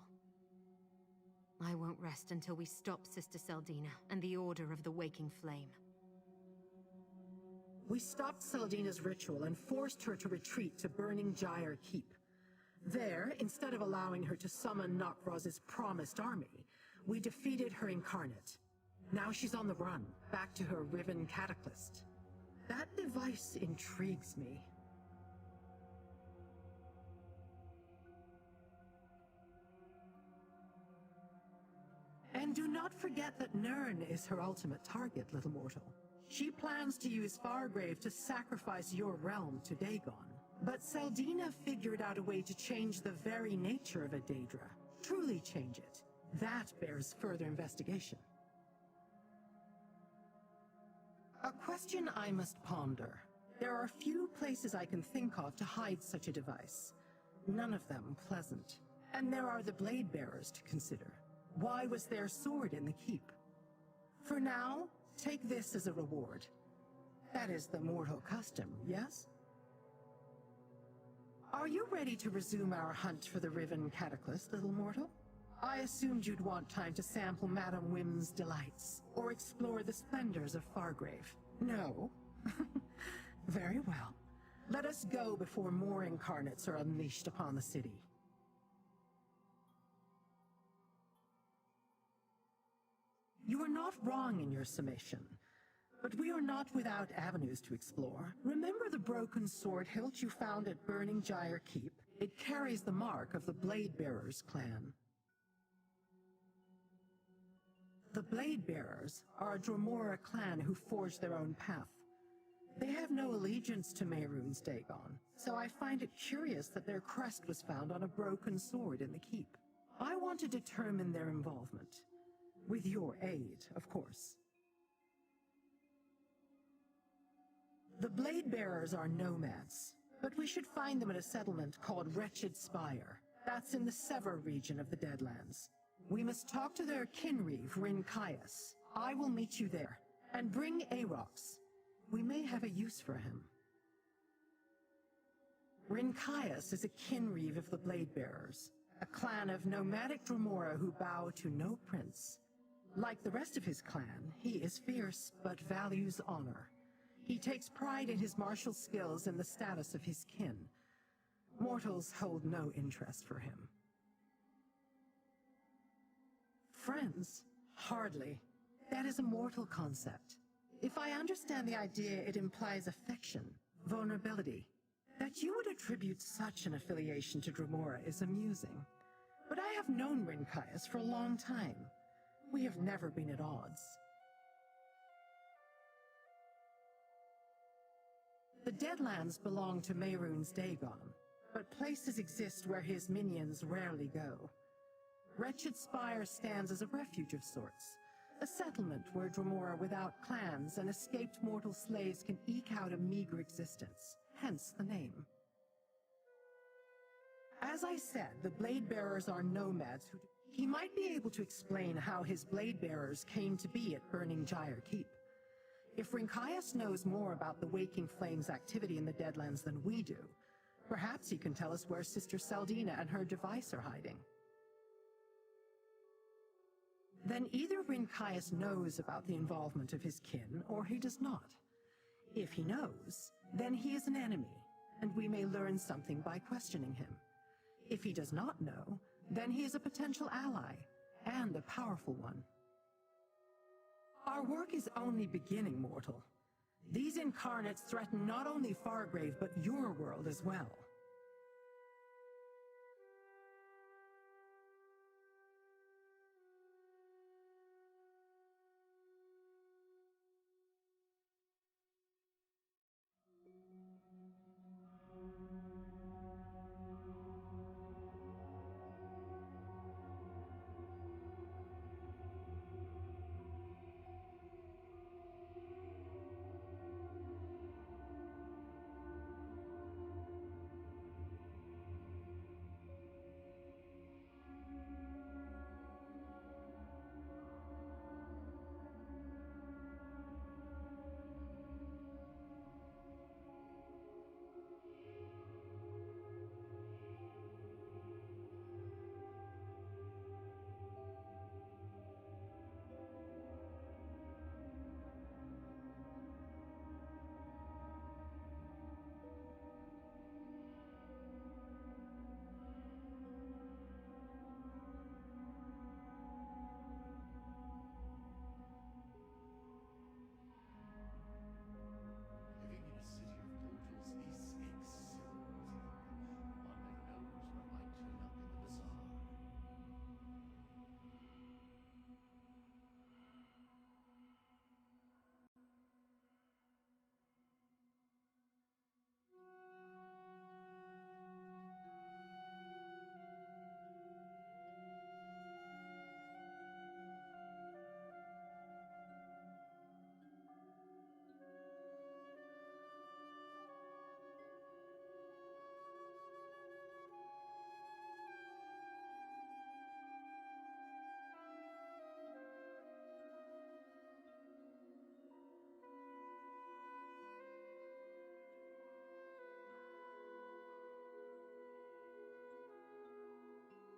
I won't rest until we stop Sister Seldina and the Order of the Waking Flame. We stopped Seldina's ritual and forced her to retreat to Burning Gyre Keep. There, instead of allowing her to summon Nokroz's promised army, we defeated her incarnate. Now she's on the run, back to her Riven Cataclysm. That device intrigues me. And do not forget that Nirn is her ultimate target, little mortal. She plans to use Fargrave to sacrifice your realm to Dagon. But Seldina figured out a way to change the very nature of a Daedra. Truly change it. That bears further investigation. A question I must ponder. There are few places I can think of to hide such a device. None of them pleasant. And there are the blade bearers to consider. Why was their sword in the keep? For now, take this as a reward. That is the mortal custom, yes? Are you ready to resume our hunt for the Riven Cataclysm, little mortal? I assumed you'd want time to sample Madame Wim's delights, or explore the splendors of Fargrave. No? Very well. Let us go before more incarnates are unleashed upon the city. You are not wrong in your summation, but we are not without avenues to explore. Remember the broken sword hilt you found at Burning Gyre Keep? It carries the mark of the Blade Bearers clan. The Blade Bearers are a Dromora clan who forged their own path. They have no allegiance to Mehrunes Dagon, so I find it curious that their crest was found on a broken sword in the keep. I want to determine their involvement. With your aid, of course. The Blade Bearers are nomads, but we should find them at a settlement called Wretched Spire. That's in the Sever region of the Deadlands. We must talk to their kinreeve, Rincaius. I will meet you there. And bring Arox. We may have a use for him. Rincaius is a kinreeve of the Blade Bearers, a clan of nomadic Dromora who bow to no prince. Like the rest of his clan, he is fierce but values honor. He takes pride in his martial skills and the status of his kin. Mortals hold no interest for him. Friends? Hardly. That is a mortal concept. If I understand the idea, it implies affection, vulnerability. That you would attribute such an affiliation to Dromora is amusing. But I have known Rincaius for a long time. We have never been at odds. The Deadlands belong to Mehrunes Dagon, but places exist where his minions rarely go. Wretched Spire stands as a refuge of sorts, a settlement where Dromora without clans and escaped mortal slaves can eke out a meager existence, hence the name. As I said, the Blade Bearers are nomads who... He might be able to explain how his Blade Bearers came to be at Burning Gyre Keep. If Rincaius knows more about the Waking Flame's activity in the Deadlands than we do, perhaps he can tell us where Sister Seldina and her device are hiding. Then either Rincaius knows about the involvement of his kin, or he does not. If he knows, then he is an enemy, and we may learn something by questioning him. If he does not know, then he is a potential ally, and a powerful one. Our work is only beginning, mortal. These incarnates threaten not only Fargrave, but your world as well.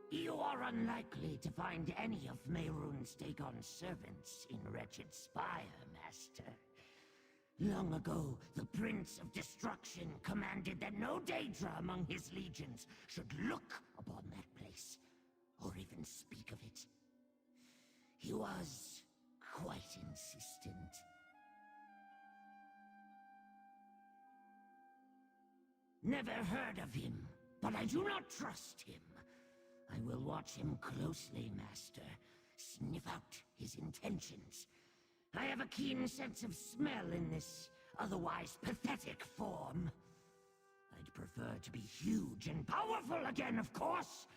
You are unlikely to find any of Mehrunes Dagon's servants in Wretched Spire, Master. Long ago, the Prince of Destruction commanded that no Daedra among his legions should look upon that place, or even speak of it. He was quite insistent. Never heard of him, but I do not trust him. I will watch him closely, Master. Sniff out his intentions. I have a keen sense of smell in this otherwise pathetic form. I'd prefer to be huge and powerful again, of course,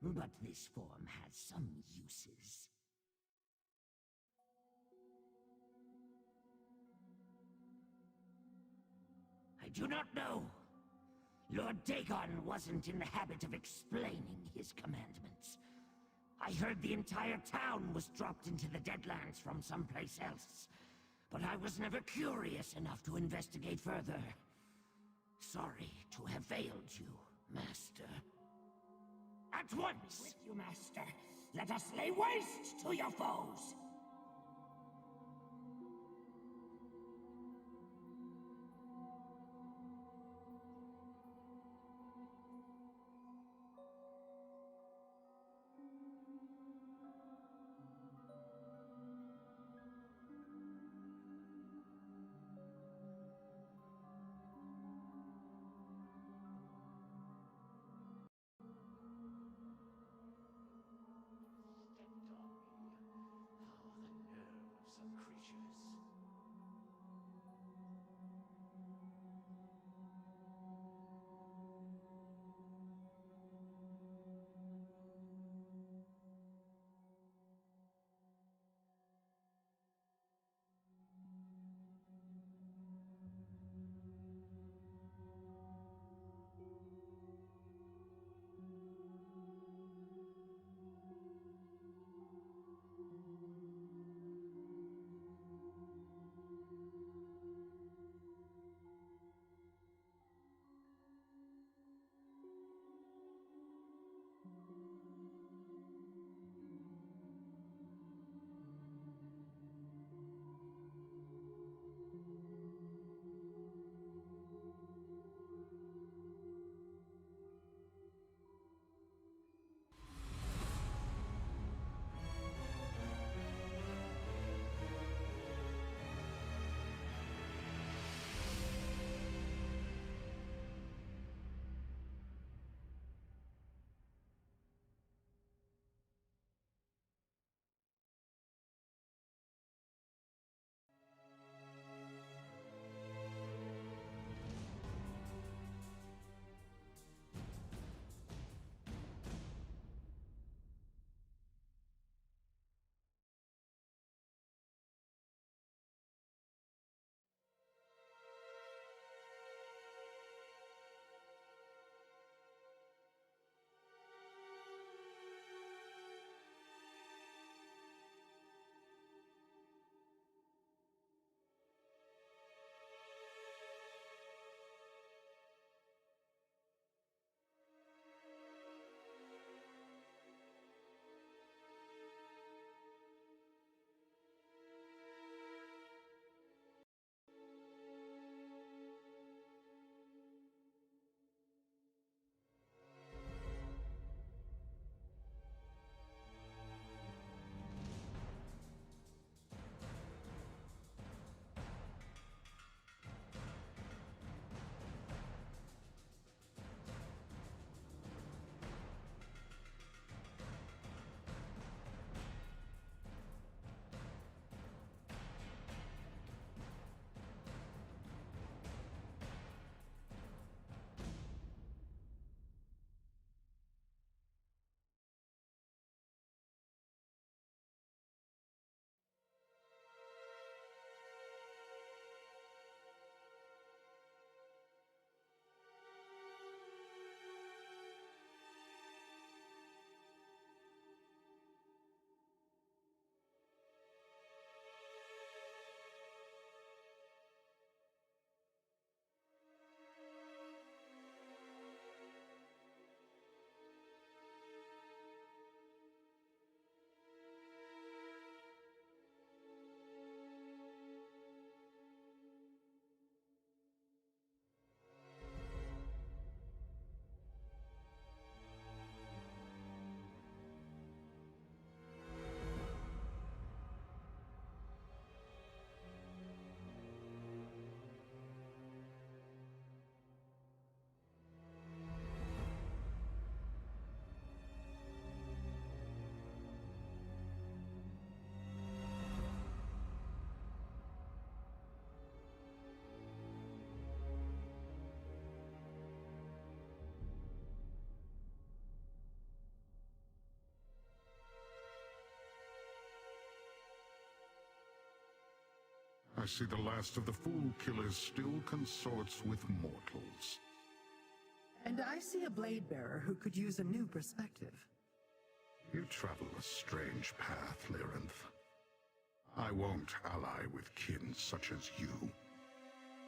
but this form has some uses. I do not know. Lord Dagon wasn't in the habit of explaining his commandments. I heard the entire town was dropped into the Deadlands from someplace else, but I was never curious enough to investigate further. Sorry to have failed you, Master. At once! With you, Master. Let us lay waste to your foes! I see the last of the Fool Killers still consorts with mortals. And I see a blade bearer who could use a new perspective. You travel a strange path, Lyrinth. I won't ally with kin such as you.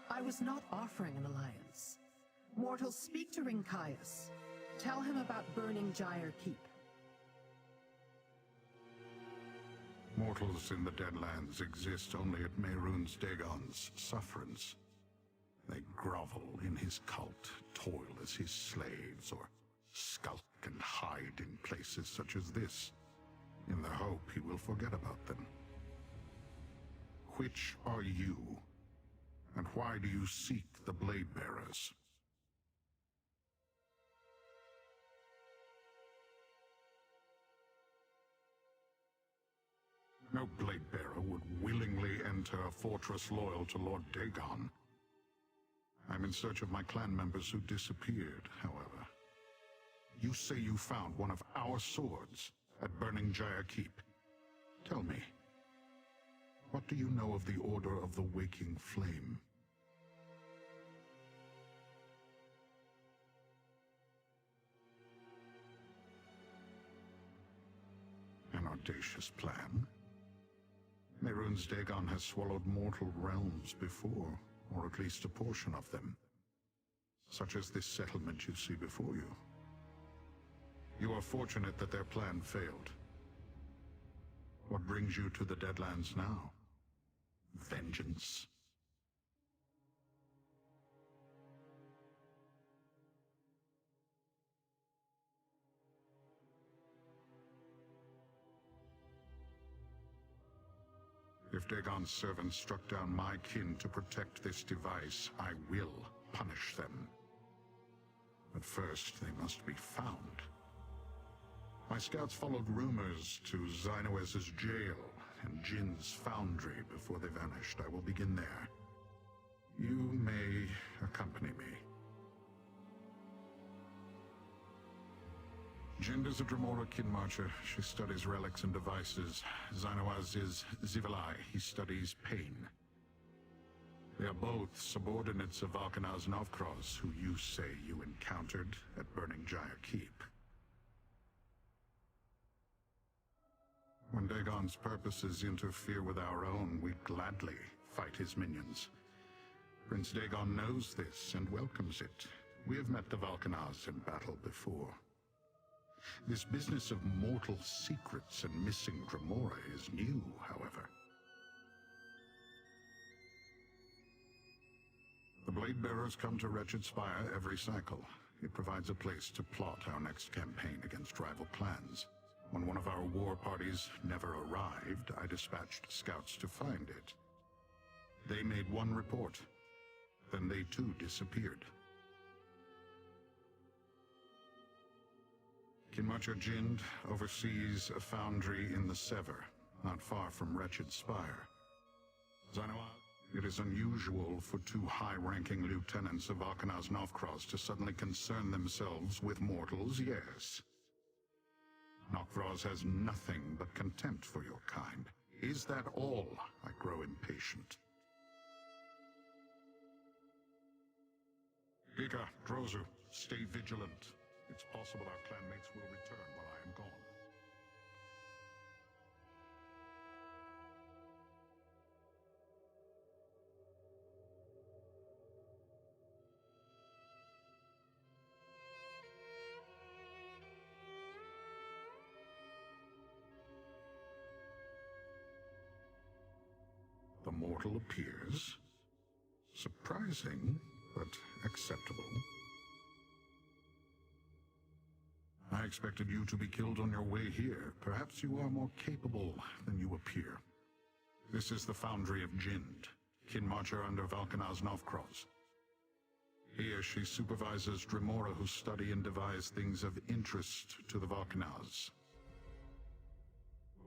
I was not offering an alliance. Mortals, speak to Rinkias. Tell him about burning Gyre Keep. Mortals in the Deadlands exist only at Mehrunes Dagon's sufferance. They grovel in his cult, toil as his slaves, or skulk and hide in places such as this, in the hope he will forget about them. Which are you? And why do you seek the Blade Bearers? No Blade Bearer would willingly enter a fortress loyal to Lord Dagon. I'm in search of my clan members who disappeared, however. You say you found one of our swords at Burning Gyre Keep. Tell me, what do you know of the Order of the Waking Flame? An audacious plan? Mehrunes Dagon has swallowed mortal realms before, or at least a portion of them. Such as this settlement you see before you. You are fortunate that their plan failed. What brings you to the Deadlands now? Vengeance? If Dagon's servants struck down my kin to protect this device, I will punish them. But first, they must be found. My scouts followed rumors to Xynoes's jail and Jin's foundry before they vanished. I will begin there. You may accompany me. Jind is a Dremora Kinmarcher. She studies relics and devices. Xynoes is Zivilai. He studies pain. They are both subordinates of Valkanaz Novkroz, who you say you encountered at Burning Gyre Keep. When Dagon's purposes interfere with our own, we gladly fight his minions. Prince Dagon knows this and welcomes it. We have met the Valkanaz in battle before. This business of mortal secrets and missing Dremora is new, however. The Blade Bearers come to Wretched Spire every cycle. It provides a place to plot our next campaign against rival clans. When one of our war parties never arrived, I dispatched scouts to find it. They made one report. Then they too disappeared. Kinmarcher Jind oversees a foundry in the Sever, not far from Wretched Spire. Xynoes, it is unusual for two high-ranking lieutenants of Valkanaz Novkroz to suddenly concern themselves with mortals, yes. Novkroz has nothing but contempt for your kind. Is that all? I grow impatient. Ika, Drozu, stay vigilant. It's possible our clanmates will return while I am gone. The mortal appears. Surprising, but acceptable. I expected you to be killed on your way here. Perhaps you are more capable than you appear. This is the foundry of Jind, Kinmarcher under Valkanaz Novkroz. Here she supervises Dremora who study and devise things of interest to the Valkanaz.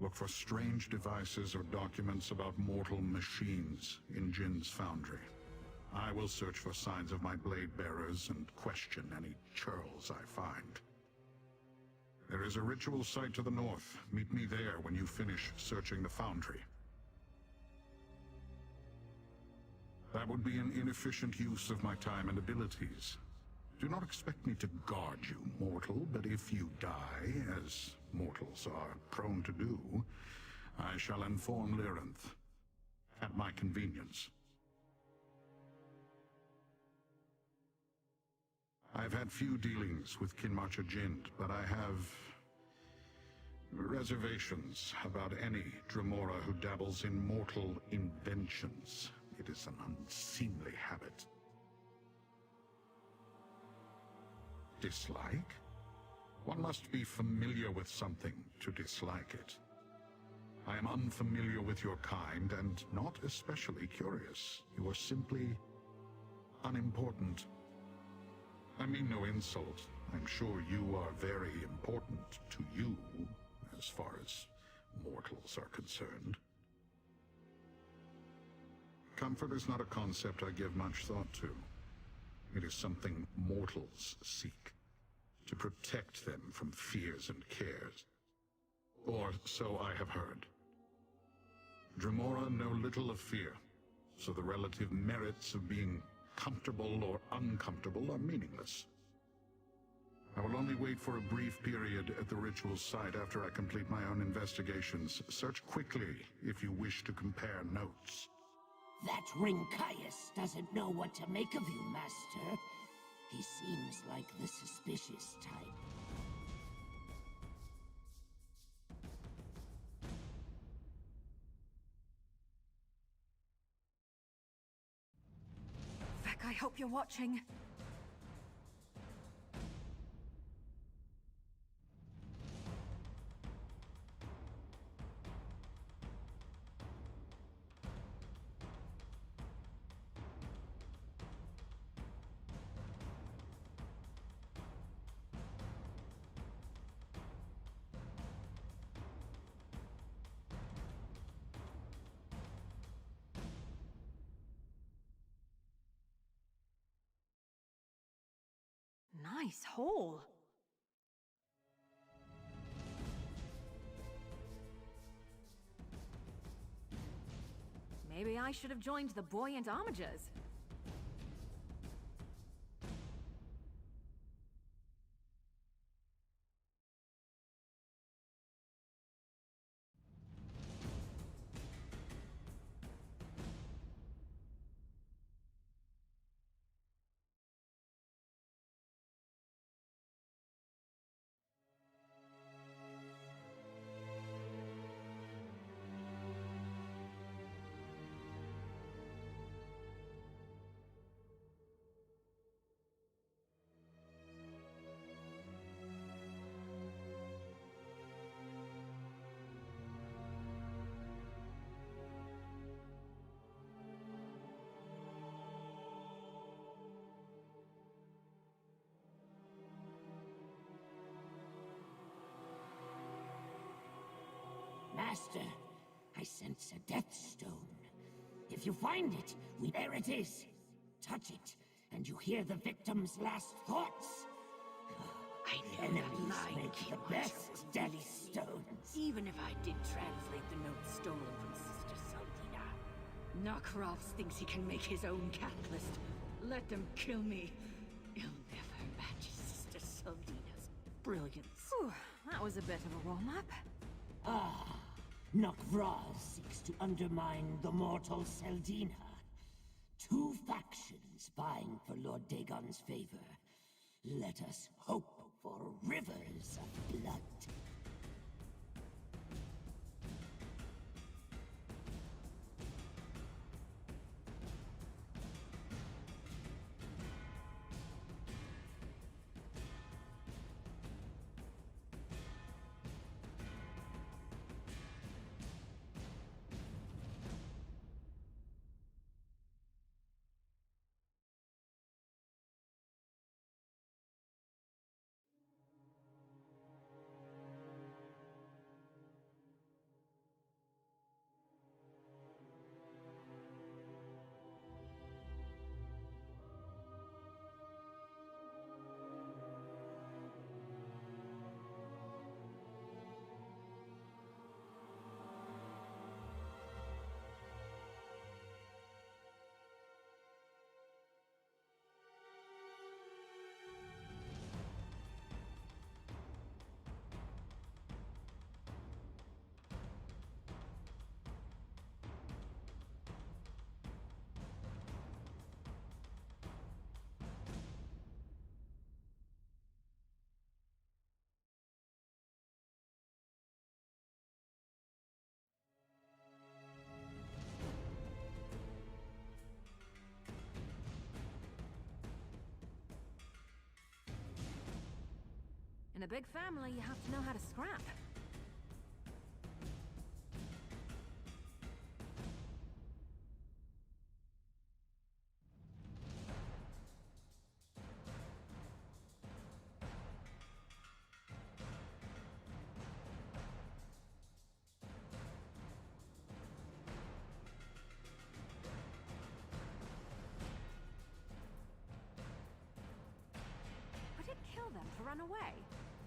Look for strange devices or documents about mortal machines in Jin's foundry. I will search for signs of my blade bearers and question any churls I find. There is a ritual site to the north. Meet me there when you finish searching the foundry. That would be an inefficient use of my time and abilities. Do not expect me to guard you, mortal, but if you die, as mortals are prone to do, I shall inform Lyrinth. At my convenience. I've had few dealings with Kinmarcha Jind, but I have reservations about any Dremora who dabbles in mortal inventions. It is an unseemly habit. Dislike? One must be familiar with something to dislike it. I am unfamiliar with your kind and not especially curious. You are simply unimportant. I mean no insult. I'm sure you are very important to you, as far as mortals are concerned. Comfort is not a concept I give much thought to. It is something mortals seek, to protect them from fears and cares. Or so I have heard. Dremora know little of fear, so the relative merits of being comfortable or uncomfortable are meaningless. I will only wait for a brief period at the ritual site after I complete my own investigations. Search quickly if you wish to compare notes. That Ringcaius doesn't know what to make of you, Master. He seems like the suspicious type. Vec, I hope you're watching. Nice hole. Maybe I should have joined the buoyant armigers. Master, I sense a death stone. If you find it, there it is. Touch it, and you hear the victim's last thoughts. I know Enemies that line make came the best death stones. Even if I did translate the note stolen from Sister Saldina. Narkarovs thinks he can make his own catalyst. Let them kill me. He'll never match Sister Saldina's brilliance. Whew, that was a bit of a warm-up. Ah, Nokvraz seeks to undermine the mortal Saldina. Two factions vying for Lord Dagon's favor. Let us hope for rivers of blood. In a big family, you have to know how to scrap. Would it kill them to run away?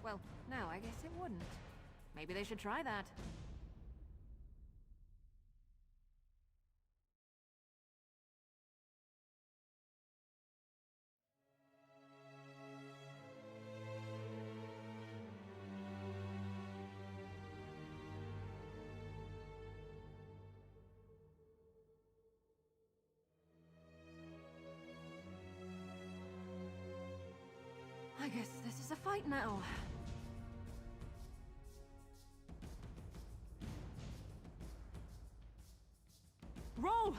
Well, no, I guess it wouldn't. Maybe they should try that. I guess this is a fight now. Roll!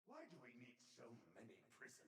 Why do we need so many prisoners?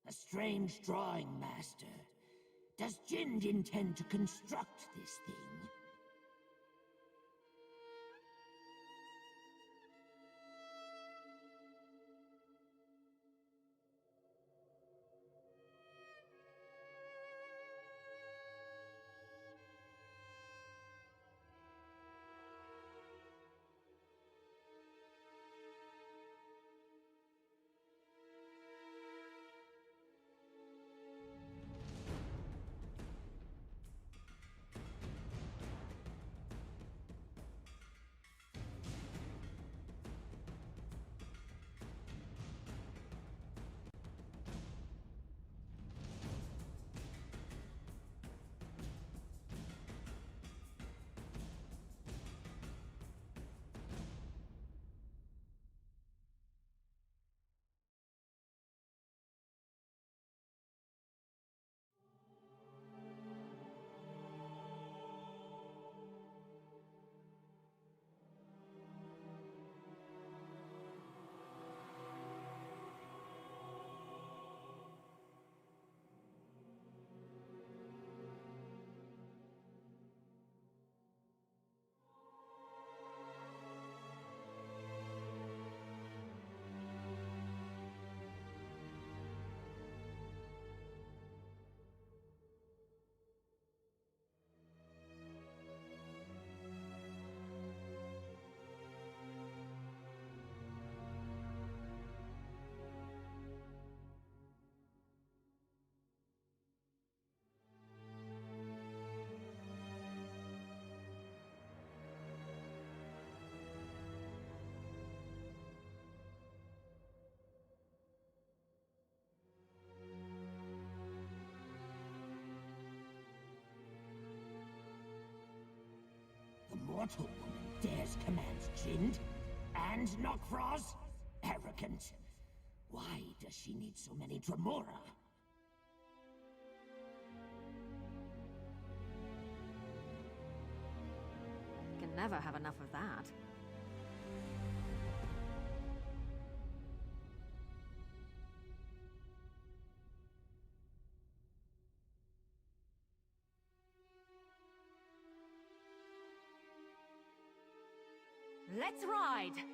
A strange drawing, Master. Does Jind intend to construct this thing? mortal woman dares command Jind and Nokfroz? Arrogant. Why does she need so many Dremora? Can never have enough of that. Let's ride!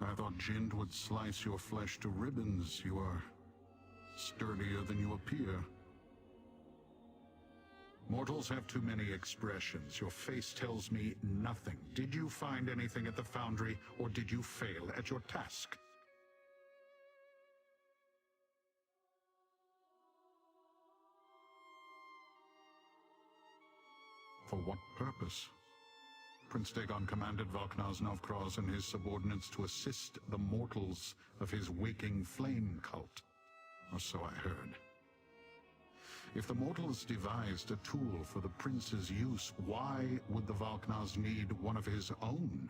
I thought Jind would slice your flesh to ribbons. You are sturdier than you appear. Mortals have too many expressions. Your face tells me nothing. Did you find anything at the Foundry, or did you fail at your task? For what purpose? Prince Dagon commanded Valknaz Novkroz and his subordinates to assist the mortals of his waking flame cult. Or so I heard. If the mortals devised a tool for the prince's use, why would the Valknaz need one of his own?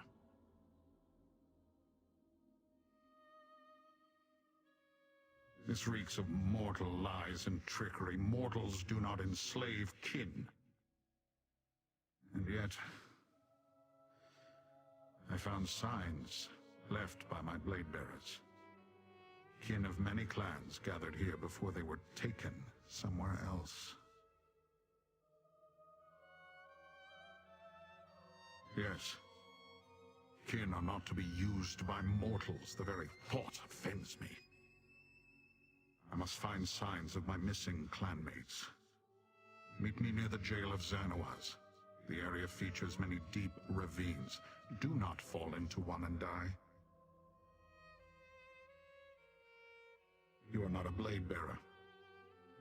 This reeks of mortal lies and trickery. Mortals do not enslave kin. And yet, I found signs left by my blade bearers. Kin of many clans gathered here before they were taken somewhere else. Yes. Kin are not to be used by mortals. The very thought offends me. I must find signs of my missing clanmates. Meet me near the jail of Xanawaz. The area features many deep ravines. Do not fall into one and die. You are not a blade bearer.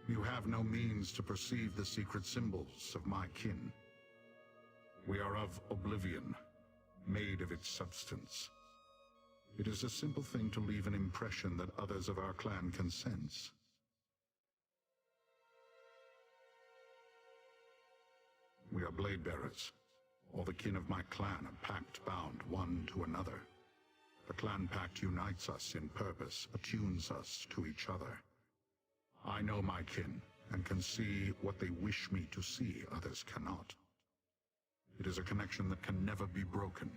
You have no means to perceive the secret symbols of my kin. We are of oblivion, made of its substance. It is a simple thing to leave an impression that others of our clan can sense. We are blade bearers. All the kin of my clan are pact bound one to another. The clan pact unites us in purpose, attunes us to each other. I know my kin, and can see what they wish me to see, others cannot. It is a connection that can never be broken.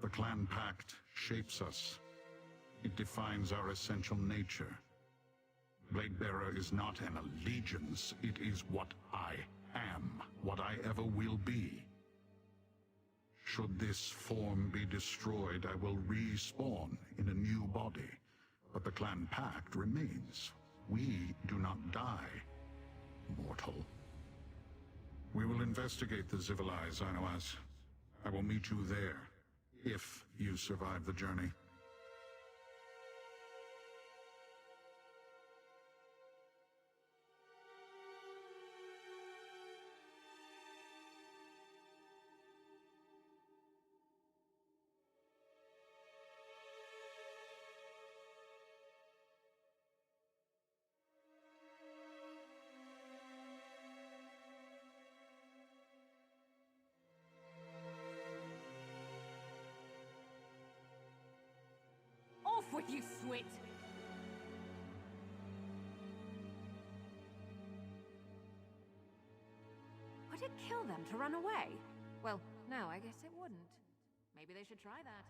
The clan pact shapes us. It defines our essential nature. Blade Bearer is not an allegiance, it is what I am, what I ever will be. Should this form be destroyed, I will respawn in a new body. But the clan pact remains. We do not die, mortal. We will investigate the Zivilai, Xanawaz. I will meet you there, if you survive the journey. Off with you, Swit! Would it kill them to run away? Well, no, I guess it wouldn't. Maybe they should try that.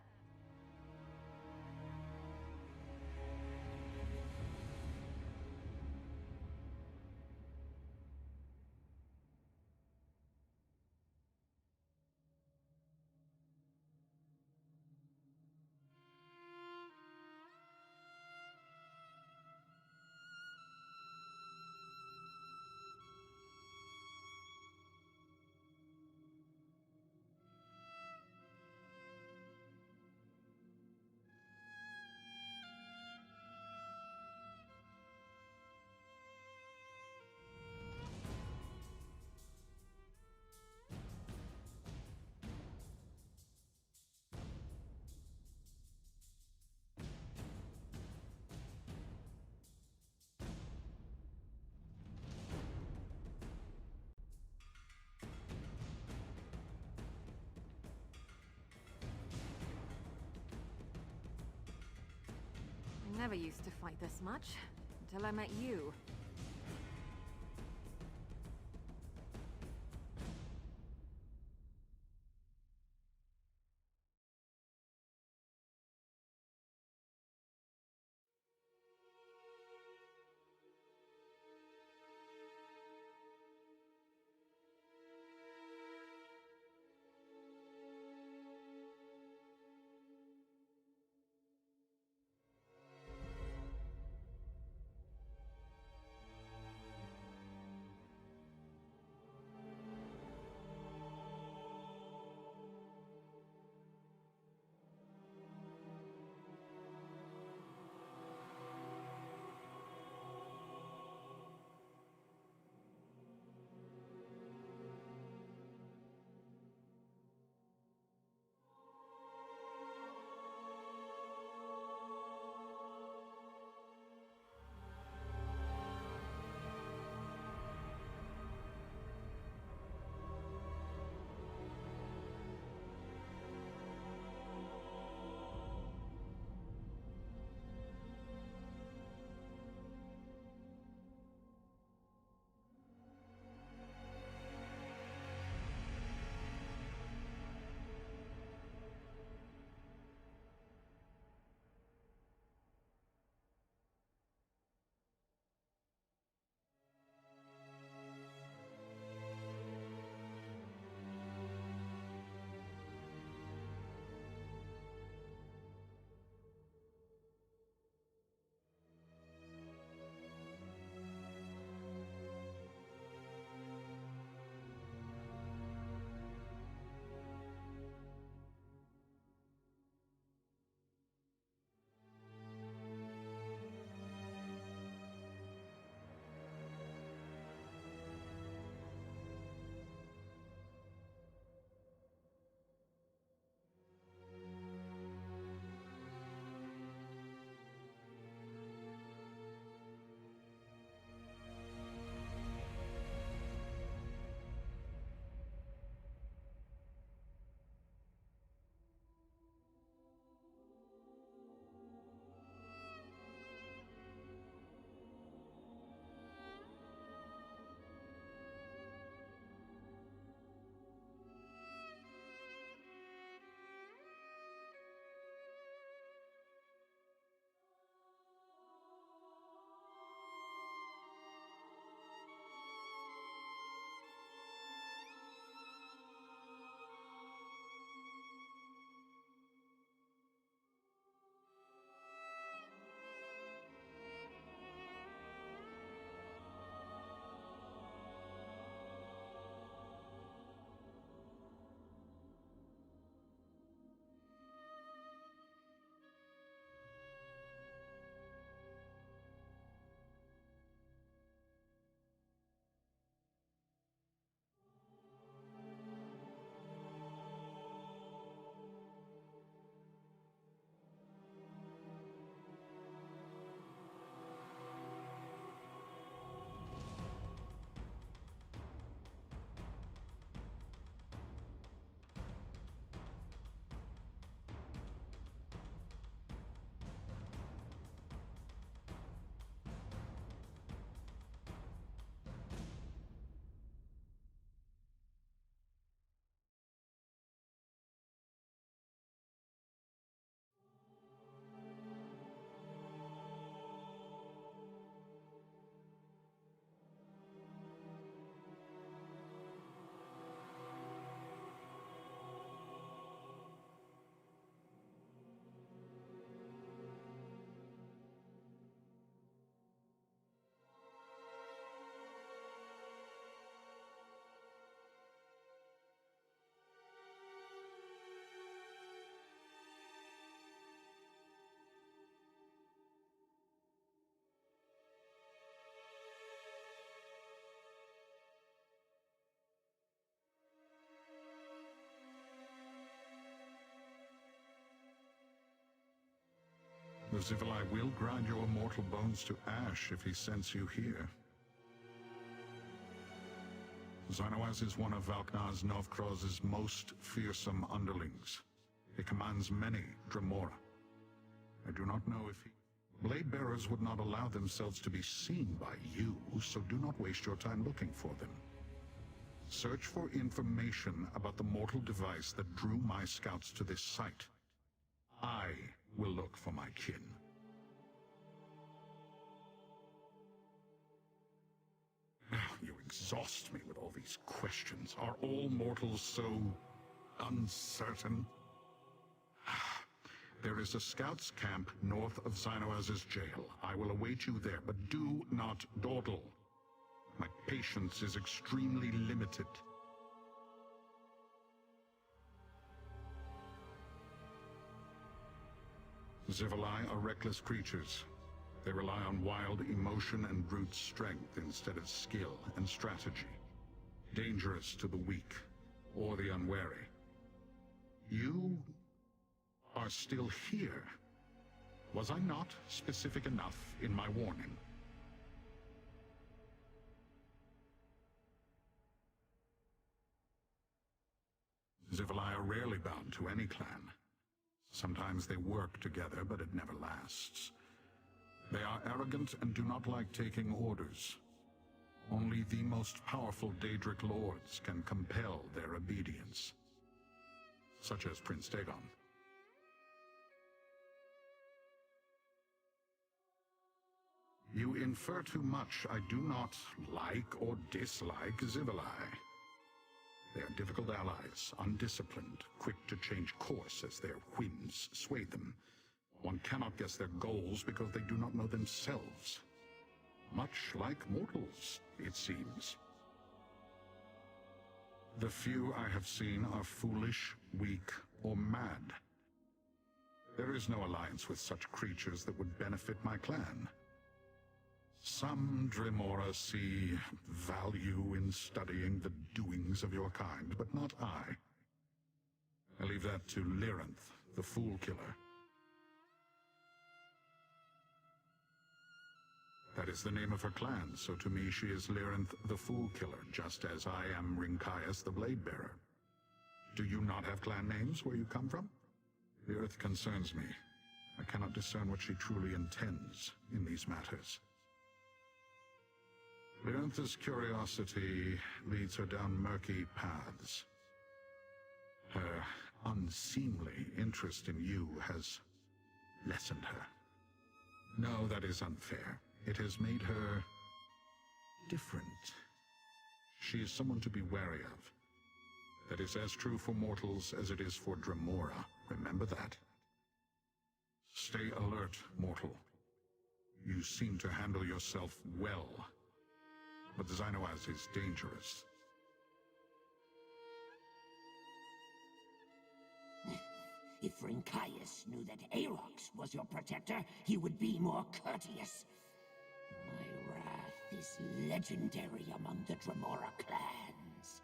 Never used to fight this much, until I met you. The Zivilai will grind your mortal bones to ash if he sends you here. Xanawaz is one of Valknaz Novkroz's most fearsome underlings. He commands many Dremora. I do not know if he Blade bearers would not allow themselves to be seen by you, so do not waste your time looking for them. Search for information about the mortal device that drew my scouts to this site. I will look for my kin. You exhaust me with all these questions. Are all mortals so uncertain? There is a scouts camp north of Xynoaz's jail. I will await you there, but do not dawdle. My patience is extremely limited. Zivali are reckless creatures. They rely on wild emotion and brute strength instead of skill and strategy. Dangerous to the weak or the unwary. You are still here. Was I not specific enough in my warning? Zivali are rarely bound to any clan. Sometimes they work together, but it never lasts. They are arrogant and do not like taking orders. Only the most powerful Daedric lords can compel their obedience. Such as Prince Dagon. You infer too much. I do not like or dislike Zivali. They are difficult allies, undisciplined, quick to change course as their whims sway them. One cannot guess their goals because they do not know themselves. Much like mortals, it seems. The few I have seen are foolish, weak, or mad. There is no alliance with such creatures that would benefit my clan. Some Dremora see value in studying the doings of your kind, but not I. I leave that to Lyranth, the Fool Killer. That is the name of her clan, so to me she is Lyranth, the Fool Killer, just as I am Rinkaius, the Blade Bearer. Do you not have clan names where you come from? The earth concerns me. I cannot discern what she truly intends in these matters. Lyranth's curiosity leads her down murky paths. Her unseemly interest in you has lessened her. No, that is unfair. It has made her different. She is someone to be wary of. That is as true for mortals as it is for Dremora. Remember that. Stay alert, mortal. You seem to handle yourself well. But Xynoaz is dangerous. If Rinkaius knew that Aerox was your protector, he would be more courteous. My wrath is legendary among the Dremora clans.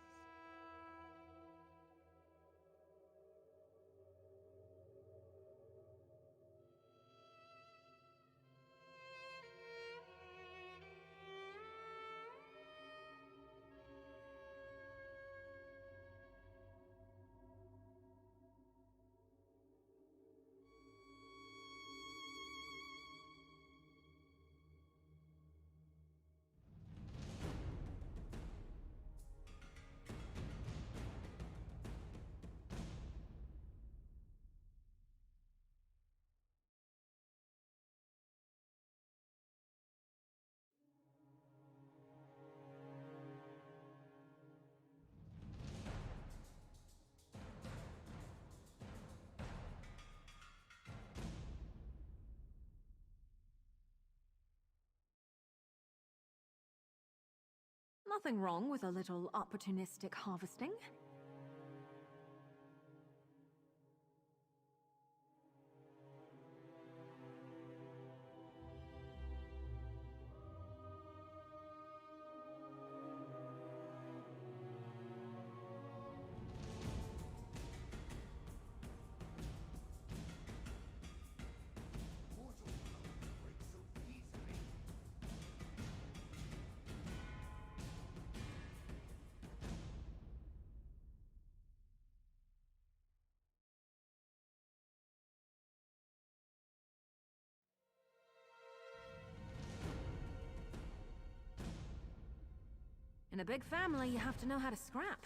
Nothing wrong with a little opportunistic harvesting. In a big family, you have to know how to scrap.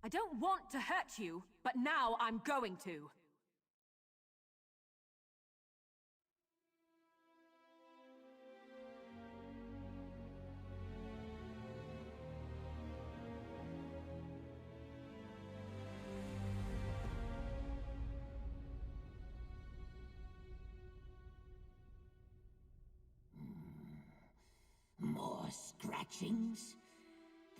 I don't want to hurt you, but now I'm going to. More scratchings?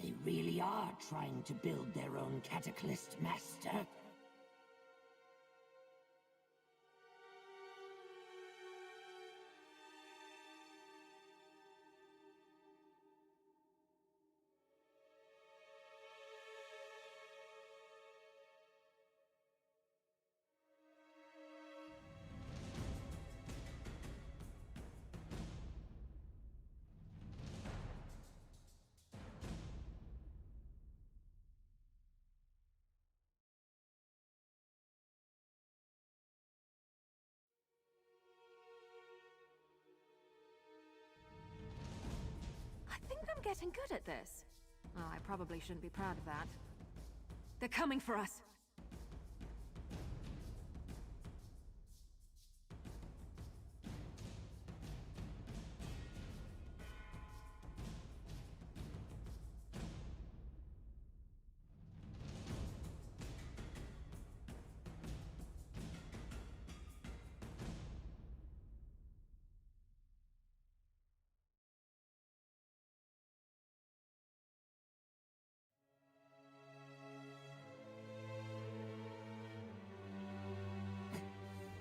They really are trying to build their own Cataclysm, Master. I think I'm getting good at this. Oh, I probably shouldn't be proud of that. They're coming for us.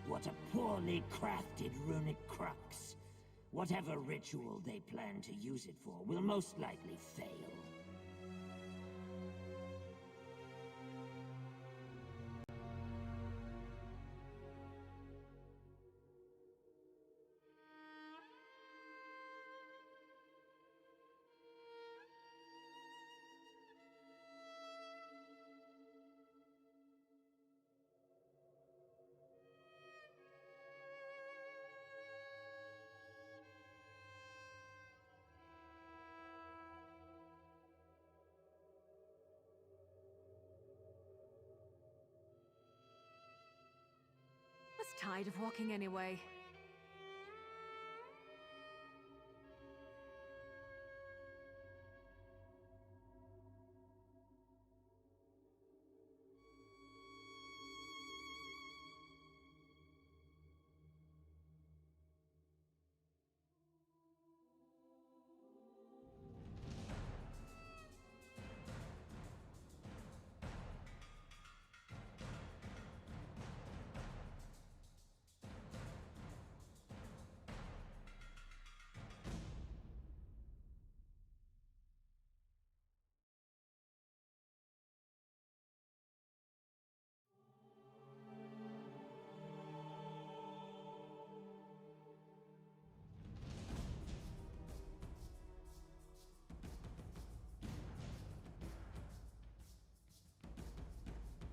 What a poorly crafted runic crux. Whatever ritual they plan to use it for will most likely fail. I was tired of walking anyway.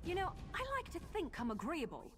You know, I like to think I'm agreeable.